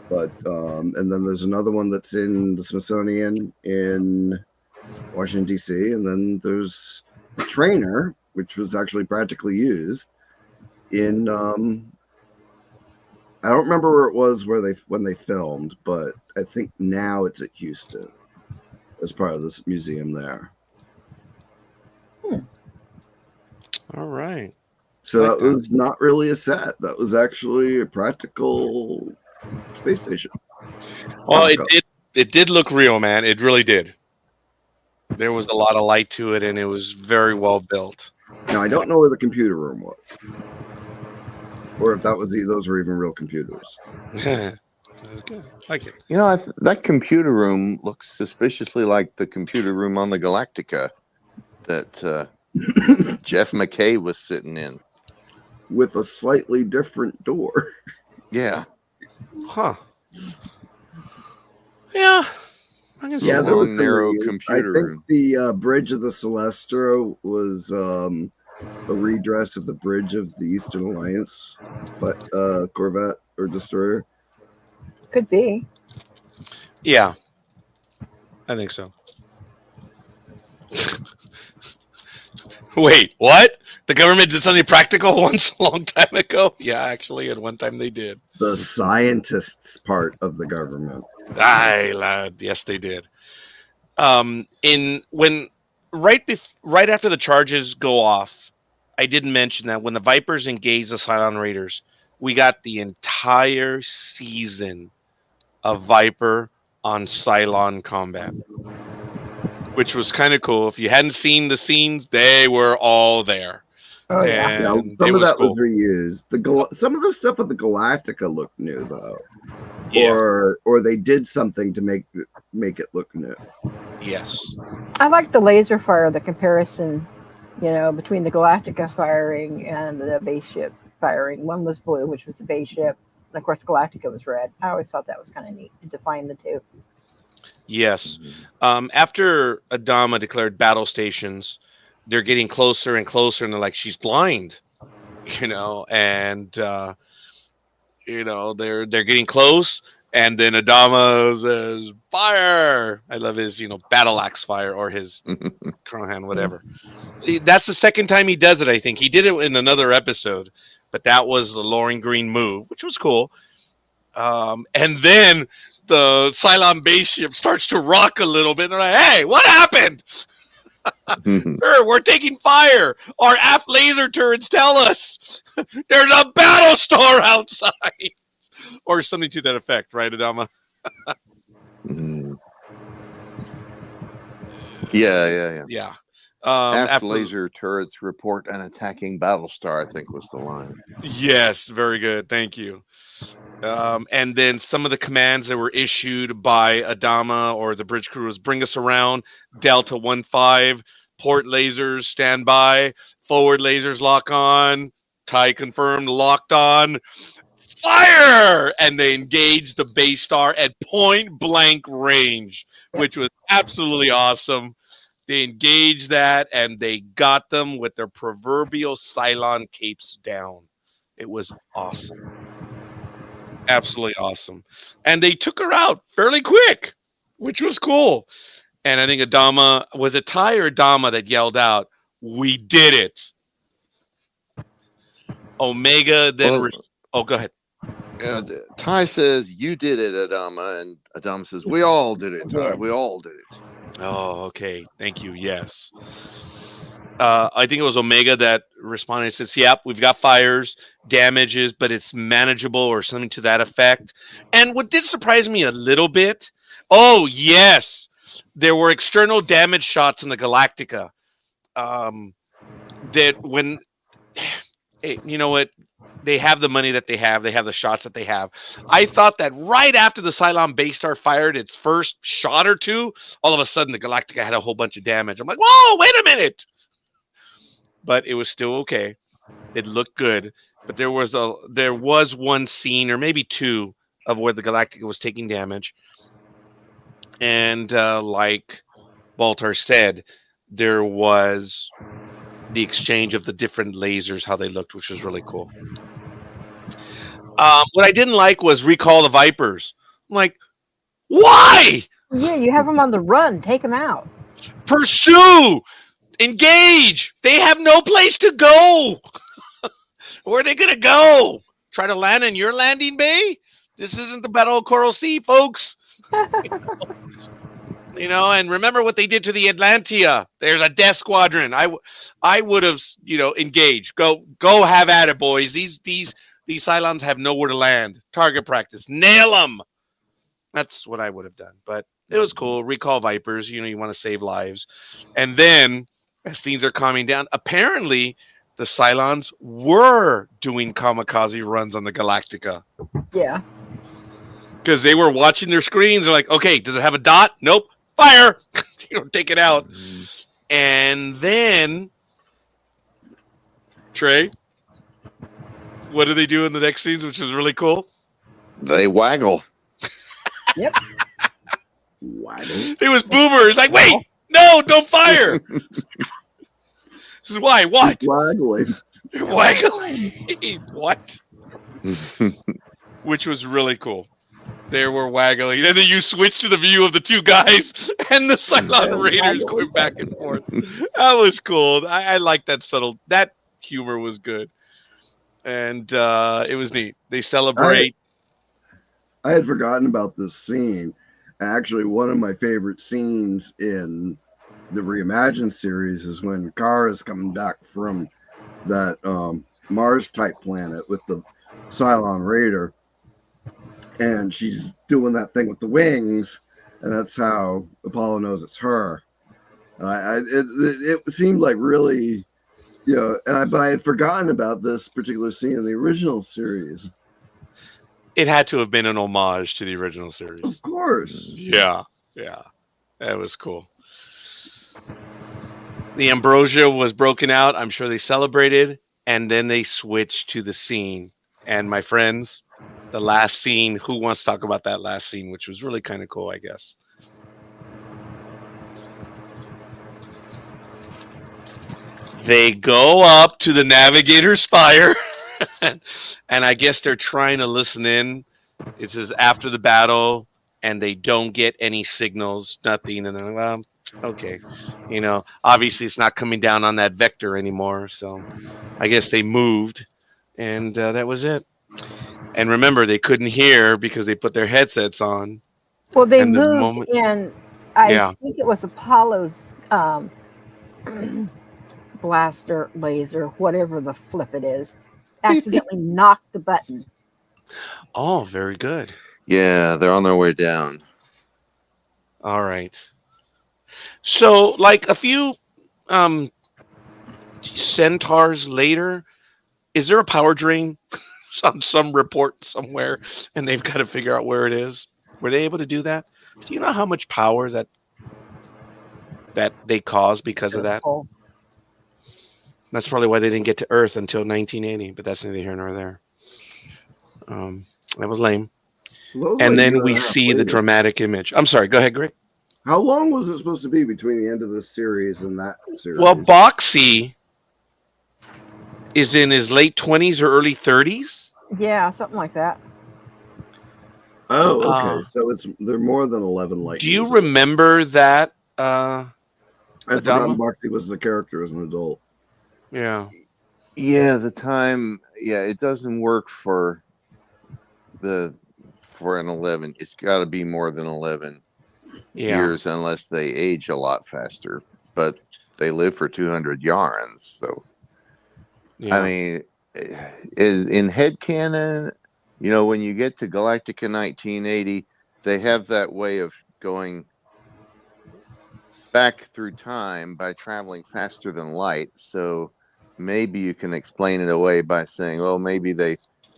But, and then there's another one that's in the Smithsonian in Washington, D.C. And then there's a trainer, which was actually practically used in, I don't remember where it was when they filmed, but I think now it's at Houston as part of this museum there. All right. So that was not really a set. That was actually a practical space station. Well, it did look real, man. It really did. There was a lot of light to it, and it was very well built. Now, I don't know where the computer room was. Or if those were even real computers. Okay. Like it. That computer room looks suspiciously like the computer room on the Galactica that Jeff McKay was sitting in. With a slightly different door. Yeah. Huh. Yeah. Yeah, there was some narrow reuse. computer I think room. the bridge of the Celestra was a redress of the bridge of the Eastern Alliance, but Corvette or destroyer. Could be. Yeah. I think so. Wait, what? The government did something practical once a long time ago? Yeah, actually, at one time they did. The scientists part of the government. Aye, lad. Yes, they did. In when right after the charges go off, I didn't mention that when the Vipers engage the Cylon Raiders, we got the entire season of Viper on Cylon combat, which was kind of cool. If you hadn't seen the scenes, they were all there. Oh yeah. Yeah, And some it of was that cool. was reused. Some of the stuff with the Galactica looked new though, Yes. or they did something to make it look new. Yes. I like the laser fire, the comparison, between the Galactica firing and the base ship firing. One was blue, which was the base ship. And of course, Galactica was red. I always thought that was kind of neat to define the two. Yes. After Adama declared battle stations, they're getting closer and closer, and they're like, she's blind, and they're getting close, and then Adama says, fire. I love his, battle axe fire, or his Krohan, whatever. That's the second time he does it, I think. He did it in another episode, but that was the Loring Green move, which was cool. And then the Cylon base ship starts to rock a little bit. And they're like, hey, what happened? We're taking fire. Our aft laser turrets tell us there's a battle star outside. Or something to that effect, right, Adama? Yeah. Yeah. Aft laser turrets report an attacking Battlestar, I think was the line. Yes, very good. Thank you. And then some of the commands that were issued by Adama or the bridge crew was bring us around, Delta 1-5, port lasers stand by, forward lasers lock on, tie confirmed, locked on, fire! And they engaged the base star at point blank range, which was absolutely awesome. They engaged that and they got them with their proverbial Cylon capes down. It was awesome. Absolutely awesome. And they took her out fairly quick, which was cool. And I think Adama, was it Ty or Adama that yelled out, we did it. Omega then... go ahead. Ty says, you did it, Adama. And Adama says, we all did it, Ty. We all did it. Oh, okay. Thank you. Yes. I think it was Omega that responded and says, yep, we've got fires, damages, but it's manageable or something to that effect. And what did surprise me a little bit, oh, yes, there were external damage shots in the Galactica. That when, you know what, they have the money that they have the shots that they have. I thought that right after the Cylon base star fired its first shot or two, all of a sudden the Galactica had a whole bunch of damage. I'm like, whoa, wait a minute. But it was still okay. It looked good. But there was one scene, or maybe two, of where the Galactica was taking damage. And like Baltar said, there was the exchange of the different lasers, how they looked, which was really cool. What I didn't like was recall the Vipers. I'm like, why? Yeah, you have them on the run. Take them out. Pursue! Engage! They have no place to go! Where are they going to go? Try to land in your landing bay? This isn't the Battle of Coral Sea, folks. And remember what they did to the Atlantia. There's a death squadron. I would have, engaged. Go have at it, boys. These Cylons have nowhere to land. Target practice. Nail them. That's what I would have done. But it was cool. Recall Vipers. You want to save lives. And then, as things are calming down, apparently the Cylons were doing kamikaze runs on the Galactica. Yeah. Because they were watching their screens. They're like, okay, does it have a dot? Nope. Fire! Take it out. Mm-hmm. And then, Trey, what do they do in the next scenes, which is really cool? They waggle. Yep. Waggle. It was Boomer. Like, wait, no, don't fire. This is why. What? Waggling. Waggling. What? Which was really cool. They were waggling. And then you switch to the view of the two guys and the Cylon They're Raiders waggling. going back and forth. That was cool. I like that subtle. That humor was good. And it was neat. They celebrate. I had forgotten about this scene. Actually, one of my favorite scenes in the Reimagined series is when Kara's coming back from that Mars type planet with the Cylon Raider, and she's doing that thing with the wings, and that's how Apollo knows it's her. It seemed like really, but I had forgotten about this particular scene in the original series. It had to have been an homage to the original series. Of course. Yeah. That was cool. The ambrosia was broken out. I'm sure they celebrated, and then they switched to the scene. And my friends, the last scene, who wants to talk about that last scene, which was really kind of cool, I guess. They go up to the navigator's spire, and I guess they're trying to listen in. It says after the battle, and they don't get any signals, nothing. And they're like, well, okay. Obviously it's not coming down on that vector anymore. So I guess they moved, and that was it. And remember, they couldn't hear because they put their headsets on. Well, they And the moved, moment- and I Yeah. think it was Apollo's blaster, laser, whatever the flip it is, accidentally knocked the button. Oh, very good. Yeah, they're on their way down. All right. So, like a few centaurs later, is there a power drain on some report somewhere, and they've got to figure out where it is? Were they able to do that? Do you know how much power that they caused because of that? Oh, That's probably why they didn't get to Earth until 1980, but that's neither here nor there. That was lame. Well, And like a then year we and a half see the later. dramatic image. I'm sorry, go ahead, Greg. How long was it supposed to be between the end of this series and that series? Well, Boxy is in his late 20s or early 30s. yeah, something like that. Oh, okay. So they're more than 11 light Do you years. remember that? I'd Adama? forgotten Boxy was the character as an adult. Yeah. Yeah, the time. Yeah, it doesn't work for an 11. It's got to be more than 11 years unless they age a lot faster. But they live for 200 yarns. So, Yeah. I mean, in headcanon, when you get to Galactica 1980, they have that way of going back through time by traveling faster than light. So maybe you can explain it away by saying, well, maybe they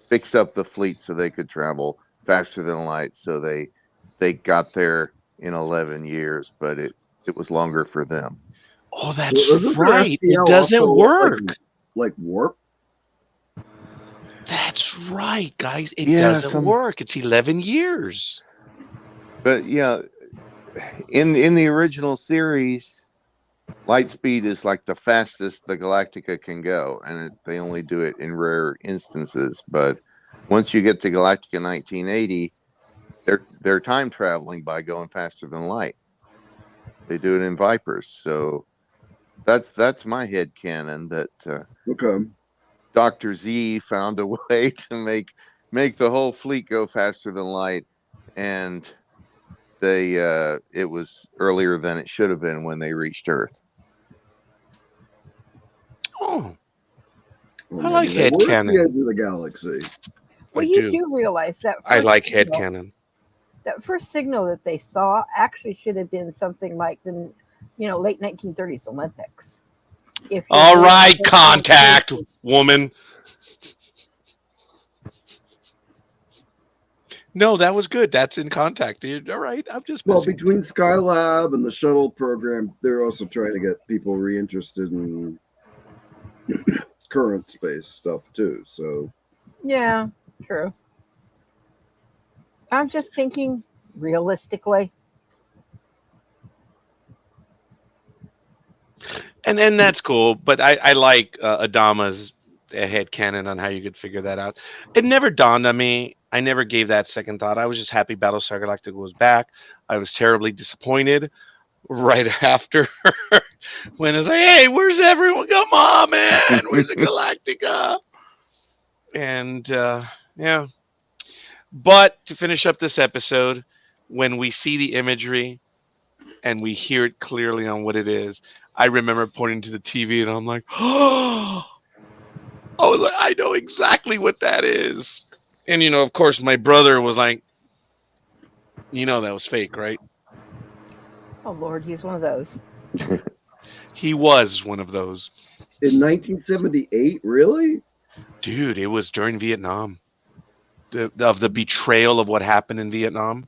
fix up the fleet so they could travel faster than light. So they got there in 11 years, but it was longer for them. Oh, that's Well, isn't their right. It STL doesn't also, work. Like warp? That's right, guys. It Yeah, doesn't work. It's 11 years. But yeah, in the original series, light speed is like the fastest the Galactica can go, and they only do it in rare instances. But once you get to Galactica 1980, they're time traveling by going faster than light. They do it in Vipers, so that's my headcanon that Okay. Dr. Z found a way to make the whole fleet go faster than light, and it was earlier than it should have been when they reached Earth. Oh, Well, I like maybe they were at headcanon. the edge of the galaxy. Well, I you do. do realize that I first like signal- headcanon. That first signal that they saw actually should have been something like the, late 1930s Olympics. If you're All doing right, something contact, like- woman. No, that was good. That's in contact, dude. All right, I'm just Well, messing. between Skylab and the shuttle program, they're also trying to get people reinterested in current space stuff too. So Yeah, true. I'm just thinking realistically. And that's cool, but I like Adama's headcanon on how you could figure that out. It never dawned on me. I never gave that second thought. I was just happy Battlestar Galactica was back. I was terribly disappointed right after when it's like, hey, where's everyone? Come on, man. Where's the Galactica? And yeah. But to finish up this episode, when we see the imagery and we hear it clearly on what it is, I remember pointing to the TV and I'm like, oh, I was like, I know exactly what that is. And, of course, my brother was like, that was fake, right? Oh Lord, he's one of those. He was one of those. In 1978, really? Dude, it was during Vietnam. Of the betrayal of what happened in Vietnam.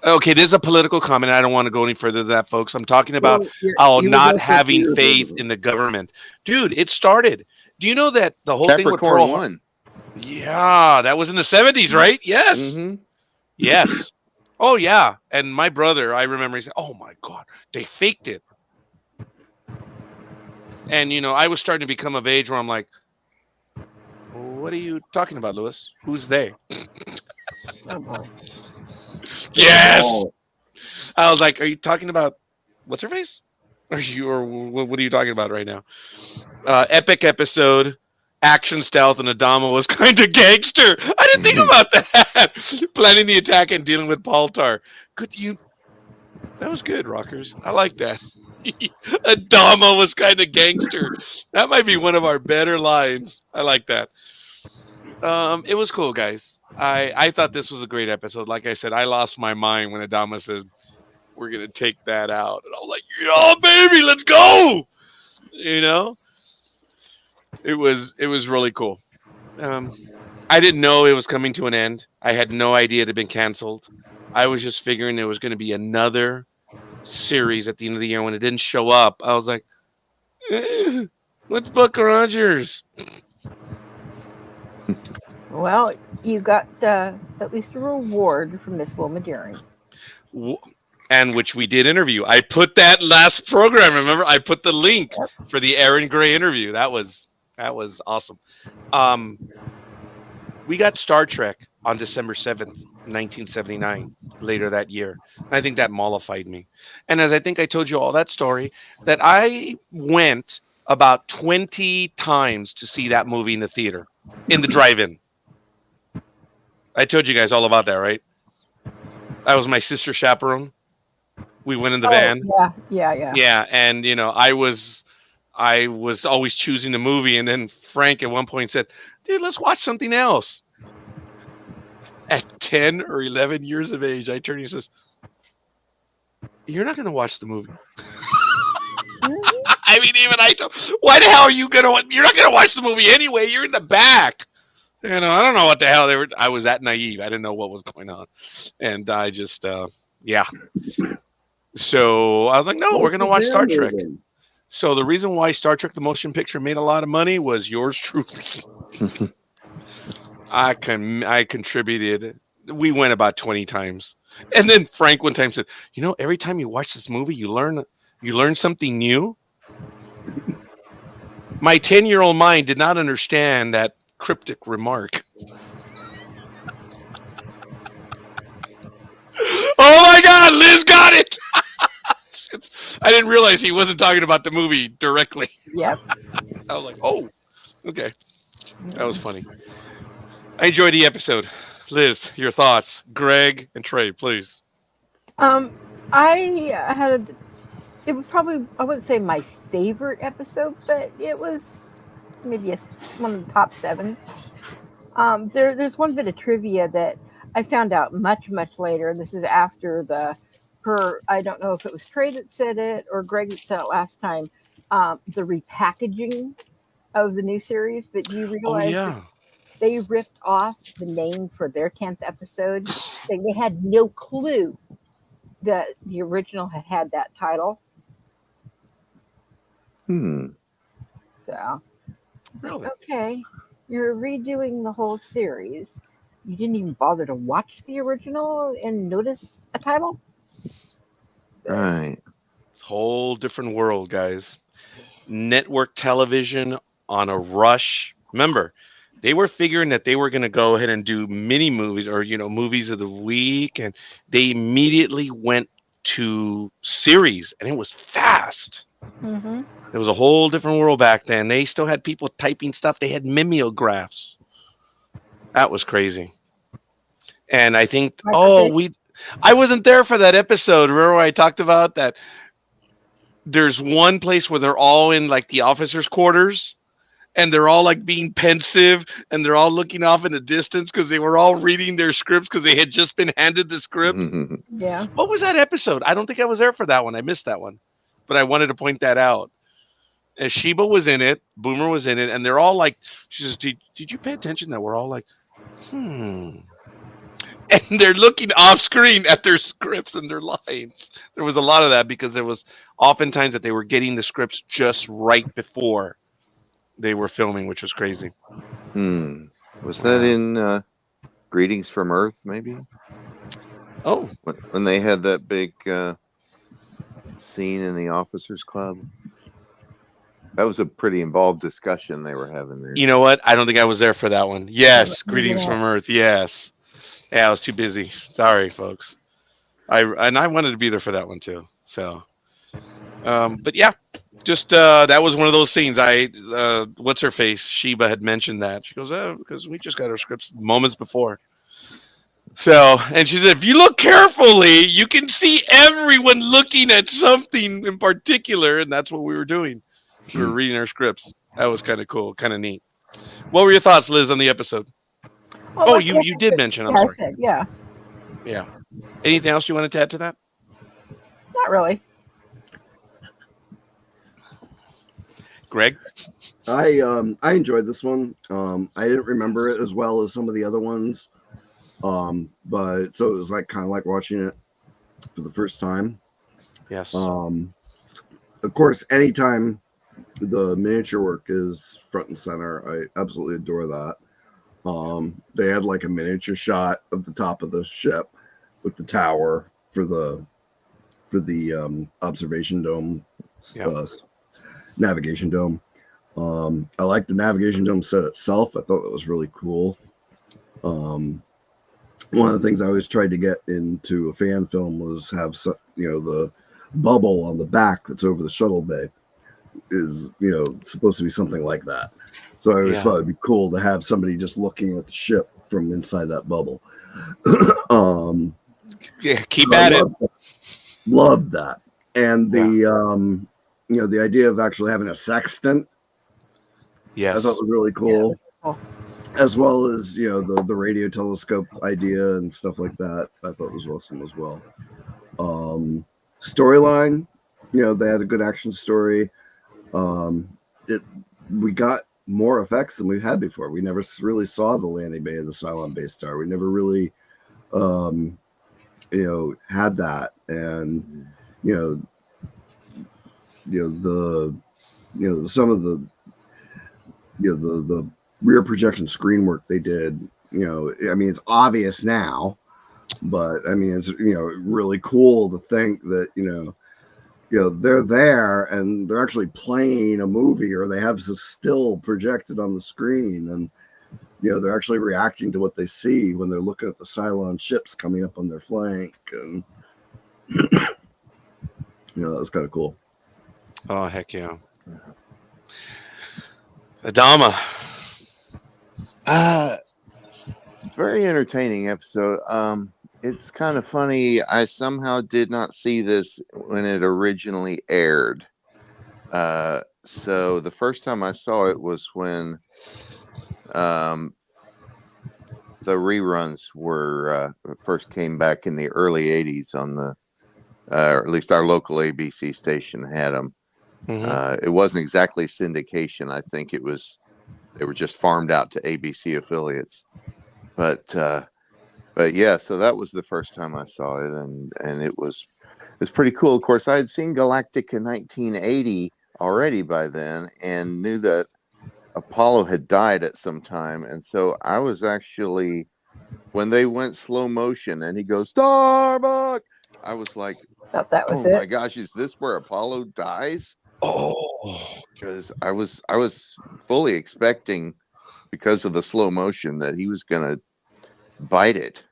Okay, this is a political comment. I don't want to go any further than that, folks. I'm talking about not having faith in the government. Dude, it started. Do you know that the whole thing with Pearl Harbor? Yeah, that was in the 70s, right? Yes. Mm-hmm. Yes. Oh, yeah. And my brother, I remember, he said, oh, my God, they faked it. And, I was starting to become of age where I'm like, what are you talking about, Lewis? Who's they? Yes. I was like, are you talking about what's her face? Or what are you talking about right now? Epic episode, action stealth, and Adama was kind of gangster. I didn't think about that. Planning the attack and dealing with Baltar. That was good, Rockers. I like that. Adama was kind of gangster. That might be one of our better lines. I like that. It was cool, guys. I thought this was a great episode. Like I said, I lost my mind when Adama said, we're going to take that out. And I was like, yeah, baby, let's go. It was really cool. I didn't know it was coming to an end. I had no idea it had been canceled. I was just figuring there was going to be another series at the end of the year. When it didn't show up, I was like, what's Buck Rogers? Well, you got at least a reward from Miss Wilma Daring. And which we did interview. I put that last program, remember? I put the link for the Aaron Gray interview. That was awesome. We got Star Trek on December 7th, 1979, later that year. And I think that mollified me. And as I think I told you all that story, that I went about 20 times to see that movie in the theater, in the drive-in. I told you guys all about that, right? I was my sister's chaperone. We went in the van. Yeah. Yeah, and I was always choosing the movie, and then Frank at one point said, "Dude, let's watch something else." At 10 or 11 years of age, I turned and he says, "You're not going to watch the movie." I mean, even I told, why the hell are you going to? You're not going to watch the movie anyway. You're in the back. I don't know what the hell they were. I was that naive. I didn't know what was going on, and I just, yeah. So I was like, no, we're going to watch Star Trek. So the reason why Star Trek: The Motion Picture made a lot of money was yours truly. I contributed. We went about 20 times, and then Frank one time said, every time you watch this movie, you learn something new. My 10-year-old mind did not understand that cryptic remark. Oh my God, Liz got it. I didn't realize he wasn't talking about the movie directly. Yep. I was like, oh, okay. That was funny. I enjoyed the episode. Liz, your thoughts. Greg and Trey, please. It was probably, I wouldn't say my favorite episode, but it was maybe one of the top 7. There's one bit of trivia that I found out much, much later, and this is after I don't know if it was Trey that said it or Greg that said it last time, the repackaging of the new series, but you realize that they ripped off the name for their 10th episode, saying they had no clue that the original had that title. So, really? Okay, you're redoing the whole series. You didn't even bother to watch the original and notice a title? Right. Whole different world, guys. Network television on a rush. Remember, They were figuring that they were going to go ahead and do mini movies or movies of the week, and they immediately went to series, and it was fast. Mm-hmm. It was a whole different world back then. They still had people typing stuff. They had mimeographs. That was crazy. And I think, I wasn't there for that episode. Remember when I talked about that? There's one place where they're all in like the officers' quarters, and they're all like being pensive, and they're all looking off in the distance because they were all reading their scripts because they had just been handed the scripts. Yeah. What was that episode? I don't think I was there for that one. I missed that one, but I wanted to point that out. And Sheba was in it, Boomer was in it, and they're all like, she says, did you pay attention that we're all like, and they're looking off screen at their scripts and their lines. There was a lot of that because there was oftentimes that they were getting the scripts just right before they were filming, which was crazy. Was that in Greetings from Earth, maybe? Oh. When they had that big scene in the officers' club? That was a pretty involved discussion they were having there. You know what? I don't think I was there for that one. Yes, Greetings from Earth. Yes. Yeah, I was too busy. Sorry, folks. I wanted to be there for that one too. So, but yeah, just that was one of those scenes. What's her face? Sheba had mentioned that. She goes, "Oh, because we just got our scripts moments before." So, and she said, if you look carefully, you can see everyone looking at something in particular, and that's what we were doing. We were reading our scripts. That was kind of cool, kind of neat. What were your thoughts, Liz, on the episode? Oh, you did mention. I'm sorry. I said, yeah. Yeah. Anything else you wanted to add to that? Not really. Greg? I enjoyed this one. I didn't remember it as well as some of the other ones. But so it was like kind of like watching it for the first time. Yes. Of course, anytime the miniature work is front and center, I absolutely adore that. They had like a miniature shot of the top of the ship with the tower for the observation dome, navigation dome. I like the navigation dome set itself. I thought that was really cool. One of the things I always tried to get into a fan film was have the bubble on the back that's over the shuttle bay is supposed to be something like that. So I always thought it'd be cool to have somebody just looking at the ship from inside that bubble. Keep at it. Loved that, and the the idea of actually having a sextant. Yes, I thought was really cool. Yeah. As well as the radio telescope idea and stuff like that. I thought was awesome as well. Storyline, they had a good action story. We got more effects than we've had before. We never really saw the landing bay of the Cylon base star. We never really had that, and some of the the rear projection screen work they did. I mean, it's obvious now, but I mean, it's really cool to think that they're there and they're actually playing a movie, or they have this still projected on the screen, and they're actually reacting to what they see when they're looking at the Cylon ships coming up on their flank, and that was kind of cool. Oh, heck yeah. Adama. Very entertaining episode. It's kind of funny. I somehow did not see this when it originally aired. So the first time I saw it was when the reruns were first came back in the early 80s on the, or at least our local ABC station had them. Mm-hmm. It wasn't exactly syndication. I think they were just farmed out to ABC affiliates. But yeah, so that was the first time I saw it, and it's pretty cool. Of course, I had seen Galactica in 1980 already by then, and knew that Apollo had died at some time, and so I was actually, when they went slow motion and he goes Starbuck, I was like, thought that was my gosh, is this where Apollo dies? Oh, Because I was fully expecting because of the slow motion that he was going to bite it.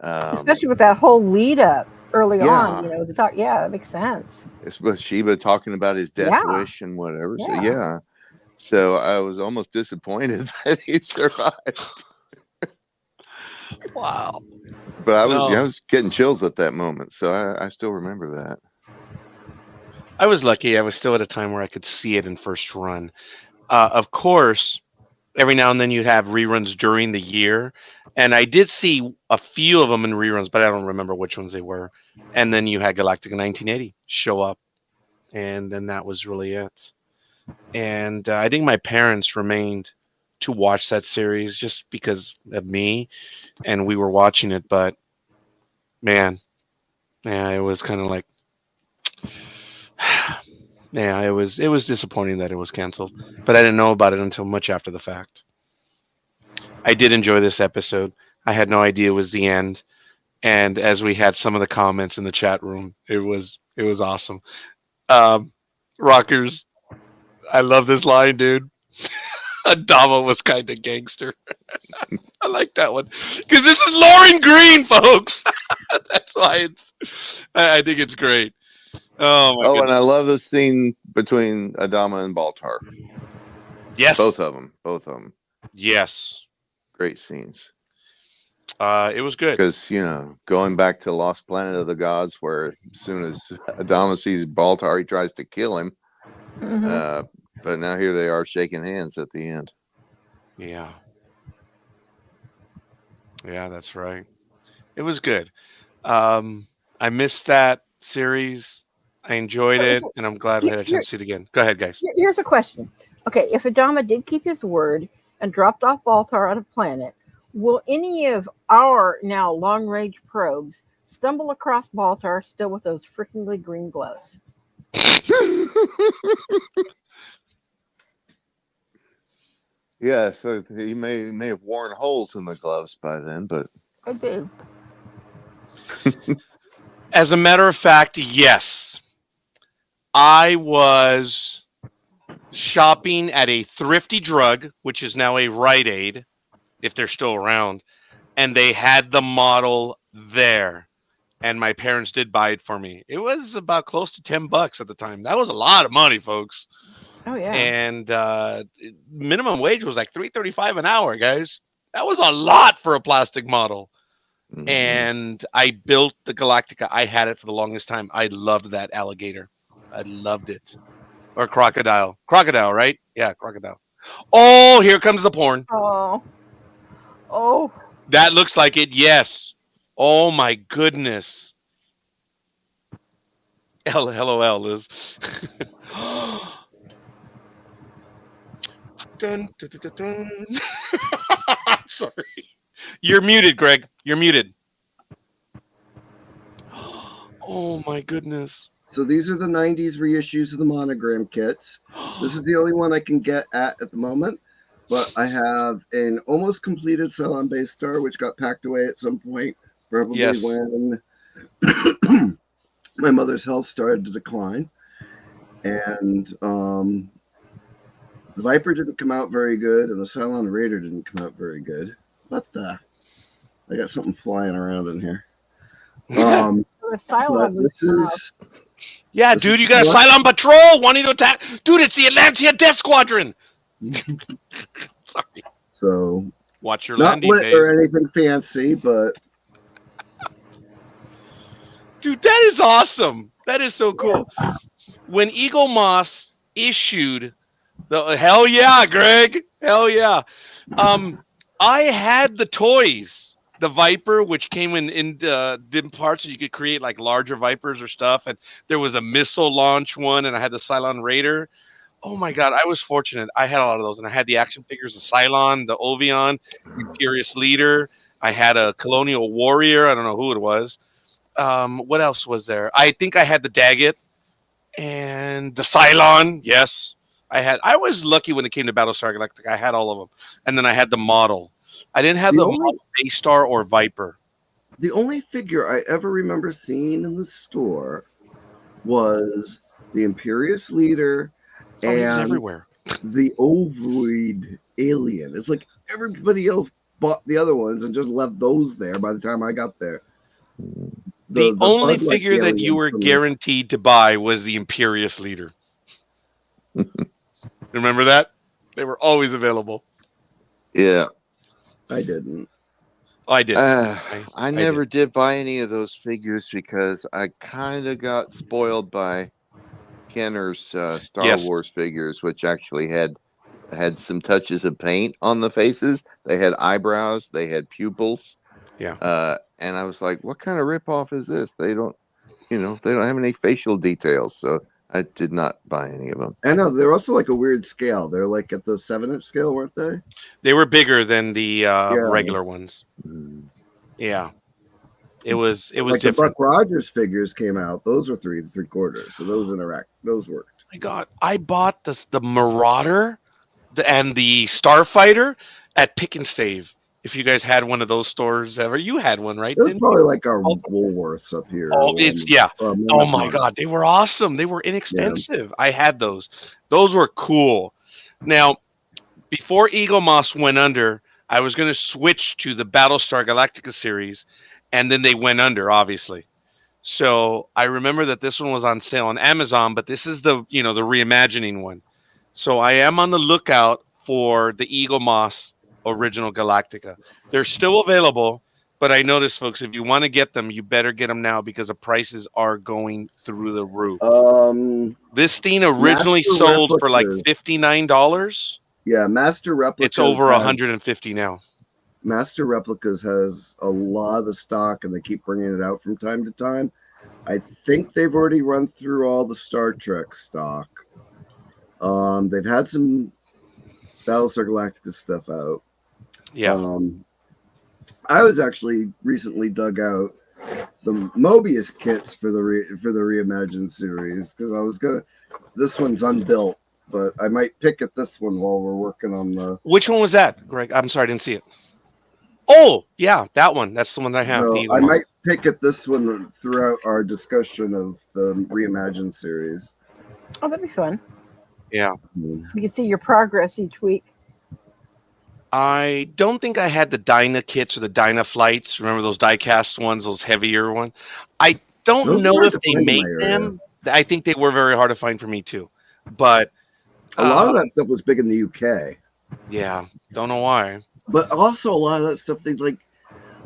Especially with that whole lead up early on, Yeah. the talk. Yeah, that makes sense. It's with Sheba talking about his death Yeah. wish and whatever. So, Yeah. yeah. So I was almost disappointed that he survived. Wow. But I No. was getting chills at that moment. So I still remember that. I was lucky. I was still at a time where I could see it in first run. Of course, every now and then you'd have reruns during the year. And I did see a few of them in reruns, but I don't remember which ones they were. And then you had Galactica 1980 show up. And then that was really it. And I think my parents remained to watch that series just because of me. And we were watching it. But man, yeah, it was kind of like, yeah, it was disappointing that it was canceled. But I didn't know about it until much after the fact. I did enjoy this episode. I had no idea it was the end. And as we had some of the comments in the chat room, it was awesome. Rockers, I love this line, dude. Adama was kind of gangster. I like that one because this is Lauren Green, folks. That's why I think it's great. Oh my Oh, goodness. and I love the scene between Adama and Baltar. Yes, Both of them. yes. Great scenes. It was good. Because, going back to Lost Planet of the Gods, where as soon as Adama sees Baltar, he tries to kill him. Mhm. But now here they are shaking hands at the end. Yeah. Yeah, that's right. It was good. I missed that series. I enjoyed it, So, and I'm glad we had a chance to see it again. Go ahead, guys. here's a question. Okay, if Adama did keep his word and dropped off Baltar on a planet, will any of our now long-range probes stumble across Baltar still with those freakingly green gloves? Yeah, so he may have worn holes in the gloves by then, but Could be. As a matter of fact, yes. I was shopping at a Thrifty Drug, which is now a Rite Aid, if they're still around, and they had the model there. And my parents did buy it for me. It was about close to $10 at the time. That was a lot of money, folks. Oh yeah. And minimum wage was like $3.35 an hour, guys. That was a lot for a plastic model. mhm. And I built the Galactica. I had it for the longest time. I loved that alligator. I loved it. Or crocodile. Crocodile, right? Yeah, crocodile. Oh, here comes the porn. Oh. That looks like it. Yes. Oh my goodness. LOL, Liz. Dun, dun, dun, dun, dun. Sorry. You're muted, Greg. You're muted. Oh my goodness. So these are the 90s reissues of the monogram kits. This is the only one I can get at the moment. But I have an almost completed Cylon base star, which got packed away at some point, probably Yes. when my mother's health started to decline. And the Viper didn't come out very good, and the Cylon Raider didn't come out very good. What the? I got something flying around in here. The But Cylon this is Yeah, This dude, is you got a what- Cylon patrol wanting to attack. Dude, it's the Atlantia Death Squadron. Sorry. so Watch your not landing, lit Dave. or anything fancy, but Dude, that is awesome. That is so cool. When Eagle Moss issued the hell yeah, Greg. Hell yeah. I had the toys, the Viper, which came in different parts, so you could create like larger Vipers or stuff. And there was a missile launch one, and I had the Cylon Raider. Oh my god, I was fortunate. I had a lot of those, and I had the action figures, the Cylon, the Ovion, the Imperious Leader. I had a Colonial Warrior. I don't know who it was. What else was there? I think I had the Daggett and the Cylon. Yes, I was lucky when it came to Battlestar Galactica. I had all of them, and then I had the model. I didn't have The the only- model Daystar or Viper. the only figure I ever remember seeing in the store was the Imperious Leader Oh, he was and everywhere. the Ovoid alien. It's like everybody else bought the other ones and just left those there by the time I got there. The only bug-like figure that you alien were from- guaranteed to buy was the Imperious Leader. Remember that? They were always available. Yeah. I didn't. I did. I never did buy any of those figures because I kind of got spoiled by Kenner's Star Yes. Wars figures, which actually had some touches of paint on the faces. They had eyebrows, they had pupils. Yeah. And I was like, what kind of ripoff is this? They don't have any facial details, so I did not buy any of them. I know they're also like a weird scale. They're like at the 7-inch scale, weren't they? They were bigger than the regular ones. Mm. Yeah. It was Like different. the Buck Rogers figures came out; those were 3 3/4. So those interact. Those worked. Oh my God, I bought the Marauder and the Starfighter at Pick and Save. If you guys had one of those stores ever, you had one, right? It was Didn't probably you? like our Woolworths up here. Oh, it's yeah. Oh my Walmart. God, they were awesome. They were inexpensive. I had those. Those were cool. Now, before Eagle Moss went under, I was going to switch to the Battlestar Galactica series, and then they went under, obviously. So I remember that this one was on sale on Amazon, but this is the the reimagining one. So I am on the lookout for the Eagle Moss original Galactica. They're still available, but I noticed, folks, if you want to get them, you better get them now because the prices are going through the roof. This thing originally Master sold for like Replicas. $59. Yeah, Master Replicas. It's over 150 now. Master Replicas has a lot of the stock, and they keep bringing it out from time to time. I think they've already run through all the Star Trek stock. They've had some Battlestar Galactica stuff out. Yeah. I was actually recently dug out the Mobius kits for the reimagined series because I was gonna. This one's unbuilt, but I might pick at this one while we're working on the. Which one was that, Greg? I'm sorry, I didn't see it. Oh, yeah, that one. That's the one that I have. So I might pick at this one throughout our discussion of the reimagined series. Oh, that'd be fun. Yeah. You can see your progress each week. I don't think I had the Dyna kits or the Dyna flights. Remember those die-cast ones, those heavier ones? I don't Those know were if hard to they find in make my area. them. I think they were very hard to find for me too. But A lot of that stuff was big in the UK, yeah, don't know why. but also a lot of that stuff they like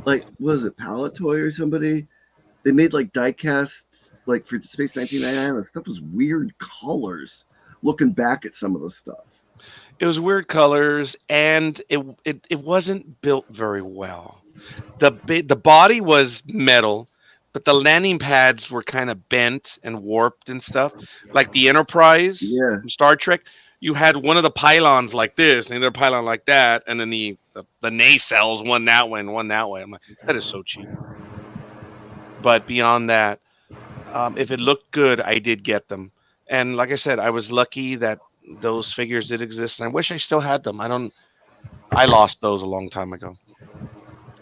what was it, Palatoy or somebody? They made like die-cast like for Space 1999. And stuff was weird colors. Looking back at some of the stuff. It was weird colors, and it wasn't built very well. The body was metal, but the landing pads were kind of bent and warped and stuff. Like the Enterprise from Star Trek, you had one of the pylons like this, and the other pylon like that, and then the nacelles, one that way and one that way. I'm like, that is so cheap. But beyond that, if it looked good, I did get them. And like I said, I was lucky that those figures did exist, and I wish I still had them. I lost those a long time ago.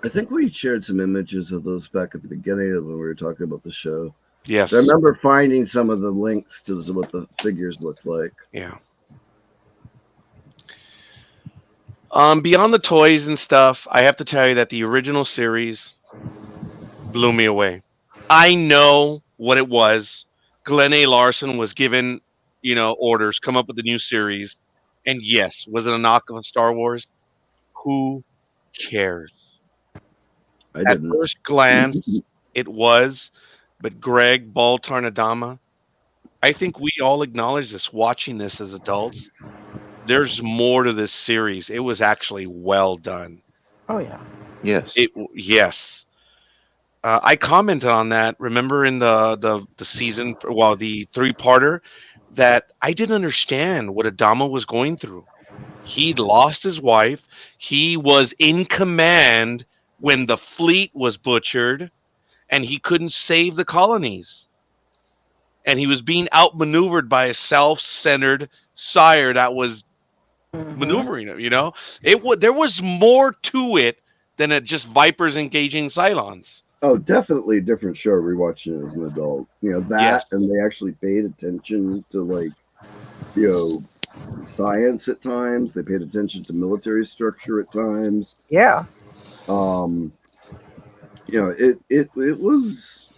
I think we shared some images of those back at the beginning of when we were talking about the show. Yes. I remember finding some of the links to what the figures looked like. Yeah. Beyond the toys and stuff, I have to tell you that the original series blew me away. I know what it was. Glenn A. Larson was given, orders, come up with a new series. And yes, was it a knockoff of Star Wars? Who cares? I At didn't. first glance, it was. But Greg Baltarnadama, I think we all acknowledge this watching this as adults. There's more to this series. It was actually well done. Oh, yeah. Yes. Yes. I commented on that. Remember in the season, the 3-parter, that I didn't understand what Adama was going through. He'd lost his wife. He was in command when the fleet was butchered, and he couldn't save the colonies. And he was being outmaneuvered by a self-centered sire that was maneuvering him. There was more to it than just Vipers engaging Cylons. Oh, definitely a different show rewatching it as an adult. That, Yes. and they actually paid attention to science at times. They paid attention to military structure at times. Yeah. It was,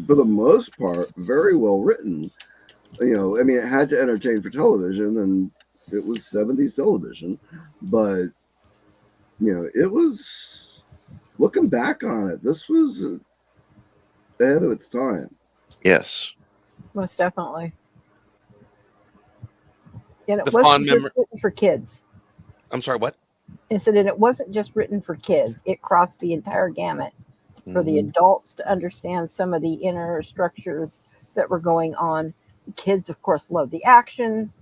for the most part, very well written. I mean, it had to entertain for television, and it was 70s television, but it was, looking back on it, this was ahead of its time. Yes. Most definitely. And it The wasn't fond just memory. written for kids. I'm sorry, what? And so it wasn't just written for kids. It crossed the entire gamut for the adults to understand some of the inner structures that were going on. Kids, of course, love the action.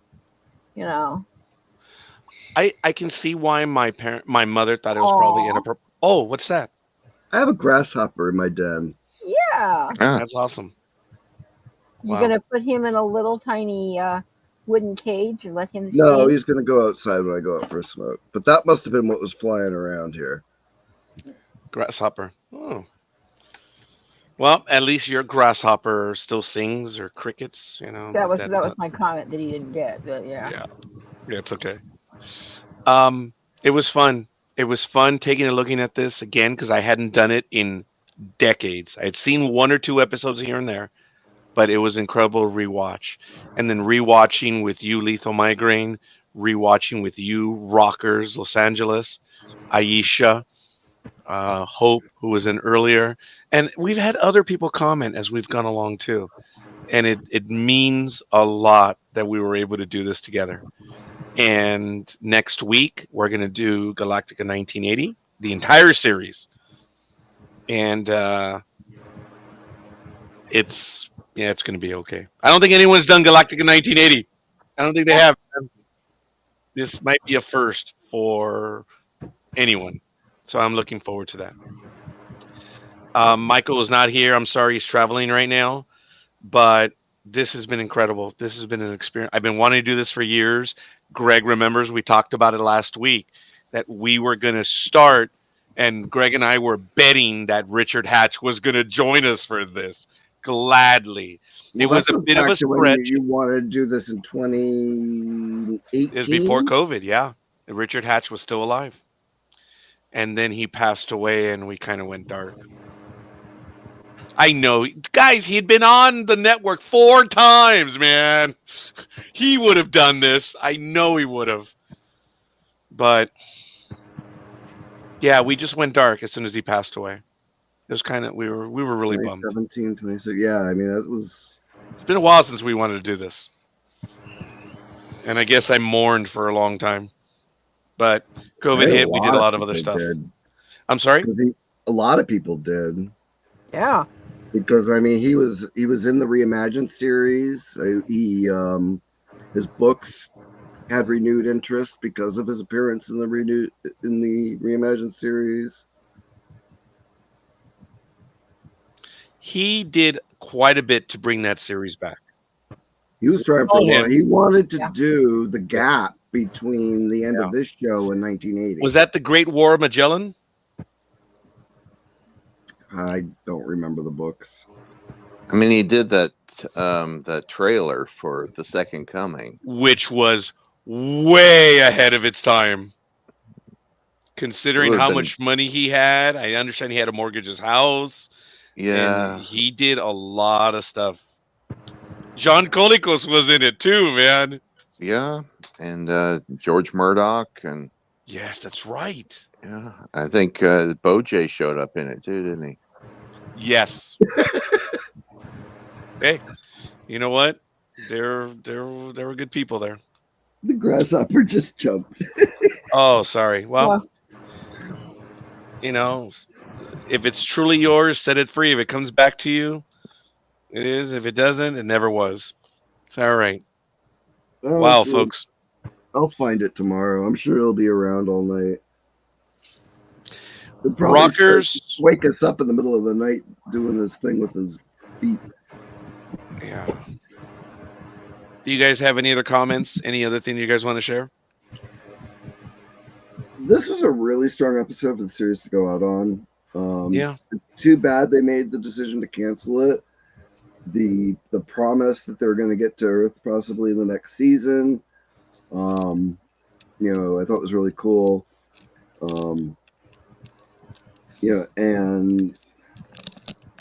I can see why my mother thought it was probably Aw. inappropriate. Oh, what's that? I have a grasshopper in my den. Yeah. Ah, That's awesome. You're Wow. going to put him in a little tiny wooden cage and let him No, sing? he's going to go outside when I go out for a smoke. But that must have been what was flying around here. Grasshopper. Oh. Well, at least your grasshopper still sings, or crickets. That was my comment that he didn't get. But Yeah, it's okay. It was fun. It was fun looking at this again because I hadn't done it in decades. I had seen one or two episodes here and there, but it was incredible rewatch. And then rewatching with you, Lethal Migraine, rewatching with you, Rockers, Los Angeles, Aisha, Hope, who was in earlier. And we've had other people comment as we've gone along too. And it means a lot that we were able to do this together. And next week, we're going to do Galactica 1980, the entire series. And it's going to be okay. I don't think anyone's done Galactica 1980. I don't think they have. This might be a first for anyone. So I'm looking forward to that. Michael is not here. I'm sorry, he's traveling right now. But this has been incredible. This has been an experience. I've been wanting to do this for years. Greg remembers we talked about it last week that we were going to start, and Greg and I were betting that Richard Hatch was going to join us for this gladly. It was a bit of a stretch. You wanted to do this in 2018. It was before COVID, yeah. Richard Hatch was still alive. And then he passed away, and we kind of went dark. I know, guys, he'd been on the network 4 times, man. He would have done this. I know he would have. But yeah, we just went dark as soon as he passed away. It was kind of we were really bummed. 2017, 26. Yeah, I mean, it was. It's been a while since we wanted to do this. And I guess I mourned for a long time. But COVID hit, we did a lot of other stuff. I'm sorry? A lot of people did. Yeah. Because I mean, he was in the Reimagined series. His books had renewed interest because of his appearance in the Reimagined series. He did quite a bit to bring that series back. He was trying for a while. He wanted to do the gap between the end of this show and 1980. Was that the Great War of Magellan? I don't remember the books. I mean, he did that trailer for The Second Coming, which was way ahead of its time. Considering how much money he had, I understand he had to mortgage his house. Yeah, and he did a lot of stuff. John Colicos was in it too, man. Yeah, and George Murdoch, and yes, that's right. Yeah, I think Bojay showed up in it too, didn't he? Yes. Hey, you know what? There were good people there. The grasshopper just jumped. Oh, sorry. Well, you know, if it's truly yours, set it free. If it comes back to you, it is. If it doesn't, it never was. It's all right. Oh, wow, sure. folks. I'll find it tomorrow. I'm sure it'll be around all night. Rockers wake us up in the middle of the night doing this thing with his feet. Yeah. Do you guys have any other comments? Any other thing you guys want to share? This was a really strong episode for the series to go out on. Yeah. It's too bad they made the decision to cancel it. The promise that they were going to get to Earth possibly in the next season. I thought was really cool. And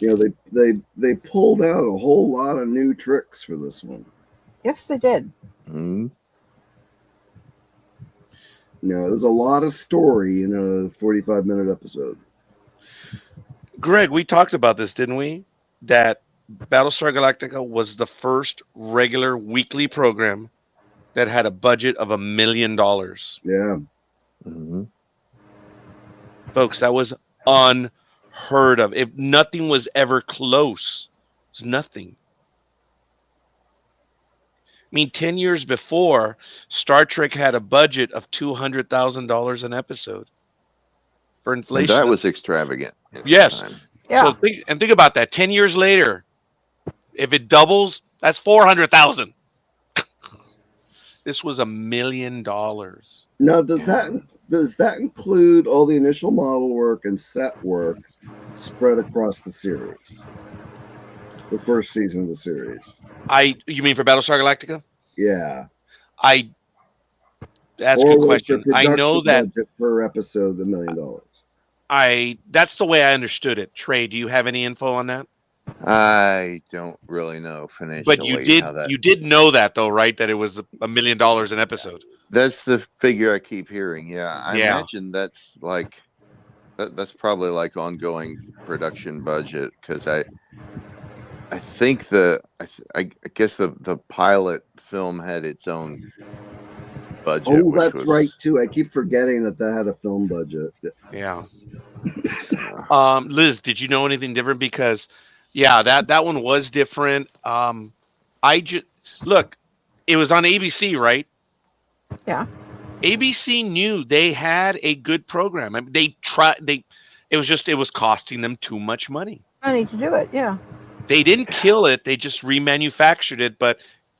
they pulled out a whole lot of new tricks for this one. Yes, they did. Mm. There's a lot of story in a 45-minute episode. Greg, we talked about this, didn't we? That Battlestar Galactica was the first regular weekly program that had a budget of $1 million. Yeah. Mm-hmm. Folks, that was unheard of. If nothing was ever close, it's nothing. I mean, 10 years before, Star Trek had a budget of $200,000 an episode for And inflation. that was extravagant. At the Yes. time. Yeah. So think about that. 10 years later, if it doubles, that's 400,000. This was $1 million. Now, does that include all the initial model work and set work spread across the series? The first season of the series. You mean for Battlestar Galactica? Yeah. That's a Or good was question. the I know that budget per episode $1 million. that's the way I understood it. Trey, do you have any info on that? I don't really know financially. But you did know that though, right? That it was $1 million an episode. That's the figure I keep hearing. Yeah, I Yeah. imagine that's like that's probably like ongoing production budget because I think I guess the pilot film had its own budget. Oh, which that's was, right too. I keep forgetting that had a film budget. Yeah. Liz, did you know anything different? Because yeah, that one was different. I just look, it was on ABC, right? Yeah. ABC knew they had a good program. I mean, it was costing them too much money. I need to do it. Yeah. They didn't kill it, they just remanufactured it, but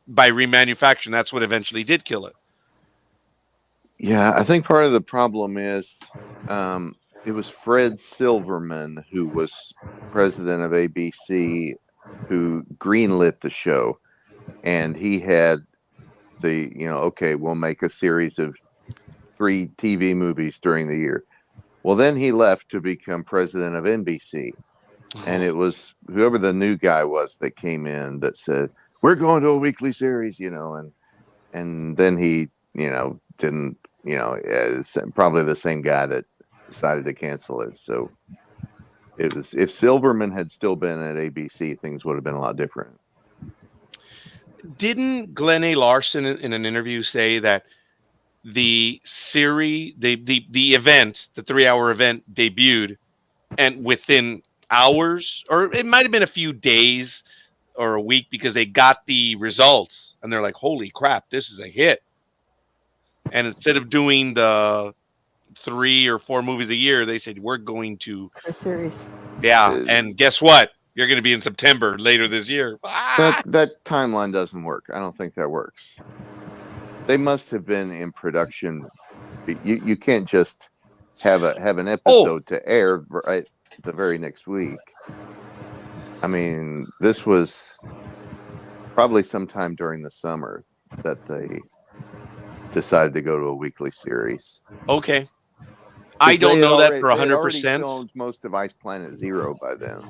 by remanufacturing, that's what eventually did kill it. Yeah, I think part of the problem is it was Fred Silverman, who was president of ABC, who greenlit the show. And he had okay, we'll make a series of 3 TV movies during the year. Well, then he left to become president of NBC. And it was whoever the new guy was that came in that said, we're going to a weekly series, and then he, didn't, probably the same guy that decided to cancel it. So it was, if Silverman had still been at ABC, things would have been a lot different. Didn't Glenn A. Larson in an interview say that the series, the event, the 3-hour event debuted, and within hours, or it might have been a few days or a week, because they got the results and they're like, holy crap, this is a hit. And instead of doing the 3 or 4 movies a year, they said, we're going to A series. Yeah. And guess what? You're going to be in September later this year. That timeline doesn't work. I don't think that works. They must have been in production. You can't just have an episode to air right the very next week. I mean, this was probably sometime during the summer that they decided to go to a weekly series. Okay. I don't know that for 100%. They already filmed most of Ice Planet Zero by then.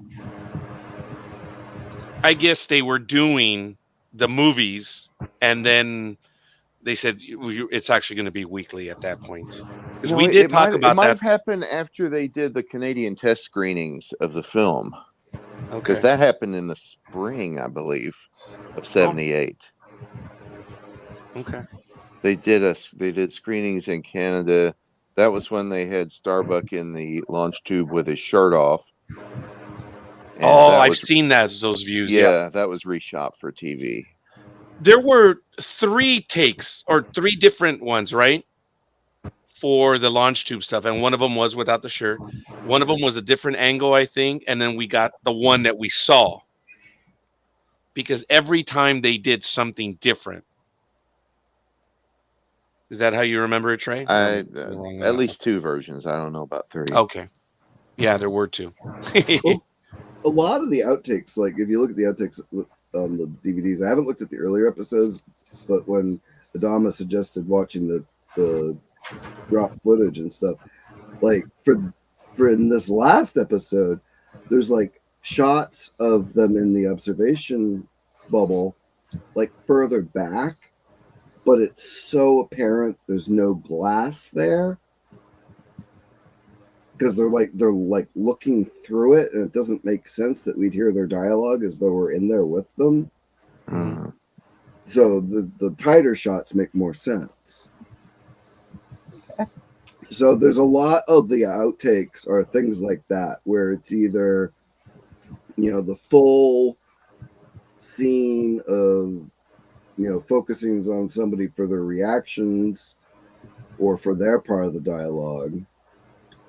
I guess they were doing the movies, and then they said it's actually going to be weekly at that point. Because we did talk about that. It might have happened after they did the Canadian test screenings of the film. Because that happened in the spring, I believe, of '78. Okay. They did screenings in Canada. That was when they had Starbuck in the launch tube with his shirt off. And I've seen those views. Yeah, that was reshot for TV. There were 3 takes, or 3 different ones, right? For the launch tube stuff. And one of them was without the shirt. One of them was a different angle, I think. And then we got the one that we saw. Because every time they did something different. Is that how you remember it, Trey? At least 2 versions. I don't know about 3. Okay. Yeah, there were 2. A lot of the outtakes, like if you look at the outtakes on the DVDs, I haven't looked at the earlier episodes, but when Adama suggested watching the drop footage and stuff. Like for in this last episode, there's like shots of them in the observation bubble, like further back, but it's so apparent there's no glass there because they're like looking through it, and it doesn't make sense that we'd hear their dialogue as though we're in there with them. Mm. So the tighter shots make more sense. So there's a lot of the outtakes or things like that where it's either, the full scene of, focusing on somebody for their reactions or for their part of the dialogue,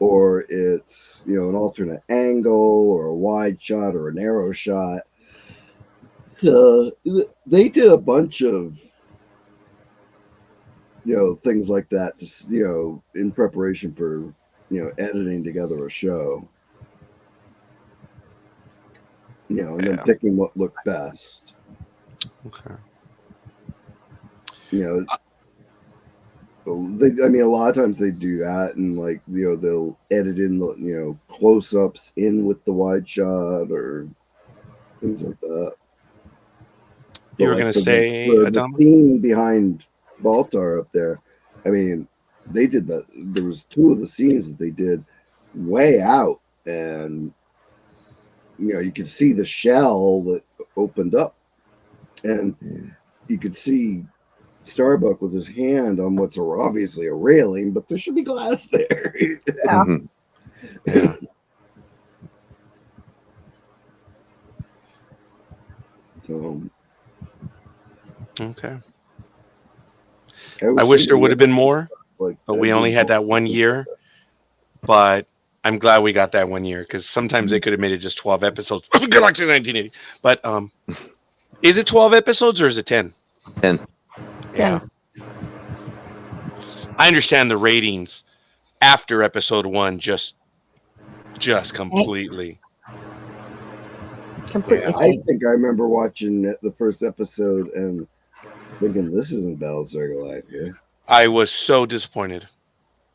or it's, an alternate angle or a wide shot or a narrow shot. They did a bunch of things like that, just in preparation for editing together a show, and then picking what looked best. Okay. A lot of times they do that, and like they'll edit in the close-ups in with the wide shot or things like that. You were Like going to for say, the Adama? scene behind Baltar up there, they did that. There was two of the scenes that they did way out, and you could see the shell that opened up, and you could see Starbuck with his hand on what's obviously a railing, but there should be glass there. Yeah. Mhm. Yeah. So Okay. I I wish there would have been more, like but we only had that 1 year. But I'm glad we got that 1 year because sometimes they could have made it just 12 episodes. Galactic 1980. But is it 12 episodes or is it 10? 10. Yeah. I understand the ratings after episode 1 just completely. Completely. Yeah. I think I remember watching the first episode and thinking this isn't Battlestar Galactica. I was so disappointed.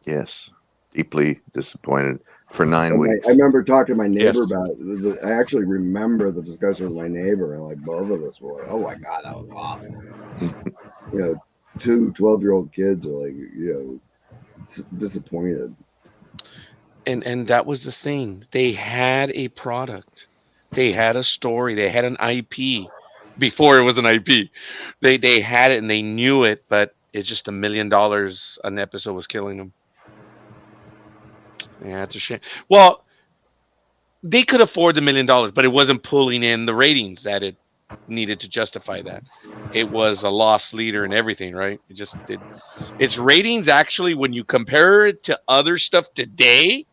Yes. Deeply disappointed for 9 weeks. I remember talking to my neighbor Yes. about it. I actually remember the discussion with my neighbor, and like both of us were like, "Oh my god, that was awful." Two 12-year-old kids are like, disappointed. And that was the thing. They had a product. They had a story. They had an IP before it was an IP. They had it and they knew it, but it's just $1 million an episode was killing them. Yeah, it's a shame. Well, they could afford the $1 million, but it wasn't pulling in the ratings that it needed to justify that. It was a lost leader and everything, right? It just did. Its ratings actually, when you compare it to other stuff today,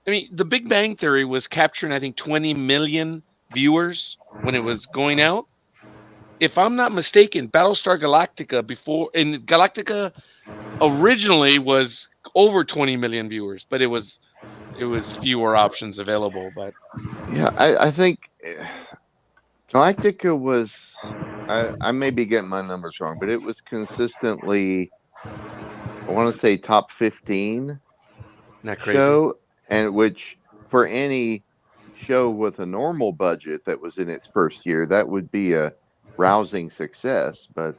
I mean, The Big Bang Theory was capturing, I think, 20 million viewers when it was going out. If I'm not mistaken, Battlestar Galactica Galactica originally was over 20 million viewers, but it was fewer options available. But Yeah, I think Galactica was. I may be getting my numbers wrong, but it was consistently, I want to say, top 15 not crazy. show, and which for any show with a normal budget that was in its first year, that would be a rousing success. But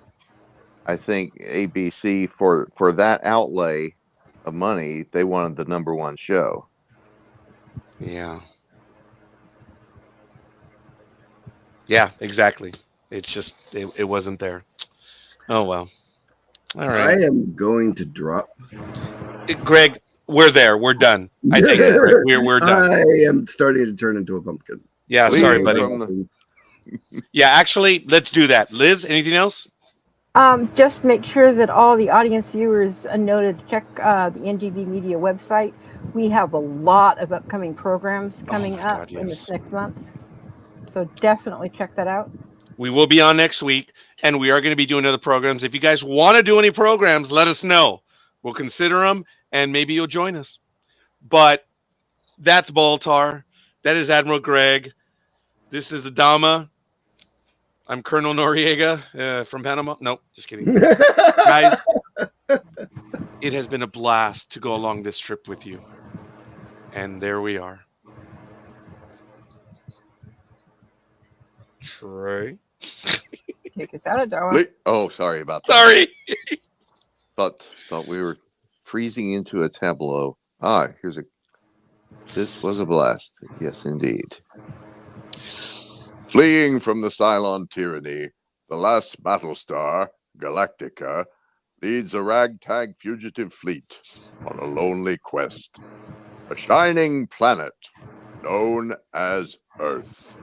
I think ABC, for that outlay of money, they wanted the number one show. Yeah. Yeah, exactly. It's just it wasn't there. Oh well. All I right. am going to drop. Greg, we're there. We're done. I think Greg, we're done. I am starting to turn into a pumpkin. Yeah, We- sorry, buddy. from Yeah, actually, let's do that. Liz, anything else? Just make sure that all the audience viewers know to check the NGV Media website. We have a lot of upcoming programs coming my up God, in yes. this next month. So definitely check that out. We will be on next week, and we are going to be doing other programs. If you guys want to do any programs, let us know. We'll consider them, and maybe you'll join us. But that's Baltar. That is Admiral Greg. This is Adama. I'm Colonel Noriega from Panama. Nope, just kidding. Guys, it has been a blast to go along this trip with you. And there we are. Trey. Take us out, Darwin. Oh, sorry about that. Sorry. Thought we were freezing into a tableau. This was a blast. Yes, indeed. Fleeing from the Cylon tyranny, the last Battlestar Galactica leads a ragtag fugitive fleet on a lonely quest. A shining planet known as Earth.